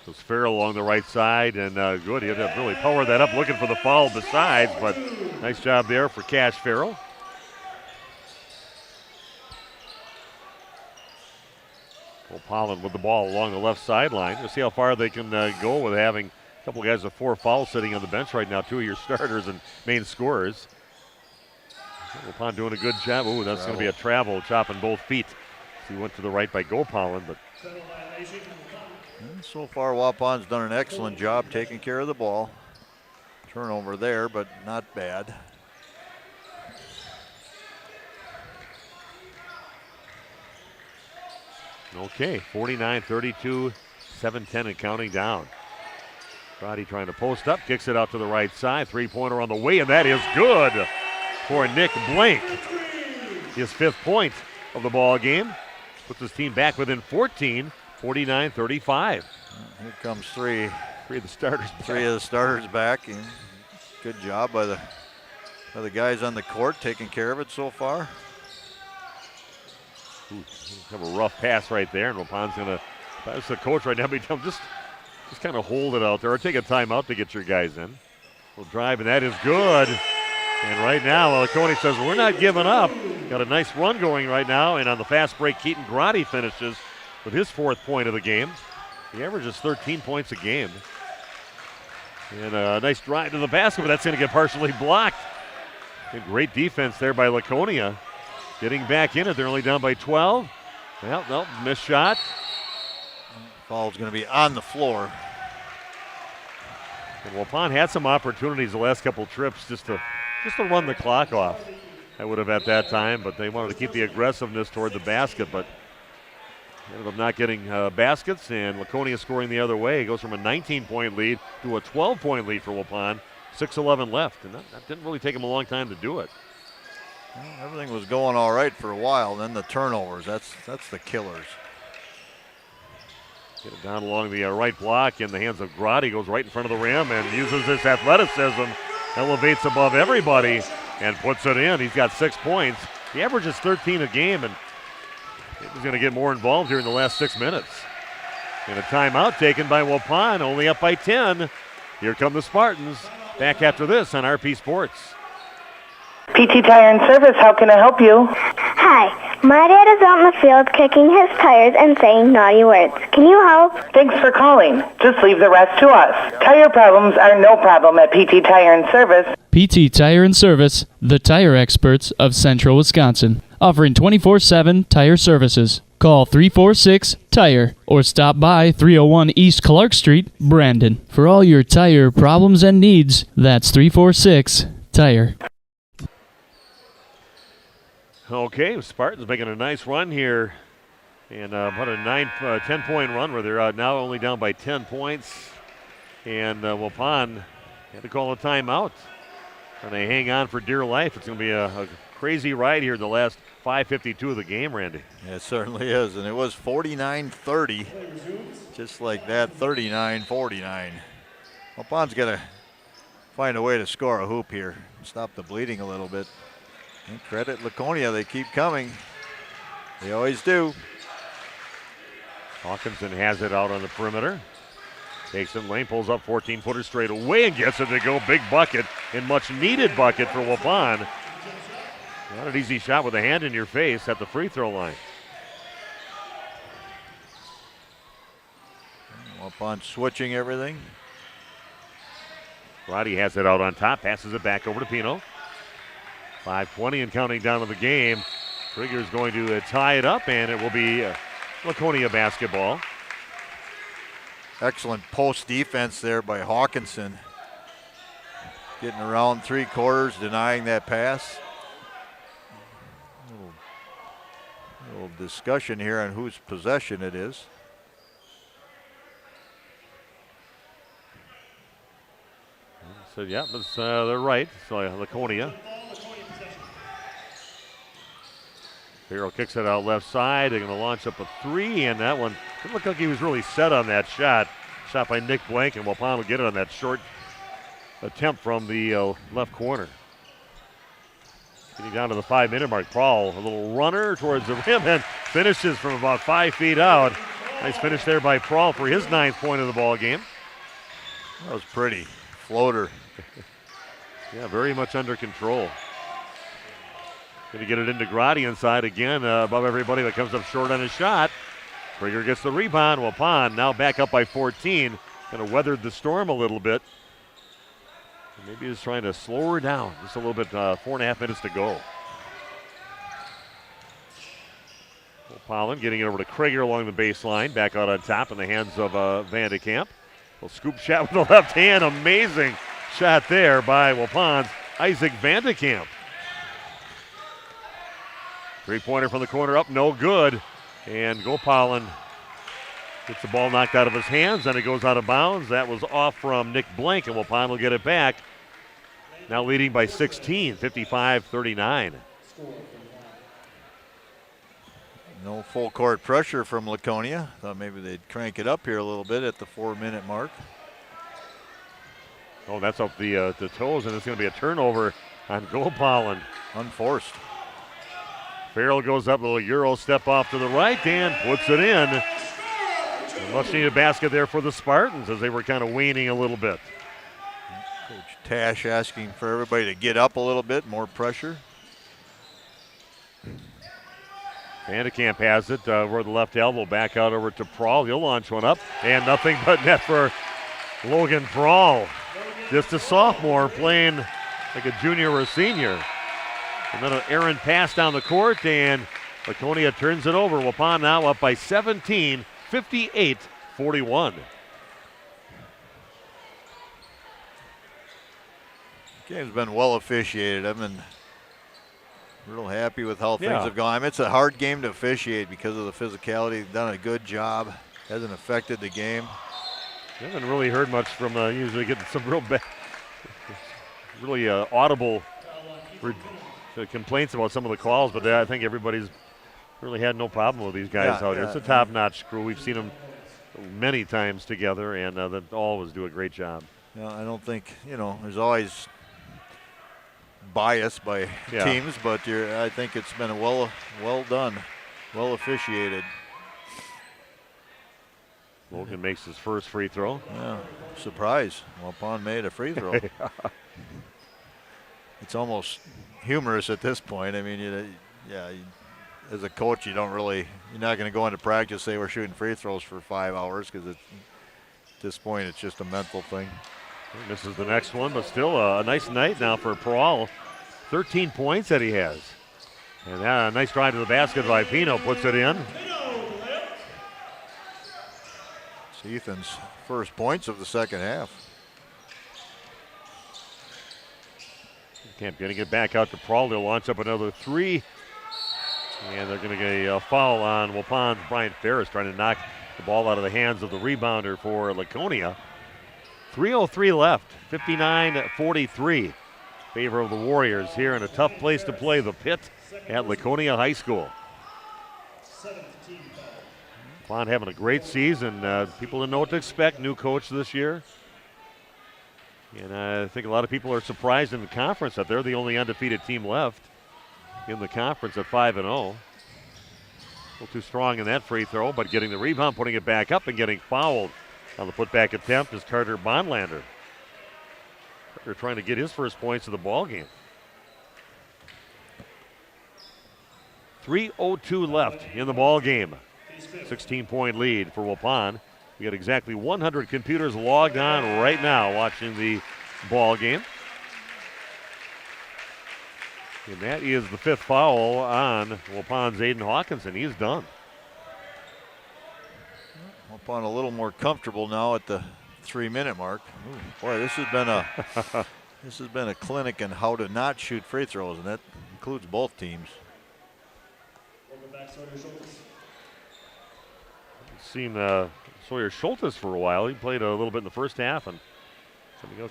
Speaker 2: So it's Farrell along the right side, and good. He had to really power that up, looking for the foul besides, but nice job there for Cash Farrell. Pollen with the ball along the left sideline. We'll see how far they can go with having a couple guys with 4 fouls sitting on the bench right now, 2 of your starters and main scorers. Waupun doing a good job. Ooh, that's going to be a travel, chopping both feet. He went to the right by Gopalin, but
Speaker 3: so far Waupun's done an excellent job taking care of the ball. Turnover there, but not bad.
Speaker 2: Okay, 49-32, 7-10 and counting down. Roddy trying to post up, kicks it out to the right side. 3-pointer on the way, and that is good for Nick Blank. His 5th point of the ball game. Puts his team back within 14, 49-35.
Speaker 3: Here comes 3
Speaker 2: of the starters.
Speaker 3: 3 of the starters back. And good job by the guys on the court taking care of it so far.
Speaker 2: Ooh, have a rough pass right there, and Waupun's gonna. That's the coach right now. Just kind of hold it out there, or take a timeout to get your guys in. We'll drive, and that is good. And right now, Laconia says, we're not giving up. Got a nice run going right now, and on the fast break, Keaton Grotti finishes with his 4th point of the game. He averages 13 points a game. And a nice drive to the basket, but that's going to get partially blocked. And great defense there by Laconia. Getting back in it, they're only down by 12. Well, no, missed shot.
Speaker 3: Foul's going to be on the floor.
Speaker 2: And Waupun had some opportunities the last couple trips just to run the clock off. I would have at that time, but they wanted to keep the aggressiveness toward the basket, but ended up not getting baskets, and Laconia scoring the other way. It goes from a 19-point lead to a 12-point lead for Waupun. 6:11 left, and that didn't really take them a long time to do it.
Speaker 3: Well, everything was going all right for a while, then the turnovers, that's the killers.
Speaker 2: Get it down along the right block in the hands of Grotti, goes right in front of the rim and uses his athleticism, elevates above everybody and puts it in. He's got 6 points. He averages 13 a game, and he's going to get more involved here in the last 6 minutes. And a timeout taken by Waupun, only up by 10. Here come the Spartans. Back after this on RP Sports.
Speaker 17: PT Tire and Service, how can I help you?
Speaker 18: Hi, my dad is out in the field kicking his tires and saying naughty words. Can you help?
Speaker 17: Thanks for calling. Just leave the rest to us. Tire problems are no problem at PT Tire and Service.
Speaker 20: PT Tire and Service, the tire experts of Central Wisconsin, offering 24/7 tire services. Call 346-TIRE or stop by 301 East Clark Street, Brandon. For all your tire problems and needs, that's 346-TIRE.
Speaker 2: Okay, Spartans making a nice run here. And about a 10-point run where they're now only down by 10 points. And Waupun had to call a timeout. And they hang on for dear life. It's going to be a crazy ride here in the last 5:52 of the game, Randy.
Speaker 3: Yeah, it certainly is. And it was 49-30. Just like that, 39-49. Waupun's got to find a way to score a hoop here. Stop the bleeding a little bit. And credit Laconia, they keep coming. They always do.
Speaker 2: Hawkinson has it out on the perimeter. Takes it lane, pulls up 14-footer straight away and gets it to go. Big bucket and much needed bucket for Waupun. Not an easy shot with a hand in your face at the free throw line.
Speaker 3: Waupun switching everything.
Speaker 2: Roddy has it out on top, passes it back over to Pino. 5:20 and counting down to the game. Krieger's going to tie it up, and it will be Laconia basketball.
Speaker 3: Excellent post defense there by Hawkinson. Getting around 3/4, denying that pass. A little discussion here on whose possession it is.
Speaker 2: So, yeah, they're right. So, Laconia. Farrell kicks it out left side. They're going to launch up a three, and that one didn't look like he was really set on that shot. Shot by Nick Blank, and Waupun will get it on that short attempt from the left corner. Getting down to the 5-minute mark. Paul, a little runner towards the rim and finishes from about 5 feet out. Nice finish there by Paul for his 9th point of the ball game.
Speaker 3: That was pretty. Floater.
Speaker 2: Yeah, very much under control. Going to get it into Grotti inside again, above everybody that comes up short on his shot. Krieger gets the rebound. Waupun now back up by 14. Kind of weathered the storm a little bit. Maybe he's trying to slow her down just a little bit. 4.5 minutes to go. Pollen getting it over to Krieger along the baseline. Back out on top in the hands of Van de Kamp. A scoop shot with the left hand. Amazing shot there by Waupun's Isaac Van de Kamp. Three-pointer from the corner up, no good. And Gopalin gets the ball knocked out of his hands, and it goes out of bounds. That was off from Nick Blank, and Waupun will get it back. Now leading by 16, 55-39.
Speaker 3: No full court pressure from Laconia. Thought maybe they'd crank it up here a little bit at the 4-minute mark.
Speaker 2: Oh, that's up the toes, and it's going to be a turnover on Gopalin.
Speaker 3: Unforced.
Speaker 2: Farrell goes up, a little Euro step off to the right and puts it in. A much needed basket there for the Spartans as they were kind of waning a little bit.
Speaker 3: Coach Tash asking for everybody to get up a little bit, more pressure.
Speaker 2: Van de Kamp has it over the left elbow, back out over to Prahl. He'll launch one up, and nothing but net for Logan Prahl. Just a sophomore playing like a junior or a senior. And then an errant pass down the court, and Laconia turns it over. Waupun now up by 17, 58-41.
Speaker 3: Game's been well officiated. I've been real happy with how things have gone. I mean, it's a hard game to officiate because of the physicality. They've done a good job. Hasn't affected the game.
Speaker 2: I haven't really heard much from usually getting some really audible complaints about some of the calls, but I think everybody's really had no problem with these guys out here. It's a top-notch crew. We've seen them many times together, and they always do a great job.
Speaker 3: Yeah, I don't think, there's always bias by teams, but I think it's been well done, well officiated.
Speaker 2: Logan makes his first free throw.
Speaker 3: Yeah, surprise. Waupun made a free throw. It's almost humorous at this point. I mean, as a coach, you're not going to go into practice say we're shooting free throws for 5 hours because at this point it's just a mental thing.
Speaker 2: Misses the next one, but still a nice night now for Prahl. 13 points that he has. And a nice drive to the basket by Pino, puts it in.
Speaker 3: It's Ethan's first points of the second half.
Speaker 2: Camp getting it back out to Prahl. They'll launch up another three. And they're going to get a foul on Waupun. Brian Ferris trying to knock the ball out of the hands of the rebounder for Laconia. 3:03 left, 59-43. Favor of the Warriors here in a tough place to play, the Pit at Laconia High School. Waupun having a great season. People didn't know what to expect. New coach this year. And I think a lot of people are surprised in the conference that they're the only undefeated team left in the conference at 5-0. A little too strong in that free throw, but getting the rebound, putting it back up, and getting fouled on the putback attempt is Carter Bonlander. They're trying to get his first points of the ball game. 3:02 left in the ball game. 16-point lead for Waupun. We got exactly 100 computers logged on right now watching the ball game. And that is the 5th foul on Waupun's Aiden Hawkinson. He's done.
Speaker 3: Waupun a little more comfortable now at the 3-minute mark. Ooh, boy, this has been a clinic in how to not shoot free throws, and that includes both teams.
Speaker 2: Seen Sawyer Schultes for a while. He played a little bit in the first half, and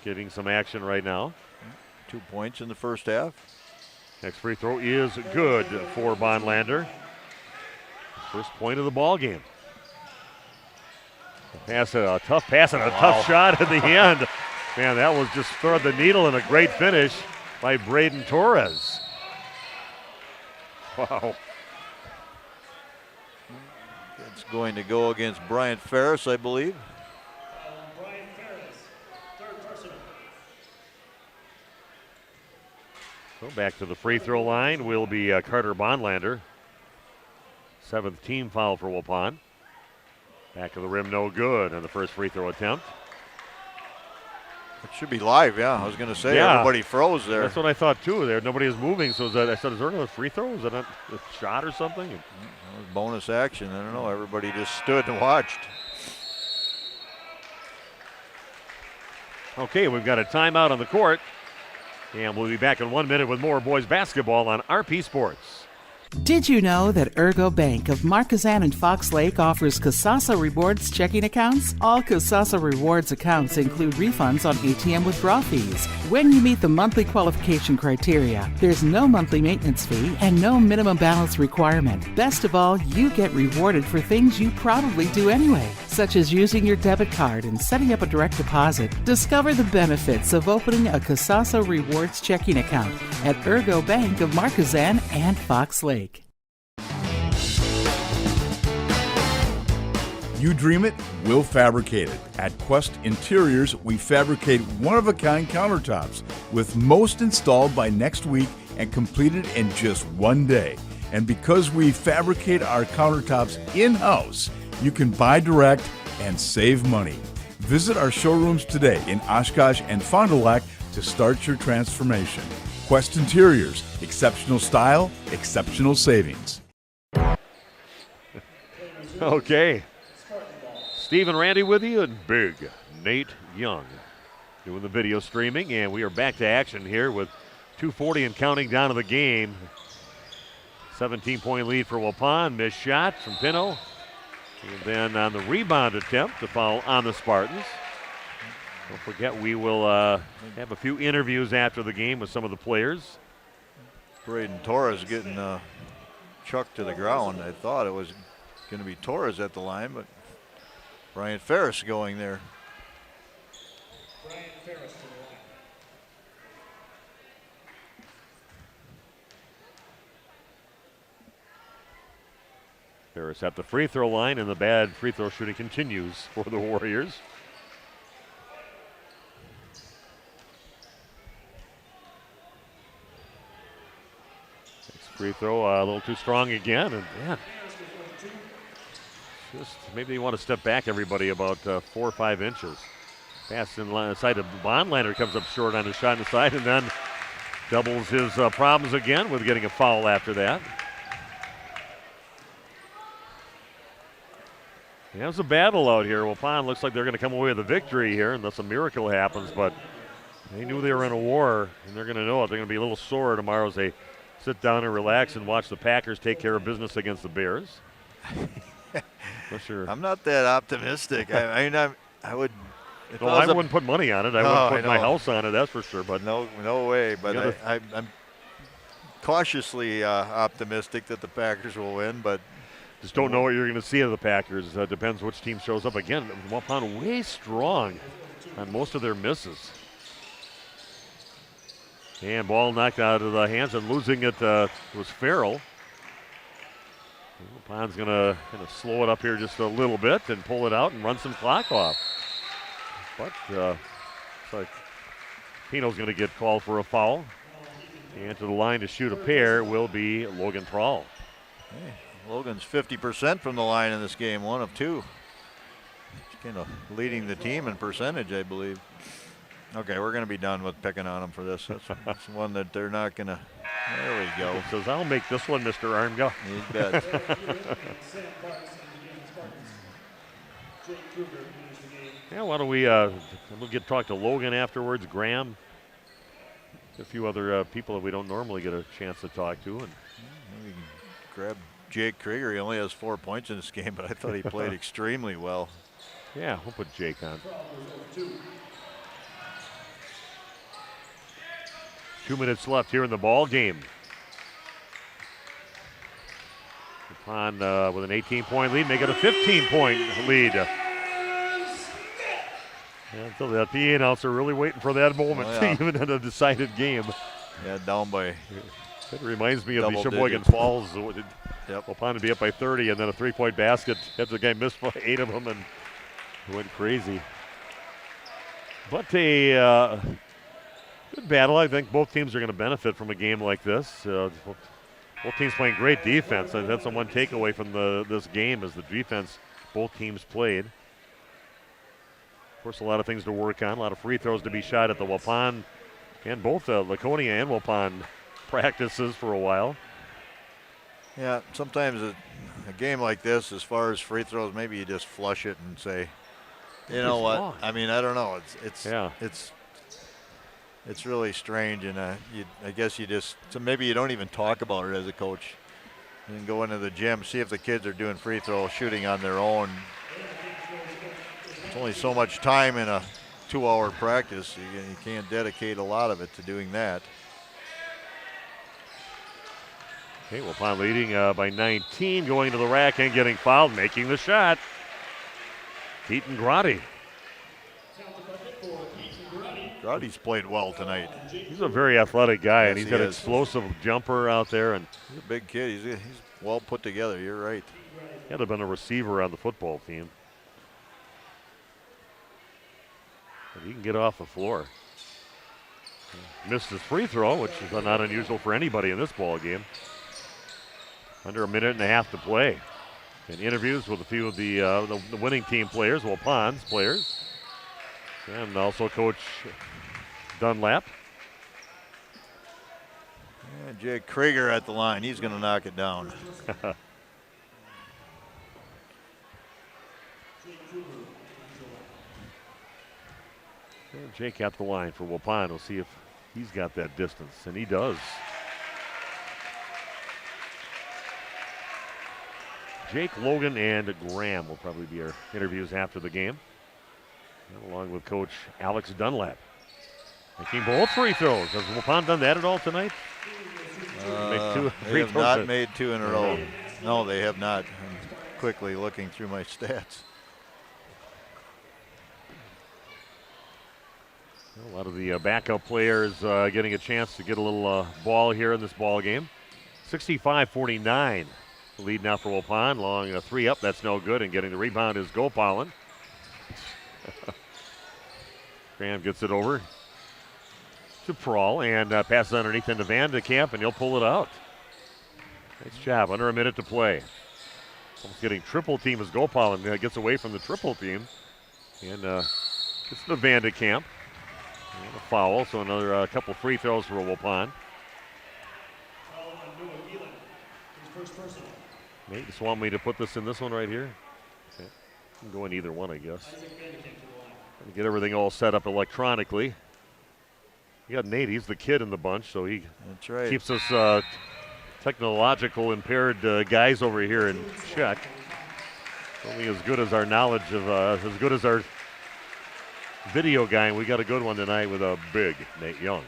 Speaker 2: getting some action right now.
Speaker 3: 2 points in the first half.
Speaker 2: Next free throw is good for Bonlander. First point of the ball game. A tough pass and a tough shot at the end. Man, that was just thread the needle and a great finish by Braden Torres. Wow.
Speaker 3: It's going to go against Bryant Ferris, I believe.
Speaker 19: Bryant Ferris, third personal.
Speaker 2: So back to the free throw line will be Carter Bonlander. 7th team foul for Waupun. Back of the rim, no good on the first free throw attempt.
Speaker 3: It should be live, yeah. I was going to say, everybody froze there.
Speaker 2: That's what I thought too. There, nobody is moving. So I said, is there another free throw? Is that a shot or something?
Speaker 3: Bonus action. I don't know. Everybody just stood and watched.
Speaker 2: Okay, we've got a timeout on the court, and we'll be back in 1 minute with more boys basketball on RP Sports.
Speaker 10: Did you know that Ergo Bank of Marquezan and Fox Lake offers Casasa Rewards checking accounts? All Casasa Rewards accounts include refunds on ATM withdrawal fees. When you meet the monthly qualification criteria, there's no monthly maintenance fee and no minimum balance requirement. Best of all, you get rewarded for things you probably do anyway, such as using your debit card and setting up a direct deposit. Discover the benefits of opening a Casasa Rewards checking account at Ergo Bank of Marquezan and Fox Lake.
Speaker 1: You dream it, we'll fabricate it. At Quest Interiors, we fabricate one-of-a-kind countertops, with most installed by next week and completed in just 1 day. And because we fabricate our countertops in-house, you can buy direct and save money. Visit our showrooms today in Oshkosh and Fond du Lac to start your transformation. Quest Interiors, exceptional style, exceptional savings.
Speaker 2: Okay. Steve and Randy with you, and big Nate Young doing the video streaming, and we are back to action here with 2:40 and counting down to the game. 17-point lead for Waupun. Missed shot from Pino. And then on the rebound attempt, the foul on the Spartans. Don't forget, we will have a few interviews after the game with some of the players.
Speaker 3: Braden Torres getting chucked to the ground. I thought it was going to be Torres at the line, but Bryant Ferris going there.
Speaker 19: Bryant Ferris to the line.
Speaker 2: Ferris at the free throw line, and the bad free throw shooting continues for the Warriors. Next free throw a little too strong again, and man, just maybe they want to step back everybody about 4 or 5 inches. Pass inside of Bonlander, comes up short on his shot inside, and then doubles his problems again with getting a foul after that. Yeah, it's a battle out here. Waupun looks like they're going to come away with a victory here unless a miracle happens, but they knew they were in a war, and they're going to know it. They're going to be a little sore tomorrow as they sit down and relax and watch the Packers take care of business against the Bears.
Speaker 3: I'm not that optimistic. I would.
Speaker 2: No, I wouldn't put money on it. I wouldn't put my house on it, that's for sure. But
Speaker 3: no way. But I'm cautiously optimistic that the Packers will win, but
Speaker 2: just don't know what you're going to see of the Packers. Depends which team shows up. Again, Waupun way strong on most of their misses. And ball knocked out of the hands, and losing it was Farrell. Wapun's going to kind of slow it up here just a little bit and pull it out and run some clock off. But looks like Pino's going to get called for a foul. And to the line to shoot a pair will be Logan Trawl.
Speaker 3: Hey, Logan's 50% from the line in this game, 1 of 2. kind of leading the team in percentage, I believe. Okay, we're going to be done with picking on them for this. That's one that they're not going to. There we go.
Speaker 2: It says, I'll make this one, Mr. Armga.
Speaker 3: You bet.
Speaker 2: Yeah, why don't we'll get talk to Logan afterwards, Graham, a few other people that we don't normally get a chance to talk to. And
Speaker 3: we can grab Jake Krieger. He only has 4 points in this game, but I thought he played extremely well.
Speaker 2: Yeah, we'll put Jake on. 2 minutes left here in the ball game. Upon with an 18-point lead, make it a 15-point lead. Yeah, so that PA announcer really waiting for that moment, even in a decided game.
Speaker 3: Yeah, down by.
Speaker 2: It reminds me of the Sheboygan
Speaker 3: digits.
Speaker 2: Falls.
Speaker 3: Yep.
Speaker 2: Upon to be up by 30, and then a 3-point basket. The guy missed 8 of them and went crazy. But a good battle. I think both teams are going to benefit from a game like this. Both teams playing great defense. That's the one takeaway from this game is the defense both teams played. Of course, a lot of things to work on, a lot of free throws to be shot at the Waupun, and both Laconia and Waupun practices for a while.
Speaker 3: Yeah, sometimes a game like this, as far as free throws, maybe you just flush it and say, you know what? I mean, I don't know. It's really strange, and I guess you just maybe you don't even talk about it as a coach. You can go into the gym, see if the kids are doing free throw shooting on their own. It's only so much time in a 2-hour practice. You can't dedicate a lot of it to doing that.
Speaker 2: Okay, Waupun leading by 19, going to the rack and getting fouled, making the shot. Keaton Grotti.
Speaker 3: Grotti's played well tonight.
Speaker 2: He's a very athletic guy,
Speaker 3: Yes,
Speaker 2: and he's got an explosive jumper out there. And
Speaker 3: he's a big kid. He's well put together. You're right.
Speaker 2: He had to have been a receiver on the football team. But he can get off the floor. Missed his free throw, which is not unusual for anybody in this ball game. Under a minute and a half to play. And interviews with a few of the winning team players, Waupun's players, and also Coach Dunlap.
Speaker 3: Yeah, Jake Krieger at the line. He's going to knock it down.
Speaker 2: Jake at the line for Waupun. We'll see if he's got that distance, and he does. Jake, Logan, and Graham will probably be our interviews after the game, and along with Coach Alex Dunlap. Making both free throws. Has Waupun done that at all tonight?
Speaker 3: They have not made 2 in a row. No, they have not. I'm quickly looking through my stats.
Speaker 2: A lot of the backup players getting a chance to get a little ball here in this ball game. 65-49. The lead now for Waupun. Long 3 up, that's no good. And getting the rebound is Gopalin. Graham gets it over to Prawl and passes underneath into Van de Kamp, and he'll pull it out. Nice job. Under a minute to play. Almost getting triple team as Gopalin gets away from the triple team. And gets to Van de Kamp. And a foul, so another couple free throws for Waupun. Nate, you just want me to put this in this one right here? Okay. Can go in either one, I guess. Get everything all set up electronically. You got Nate, he's the kid in the bunch, so he keeps us technological impaired guys over here in check. Only as good as our knowledge of, as good as our video guy, and we got a good one tonight with a big Nate Young.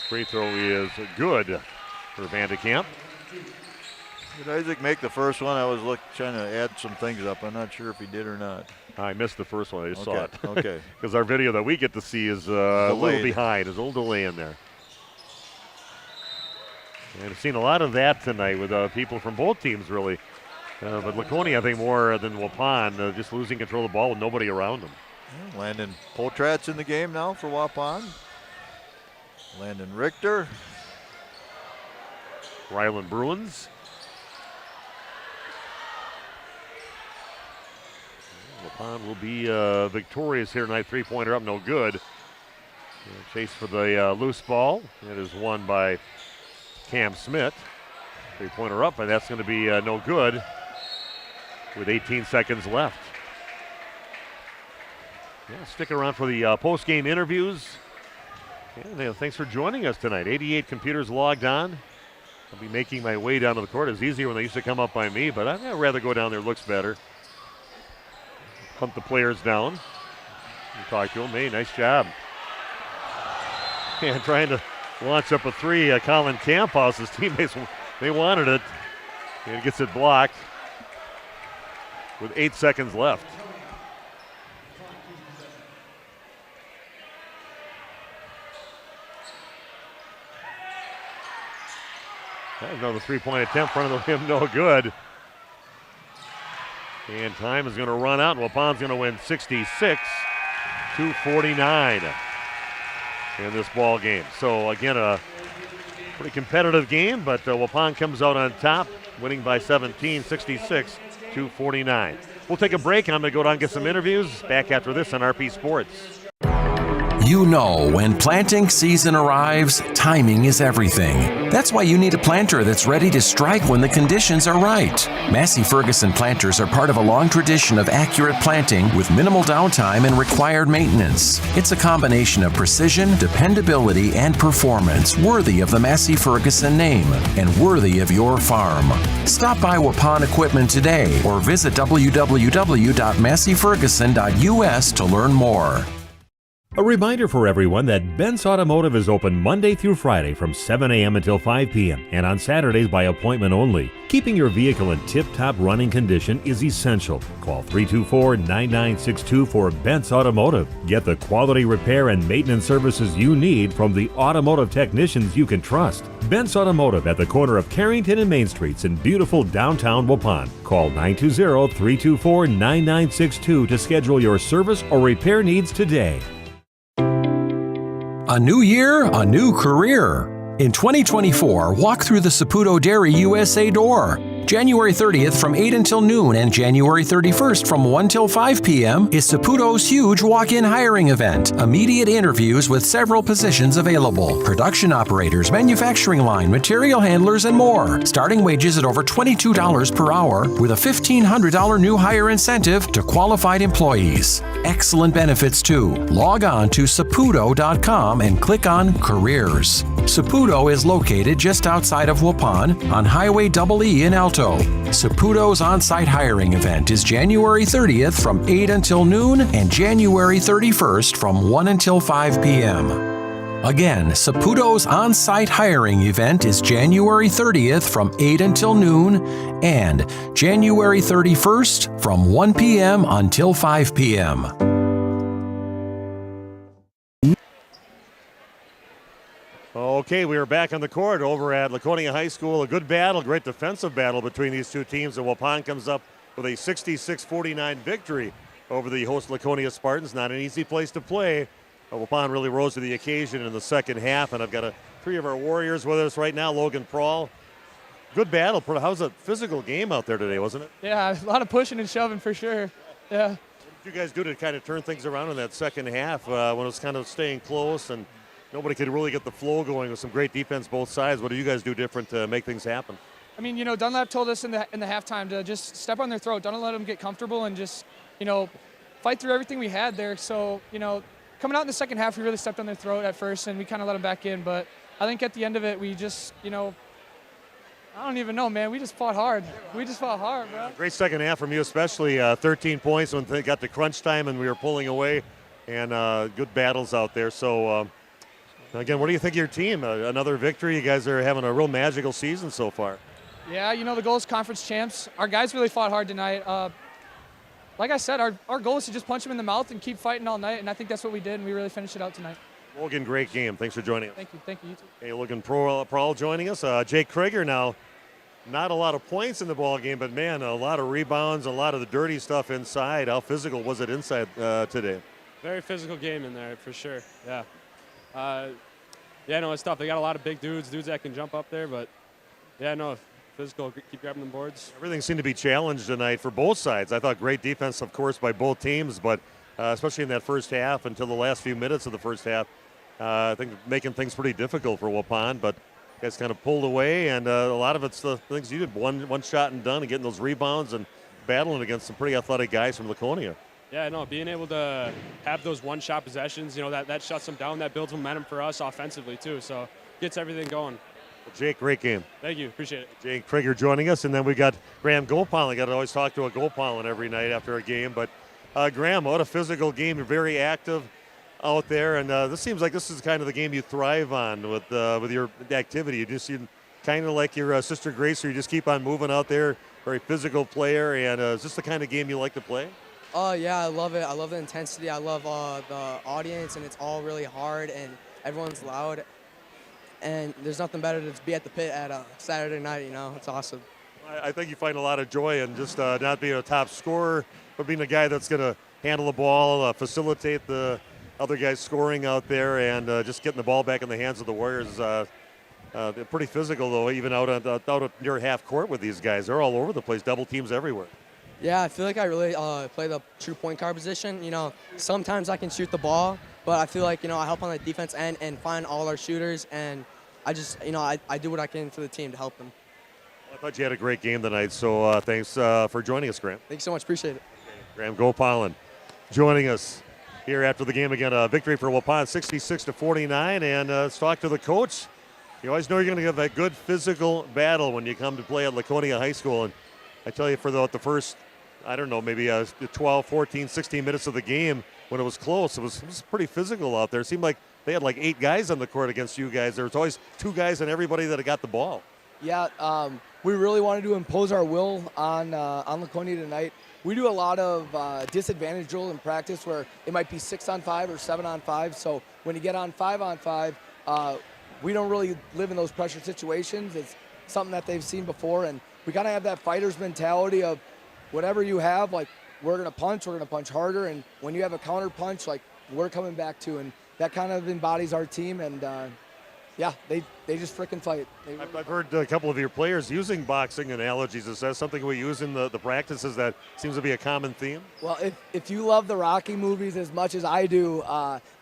Speaker 2: Free throw is good for Van de Kamp.
Speaker 3: Did Isaac make the first one? I was trying to add some things up. I'm not sure if he did or not.
Speaker 2: I missed the first one. I just saw it.
Speaker 3: Okay.
Speaker 2: Because our video that we get to see is a little behind. There's a little delay in there. And I've seen a lot of that tonight with people from both teams, really. But Laconia, I think, more than Waupun, just losing control of the ball with nobody around them.
Speaker 3: Yeah, Landon Potrat's in the game now for Waupun. Landon Richter.
Speaker 2: Ryland Bruins. Waupun will be victorious here tonight. Three-pointer up, no good. Chase for the loose ball. It is won by Cam Smith. Three-pointer up, and that's going to be no good with 18 seconds left. Yeah, stick around for the post-game interviews. And thanks for joining us tonight. 88 computers logged on. I'll be making my way down to the court. It's easier when they used to come up by me, but I'd rather go down there. Looks better. Hunt the players down. Talk to them. Hey, nice job. And trying to launch up a three. Colin Camphouse, his teammates, they wanted it. And gets it blocked with 8 seconds left. Another three-point attempt in front of the rim, no good. And time is going to run out, and Waupun's going to win 66-49 in this ball game. So again, a pretty competitive game, but Waupun comes out on top, winning by 17, 66-49. We'll take a break, and I'm going to go down and get some interviews. Back after this on RP Sports.
Speaker 6: You know, when planting season arrives, timing is everything. That's why you need a planter that's ready to strike when the conditions are right. Massey Ferguson planters are part of a long tradition of accurate planting with minimal downtime and required maintenance. It's a combination of precision, dependability, and performance worthy of the Massey Ferguson name and worthy of your farm. Stop by Waupun Equipment today or visit www.masseyferguson.us to learn more.
Speaker 9: A reminder for everyone that Ben's Automotive is open Monday through Friday from 7 a.m. until 5 p.m. and on Saturdays by appointment only. Keeping your vehicle in tip-top running condition is essential. Call 324-9962 for Ben's Automotive. Get the quality repair and maintenance services you need from the automotive technicians you can trust. Ben's Automotive at the corner of Carrington and Main Streets in beautiful downtown Waupun. Call 920-324-9962 to schedule your service or repair needs today.
Speaker 6: A new year, a new career. In 2024, walk through the Saputo Dairy USA door. January 30th from 8 until noon and January 31st from 1 till 5 p.m. is Saputo's huge walk-in hiring event. Immediate interviews with several positions available. Production operators, manufacturing line, material handlers, and more. Starting wages at over $22 per hour with a $1,500 new hire incentive to qualified employees. Excellent benefits too. Log on to saputo.com and click on Careers. Saputo is located just outside of Waupun on Highway EE in Alto. Saputo's on-site hiring event is January 30th from 8 until noon and January 31st from 1 until 5 p.m. Again, Saputo's on-site hiring event is January 30th from 8 until noon and January 31st from 1 p.m. until 5 p.m.
Speaker 2: Okay, we are back on the court over at Laconia High School. A good battle, great defensive battle between these two teams. And Waupun comes up with a 66-49 victory over the host Laconia Spartans. Not an easy place to play. Waupun really rose to the occasion in the second half. And I've got three of our Warriors with us right now. Logan Prawl. Good battle. How's a physical game out there today, wasn't it?
Speaker 8: Yeah, a lot of pushing and shoving for sure. Yeah.
Speaker 2: What did you guys do to kind of turn things around in that second half when it was kind of staying close and nobody could really get the flow going with some great defense both sides? What do you guys do different to make things happen?
Speaker 8: I mean, Dunlap told us in the halftime to just step on their throat. Don't let them get comfortable and just, fight through everything we had there. So, coming out in the second half, we really stepped on their throat at first and we kind of let them back in. But I think at the end of it, we just, I don't even know, man. We just fought hard. We just fought hard, bro.
Speaker 2: Great second half from you, especially 13 points when they got to crunch time and we were pulling away, and good battles out there. So, again, what do you think of your team? Another victory. You guys are having a real magical season so far.
Speaker 8: Yeah, the goal is conference champs. Our guys really fought hard tonight. Like I said, our goal is to just punch them in the mouth and keep fighting all night, and I think that's what we did, and we really finished it out tonight.
Speaker 2: Logan, great game. Thanks for joining us.
Speaker 8: Thank you, you too.
Speaker 2: Hey, Logan Prawl joining us. Jake Krieger now. Not a lot of points in the ball game, but man, a lot of rebounds, a lot of the dirty stuff inside. How physical was it inside today?
Speaker 21: Very physical game in there, for sure, yeah. It's tough. They got a lot of big dudes that can jump up there, but, yeah, no, physical, keep grabbing the boards.
Speaker 2: Everything seemed to be challenged tonight for both sides. I thought great defense, of course, by both teams, but especially in that first half until the last few minutes of the first half, I think making things pretty difficult for Waupun, but guys kind of pulled away, and a lot of it's the things you did, one shot and done, and getting those rebounds and battling against some pretty athletic guys from Laconia.
Speaker 21: Yeah, no, being able to have those one-shot possessions, that shuts them down. That builds momentum for us offensively, too, so gets everything going.
Speaker 2: Well, Jake, great game.
Speaker 21: Thank you. Appreciate it.
Speaker 2: Jake Krieger joining us, and then we got Graham Gopalin. Got to always talk to a Gopalin every night after a game, but Graham, what a physical game. You're very active out there, and this seems like this is kind of the game you thrive on with your activity. You kind of like your sister Grace, or you just keep on moving out there. Very physical player, and is this the kind of game you like to play?
Speaker 13: Yeah, I love it. I love the intensity. I love the audience, and it's all really hard, and everyone's loud. And there's nothing better to be at the pit at a Saturday night. It's awesome.
Speaker 2: I think you find a lot of joy in just not being a top scorer, but being a guy that's going to handle the ball, facilitate the other guys scoring out there, and just getting the ball back in the hands of the Warriors. They're pretty physical, though, even out near half court with these guys. They're all over the place, double teams everywhere.
Speaker 13: Yeah, I feel like I really play the true point guard position. Sometimes I can shoot the ball, but I feel like, I help on the defense end and find all our shooters, and I just, I do what I can for the team to help them.
Speaker 2: I thought you had a great game tonight, so thanks for joining us, Graham.
Speaker 13: Thanks so much. Appreciate it.
Speaker 2: Graham Gopalin joining us here after the game again. A victory for Waupun, 66-49, and let's talk to the coach. You always know you're going to have a good physical battle when you come to play at Laconia High School, and I tell you, for the first, I don't know, maybe 12, 14, 16 minutes of the game, when it was close, it was pretty physical out there. It seemed like they had like 8 guys on the court against you guys. There was always 2 guys on everybody that got the ball.
Speaker 22: Yeah, we really wanted to impose our will on Laconia tonight. We do a lot of disadvantage drill in practice where it might be 6-on-5 or 7-on-5. So when you get on 5-on-5, we don't really live in those pressure situations. It's something that they've seen before, and we kind of have that fighter's mentality of whatever you have, like, we're going to punch harder, and when you have a counter punch, like, we're coming back to, and that kind of embodies our team, and yeah, they just freaking fight.
Speaker 2: I've heard a couple of your players using boxing analogies. Is that something we use in the practices that seems to be a common theme?
Speaker 22: Well, if you love the Rocky movies as much as I do,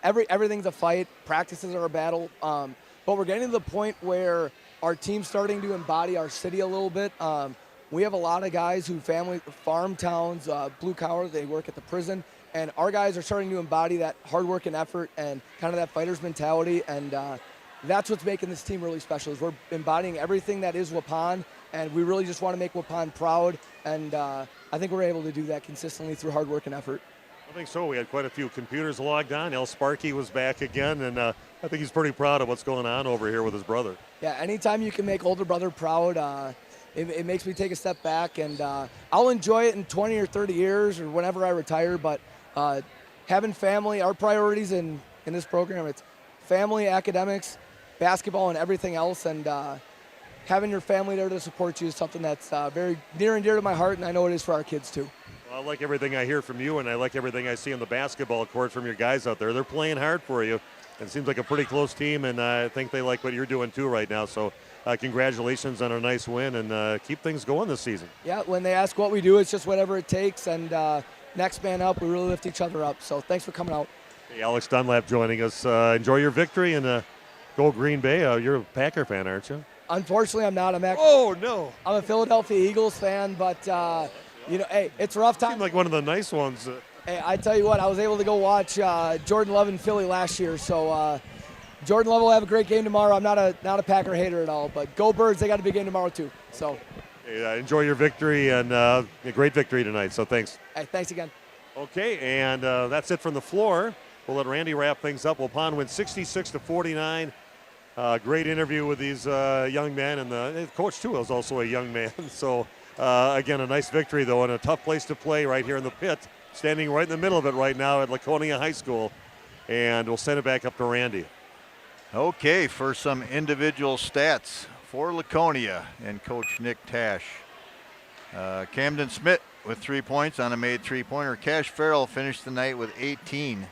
Speaker 22: everything's a fight. Practices are a battle. But we're getting to the point where our team's starting to embody our city a little bit. We have a lot of guys who farm towns, blue collar, they work at the prison. And our guys are starting to embody that hard work and effort and kind of that fighter's mentality. And that's what's making this team really special, is we're embodying everything that is Waupun, and we really just want to make Waupun proud, and I think we're able to do that consistently through hard work and effort.
Speaker 2: I think so. We had quite a few computers logged on. El Sparky was back again, and I think he's pretty proud of what's going on over here with his brother.
Speaker 22: Yeah, anytime you can make older brother proud, it makes me take a step back, and I'll enjoy it in 20 or 30 years or whenever I retire, but having family, our priorities in this program, it's family, academics, basketball, and everything else, and having your family there to support you is something that's very near and dear to my heart, and I know it is for our kids too.
Speaker 2: Well, I like everything I hear from you, and I like everything I see on the basketball court from your guys out there. They're playing hard for you. It seems like a pretty close team, and I think they like what you're doing too right now. So congratulations on a nice win, and keep things going this season.
Speaker 22: Yeah, when they ask what we do, it's just whatever it takes, and next man up, we really lift each other up. So thanks for coming out.
Speaker 2: Hey, Alex Dunlap joining us. Enjoy your victory, and go Green Bay. You're a Packer fan, aren't you?
Speaker 22: Unfortunately, I'm not. I'm a Philadelphia Eagles fan, but hey, it's a rough time.
Speaker 2: Seemed like one of the nice ones.
Speaker 22: Hey, I tell you what, I was able to go watch Jordan Love in Philly last year, so Jordan Love will have a great game tomorrow. I'm not a Packer hater at all, but go Birds! They got a big game tomorrow too. So
Speaker 2: hey, enjoy your victory, and a great victory tonight. So thanks.
Speaker 22: Hey, thanks again.
Speaker 2: Okay, and that's it from the floor. We'll let Randy wrap things up. Waupun wins 66-49. Great interview with these young men, and the coach too is also a young man. So again, a nice victory though, and a tough place to play right here in the pit. Standing right in the middle of it right now at Laconia High School, and we'll send it back up to Randy.
Speaker 3: Okay, for some individual stats for Laconia and Coach Nick Tash. Camden Smith with 3 points on a made three-pointer. Cash Farrell finished the night with 18.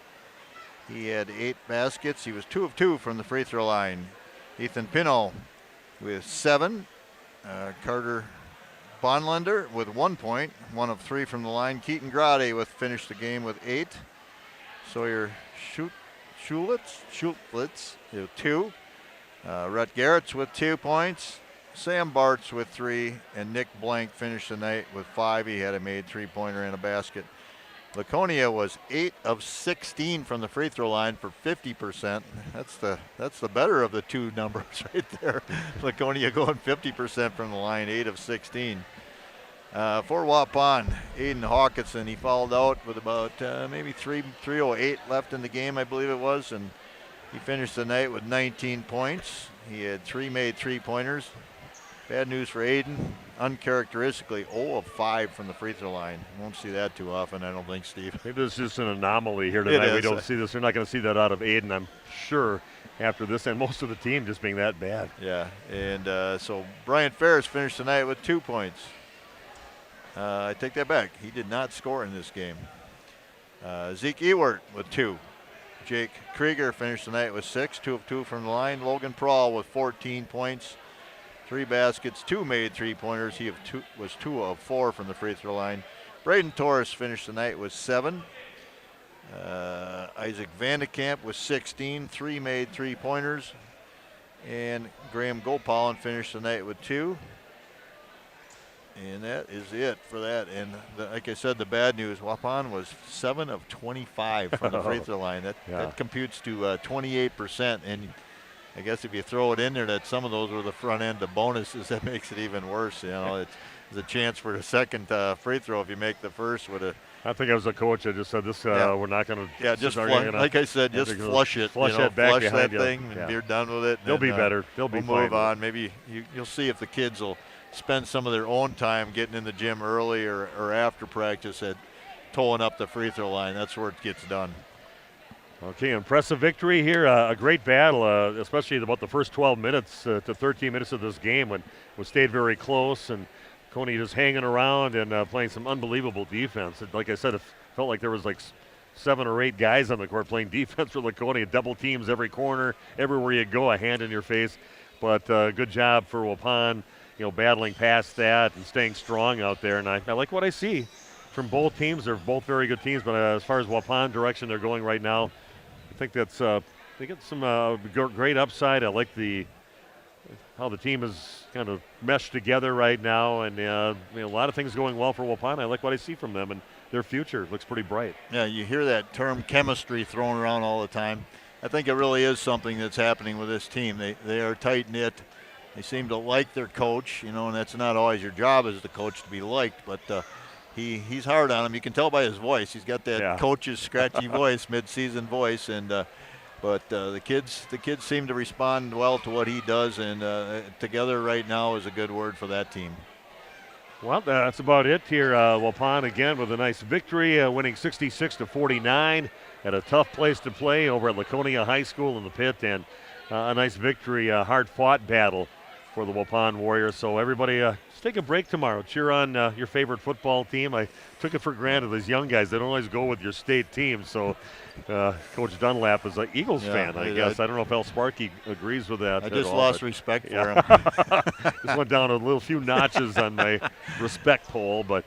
Speaker 3: He had 8 baskets. He was 2 of 2 from the free throw line. Ethan Pino with 7. Carter Bonlander with 1 point, 1 of 3 from the line. Keaton Grade finished the game with 8. Sawyer Schulitz, 2. Rhett Garrett's with 2 points. Sam Bartz with 3, and Nick Blank finished the night with 5. He had a made 3-pointer and a basket. Laconia was 8 of 16 from the free throw line for 50%. That's the better of the two numbers right there. Laconia going 50% from the line, 8 of 16. For Waupun, Aiden Hawkinson, he fouled out with about maybe 3:08 left in the game, I believe it was, and he finished the night with 19 points. He had 3 made 3-pointers. Bad news for Aiden. Uncharacteristically 0 of 5 from the free throw line. Won't see that too often, I don't think, Steve.
Speaker 2: Maybe this is just an anomaly here tonight. We don't see this. They're not going to see that out of Aiden, I'm sure, after this, and most of the team just being that bad.
Speaker 3: Yeah, and so Brian Ferris finished the night with 2 points. I take that back. He did not score in this game. Zeke Ewert with 2. Jake Krieger finished the night with 6, 2 of 2 from the line. Logan Prawl with 14 points. 3 baskets, 2 made 3-pointers. He was 2 of 4 from the free throw line. Braden Torres finished the night with 7. Isaac Vandekamp with 16, 3 made 3-pointers. And Graham Gopalin finished the night with 2. And that is it for that. And like I said, the bad news, Waupun was 7 of 25 from the free throw line. That computes to 28%. And I guess if you throw it in there that some of those were the front end of bonuses, that makes it even worse. You know, there's a chance for a second free throw if you make the first with a.
Speaker 2: I think I was a coach. I just said this. We're not going to.
Speaker 3: Yeah, just like I said, just flush it.
Speaker 2: Flush it back
Speaker 3: flush
Speaker 2: behind
Speaker 3: that thing, and you're done with it.
Speaker 2: They'll be better. They'll be
Speaker 3: we'll
Speaker 2: fine.
Speaker 3: Move on. Maybe you'll see if the kids will spend some of their own time getting in the gym early or after practice at towing up the free throw line. That's where it gets done.
Speaker 2: Okay, impressive victory here. A great battle, especially about the first 12 minutes to 13 minutes of this game when we stayed very close and Coney just hanging around and playing some unbelievable defense. Like I said, it felt like there was like 7 or 8 guys on the court playing defense for Laconia. Double teams every corner, everywhere you go, a hand in your face. But good job for Waupun, battling past that and staying strong out there. And I like what I see from both teams. They're both very good teams, but as far as Waupun direction they're going right now, I think that's they get some great upside. I like how the team is kind of meshed together right now, and a lot of things going well for Waupun. I like what I see from them, and their future looks pretty bright.
Speaker 3: Yeah, you hear that term chemistry thrown around all the time. I think it really is something that's happening with this team. They are tight-knit. They seem to like their coach, and that's not always your job as the coach to be liked, but he's hard on him. You can tell by his voice. He's got that coach's scratchy voice, mid-season voice, and but the kids seem to respond well to what he does, and together right now is a good word for that team.
Speaker 2: Well, that's about it here. Waupun again with a nice victory, winning 66-49 at a tough place to play over at Laconia High School in the pit, and a nice victory, hard-fought battle for the Waupun Warriors. So everybody, just take a break tomorrow. Cheer on your favorite football team. I took it for granted. These young guys, they don't always go with your state team. So Coach Dunlap is an Eagles fan, I guess. I don't know if El Sparky agrees with that.
Speaker 3: I just lost respect for him.
Speaker 2: Just went down a few notches on my respect poll, but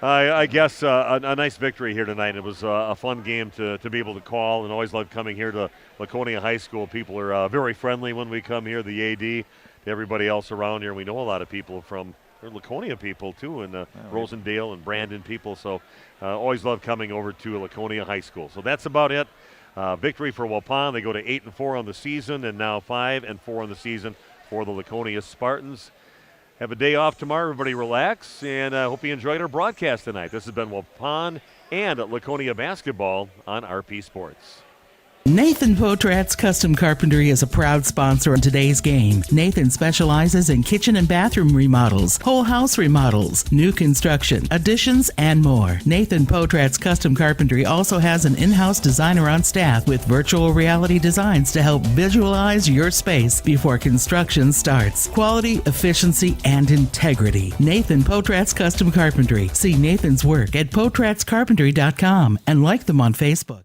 Speaker 2: I guess a nice victory here tonight. It was a fun game to be able to call, and always love coming here to Laconia High School. People are very friendly when we come here, the AD, to everybody else around here. We know a lot of people from Laconia people too, and Rosendale and Brandon people. So always love coming over to Laconia High School. So that's about it. Victory for Waupun. They go to 8-4 on the season, and now 5-4 on the season for the Laconia Spartans. Have a day off tomorrow. Everybody relax, and I hope you enjoyed our broadcast tonight. This has been Waupun and Laconia basketball on RP Sports.
Speaker 10: Nathan Potrat's Custom Carpentry is a proud sponsor in today's game. Nathan specializes in kitchen and bathroom remodels, whole house remodels, new construction, additions, and more. Nathan Potrat's Custom Carpentry also has an in-house designer on staff with virtual reality designs to help visualize your space before construction starts. Quality, efficiency, and integrity. Nathan Potrat's Custom Carpentry. See Nathan's work at potratscarpentry.com and like them on Facebook.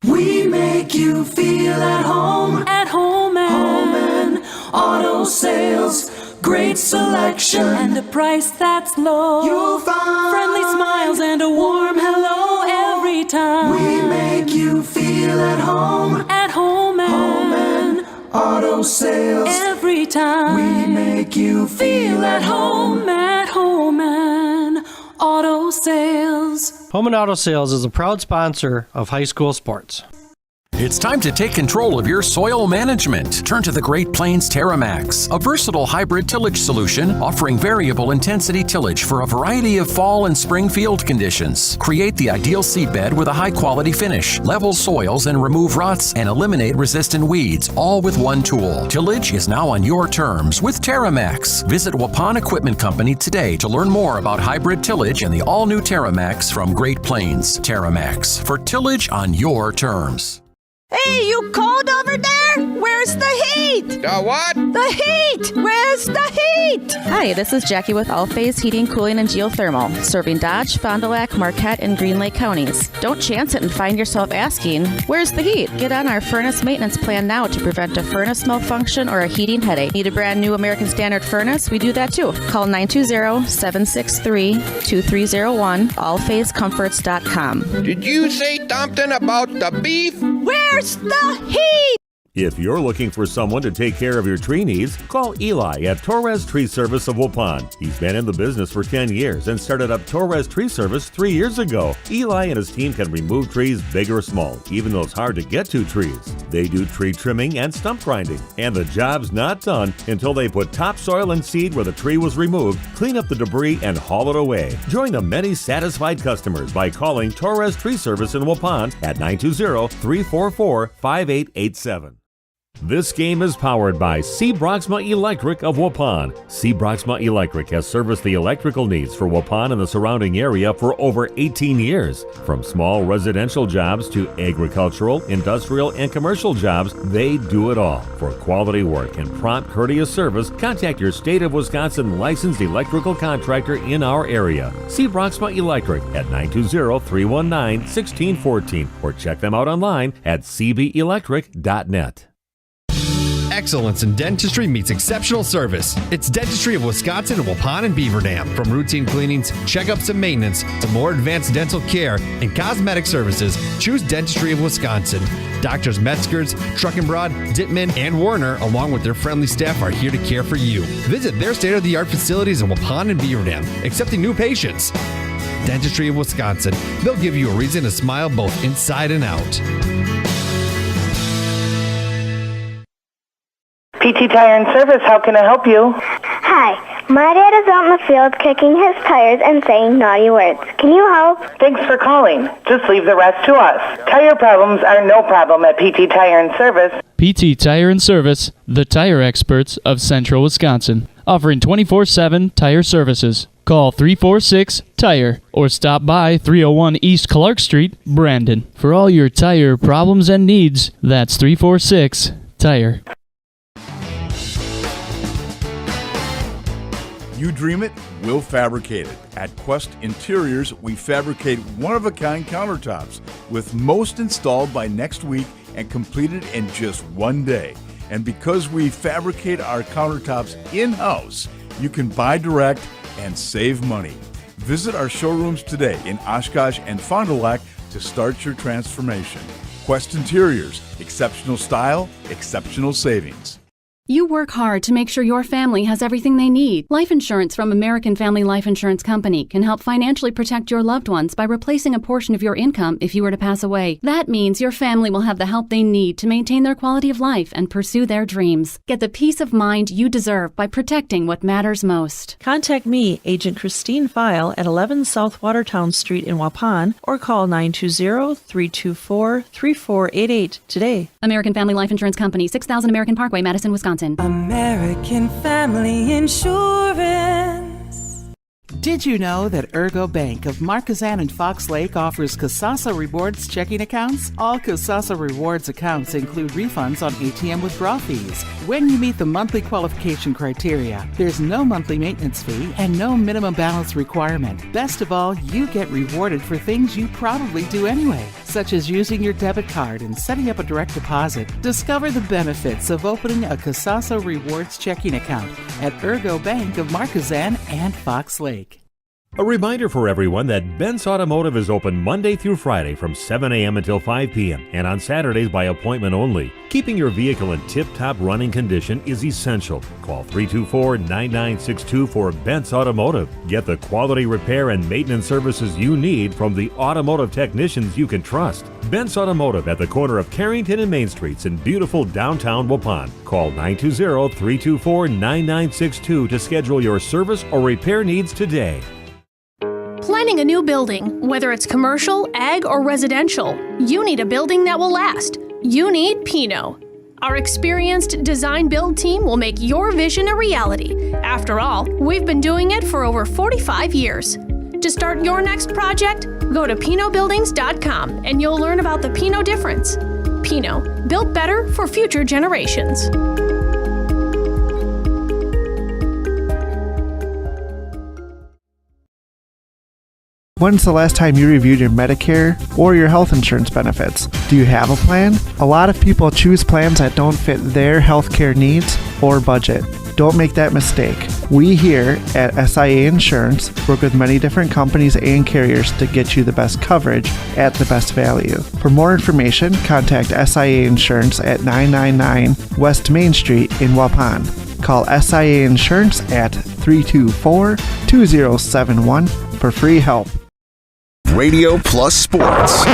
Speaker 4: We make you feel at home and auto sales. great selection, and a price that's low. You'll find friendly smiles and a warm hello every time. We make you feel at home and auto sales. Every time we make you feel at home and auto sales.
Speaker 5: Home and Auto Sales is a proud sponsor of high school sports.
Speaker 6: It's time to take control of your soil management. Turn to the Great Plains TerraMax, a versatile hybrid tillage solution offering variable intensity tillage for a variety of fall and spring field conditions. Create the ideal seedbed with a high-quality finish, level soils and remove ruts, and eliminate resistant weeds, all with one tool. Tillage is now on your terms with TerraMax. Visit Waupun Equipment Company today to learn more about hybrid tillage and the all-new TerraMax from Great Plains. TerraMax, for tillage on your terms.
Speaker 14: Hey, you cold over there? Where's the heat?
Speaker 15: The what?
Speaker 14: The heat! Where's the heat?
Speaker 23: Hi, this is Jackie with All Phase Heating, Cooling, and Geothermal, serving Dodge, Fond du Lac, Marquette, and Green Lake counties. Don't chance it and find yourself asking, where's the heat? Get on our furnace maintenance plan now to prevent a furnace malfunction or a heating headache. Need a brand new American Standard furnace? We do that too. Call 920-763-2301, allphasecomforts.com.
Speaker 15: Did you say something about the beef?
Speaker 14: Where's the heat?
Speaker 9: If you're looking for someone to take care of your tree needs, call Eli at Torres Tree Service of Waupun. He's been in the business for 10 years and started up Torres Tree Service 3 years ago. Eli and his team can remove trees big or small, even those hard-to-get-to trees. They do tree trimming and stump grinding, and the job's not done until they put topsoil and seed where the tree was removed, clean up the debris, and haul it away. Join the many satisfied customers by calling Torres Tree Service in Waupun at 920-344-5887. This game is powered by C. Broxma Electric of Waupun. C. Broxma Electric has serviced the electrical needs for Waupun and the surrounding area for over 18 years. From small residential jobs to agricultural, industrial, and commercial jobs, they do it all. For quality work and prompt, courteous service, contact your State of Wisconsin licensed electrical contractor in our area. C. Broxma Electric at 920-319-1614 or check them out online at cbelectric.net.
Speaker 16: Excellence in dentistry meets exceptional service. It's Dentistry of Wisconsin in Waupun and Beaver Dam. From routine cleanings, checkups, and maintenance to more advanced dental care and cosmetic services, choose Dentistry of Wisconsin. Doctors Metzger's, Truckenbrod, Dittman, and Warner, along with their friendly staff, are here to care for you. Visit their state-of-the-art facilities in Waupun and Beaver Dam, accepting new patients. Dentistry of Wisconsin. They'll give you a reason to smile both inside and out.
Speaker 17: PT Tire and Service, how can I help you?
Speaker 18: Hi, my dad is out in the field kicking his tires and saying naughty words. Can you help?
Speaker 17: Thanks for calling. Just leave the rest to us. Tire problems are no problem at PT Tire and Service.
Speaker 20: PT Tire and Service, the tire experts of Central Wisconsin, offering 24/7 tire services. Call 346-TIRE or stop by 301 East Clark Street, Brandon. For all your tire problems and needs, that's 346-TIRE.
Speaker 1: You dream it, we'll fabricate it. At Quest Interiors, we fabricate one-of-a-kind countertops, with most installed by next week and completed in just one day. And because we fabricate our countertops in-house, you can buy direct and save money. Visit our showrooms today in Oshkosh and Fond du Lac to start your transformation. Quest Interiors, exceptional style, exceptional savings.
Speaker 24: You work hard to make sure your family has everything they need. Life insurance from American Family Life Insurance Company can help financially protect your loved ones by replacing a portion of your income if you were to pass away. That means your family will have the help they need to maintain their quality of life and pursue their dreams. Get the peace of mind you deserve by protecting what matters most.
Speaker 25: Contact me, Agent Christine File, at 11 South Watertown Street in Waupun, or call 920-324-3488 today.
Speaker 24: American Family Life Insurance Company, 6000 American Parkway, Madison, Wisconsin.
Speaker 4: American Family Insurance.
Speaker 10: Did you know that Ergo Bank of Marquezan and Fox Lake offers Casasa Rewards checking accounts? All Casasa Rewards accounts include refunds on ATM withdrawal fees. When you meet the monthly qualification criteria, there's no monthly maintenance fee and no minimum balance requirement. Best of all, you get rewarded for things you probably do anyway, such as using your debit card and setting up a direct deposit. Discover the benefits of opening a Casasa Rewards checking account at Ergo Bank of Marquezan and Fox Lake.
Speaker 9: A reminder for everyone that Bent's Automotive is open Monday through Friday from 7 a.m. until 5 p.m. and on Saturdays by appointment only. Keeping your vehicle in tip-top running condition is essential. Call 324-9962 for Bent's Automotive. Get the quality repair and maintenance services you need from the automotive technicians you can trust. Bent's Automotive at the corner of Carrington and Main Streets in beautiful downtown Waupun. Call 920-324-9962 to schedule your service or repair needs today.
Speaker 7: Planning a new building, whether it's commercial, ag, or residential, you need a building that will last. You need Pino. Our experienced design build team will make your vision a reality. After all, we've been doing it for over 45 years. To start your next project, go to pinobuildings.com and you'll learn about the Pino difference. Pino, built better for future generations.
Speaker 8: When's the last time you reviewed your Medicare or your health insurance benefits? Do you have a plan? A lot of people choose plans that don't fit their healthcare needs or budget. Don't make that mistake. We here at SIA Insurance work with many different companies and carriers to get you the best coverage at the best value. For more information, contact SIA Insurance at 999 West Main Street in Waupun. Call SIA Insurance at 324-2071 for free help.
Speaker 11: Radio Plus Sports.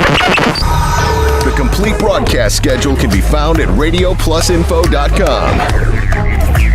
Speaker 11: The complete broadcast schedule can be found at radioplusinfo.com.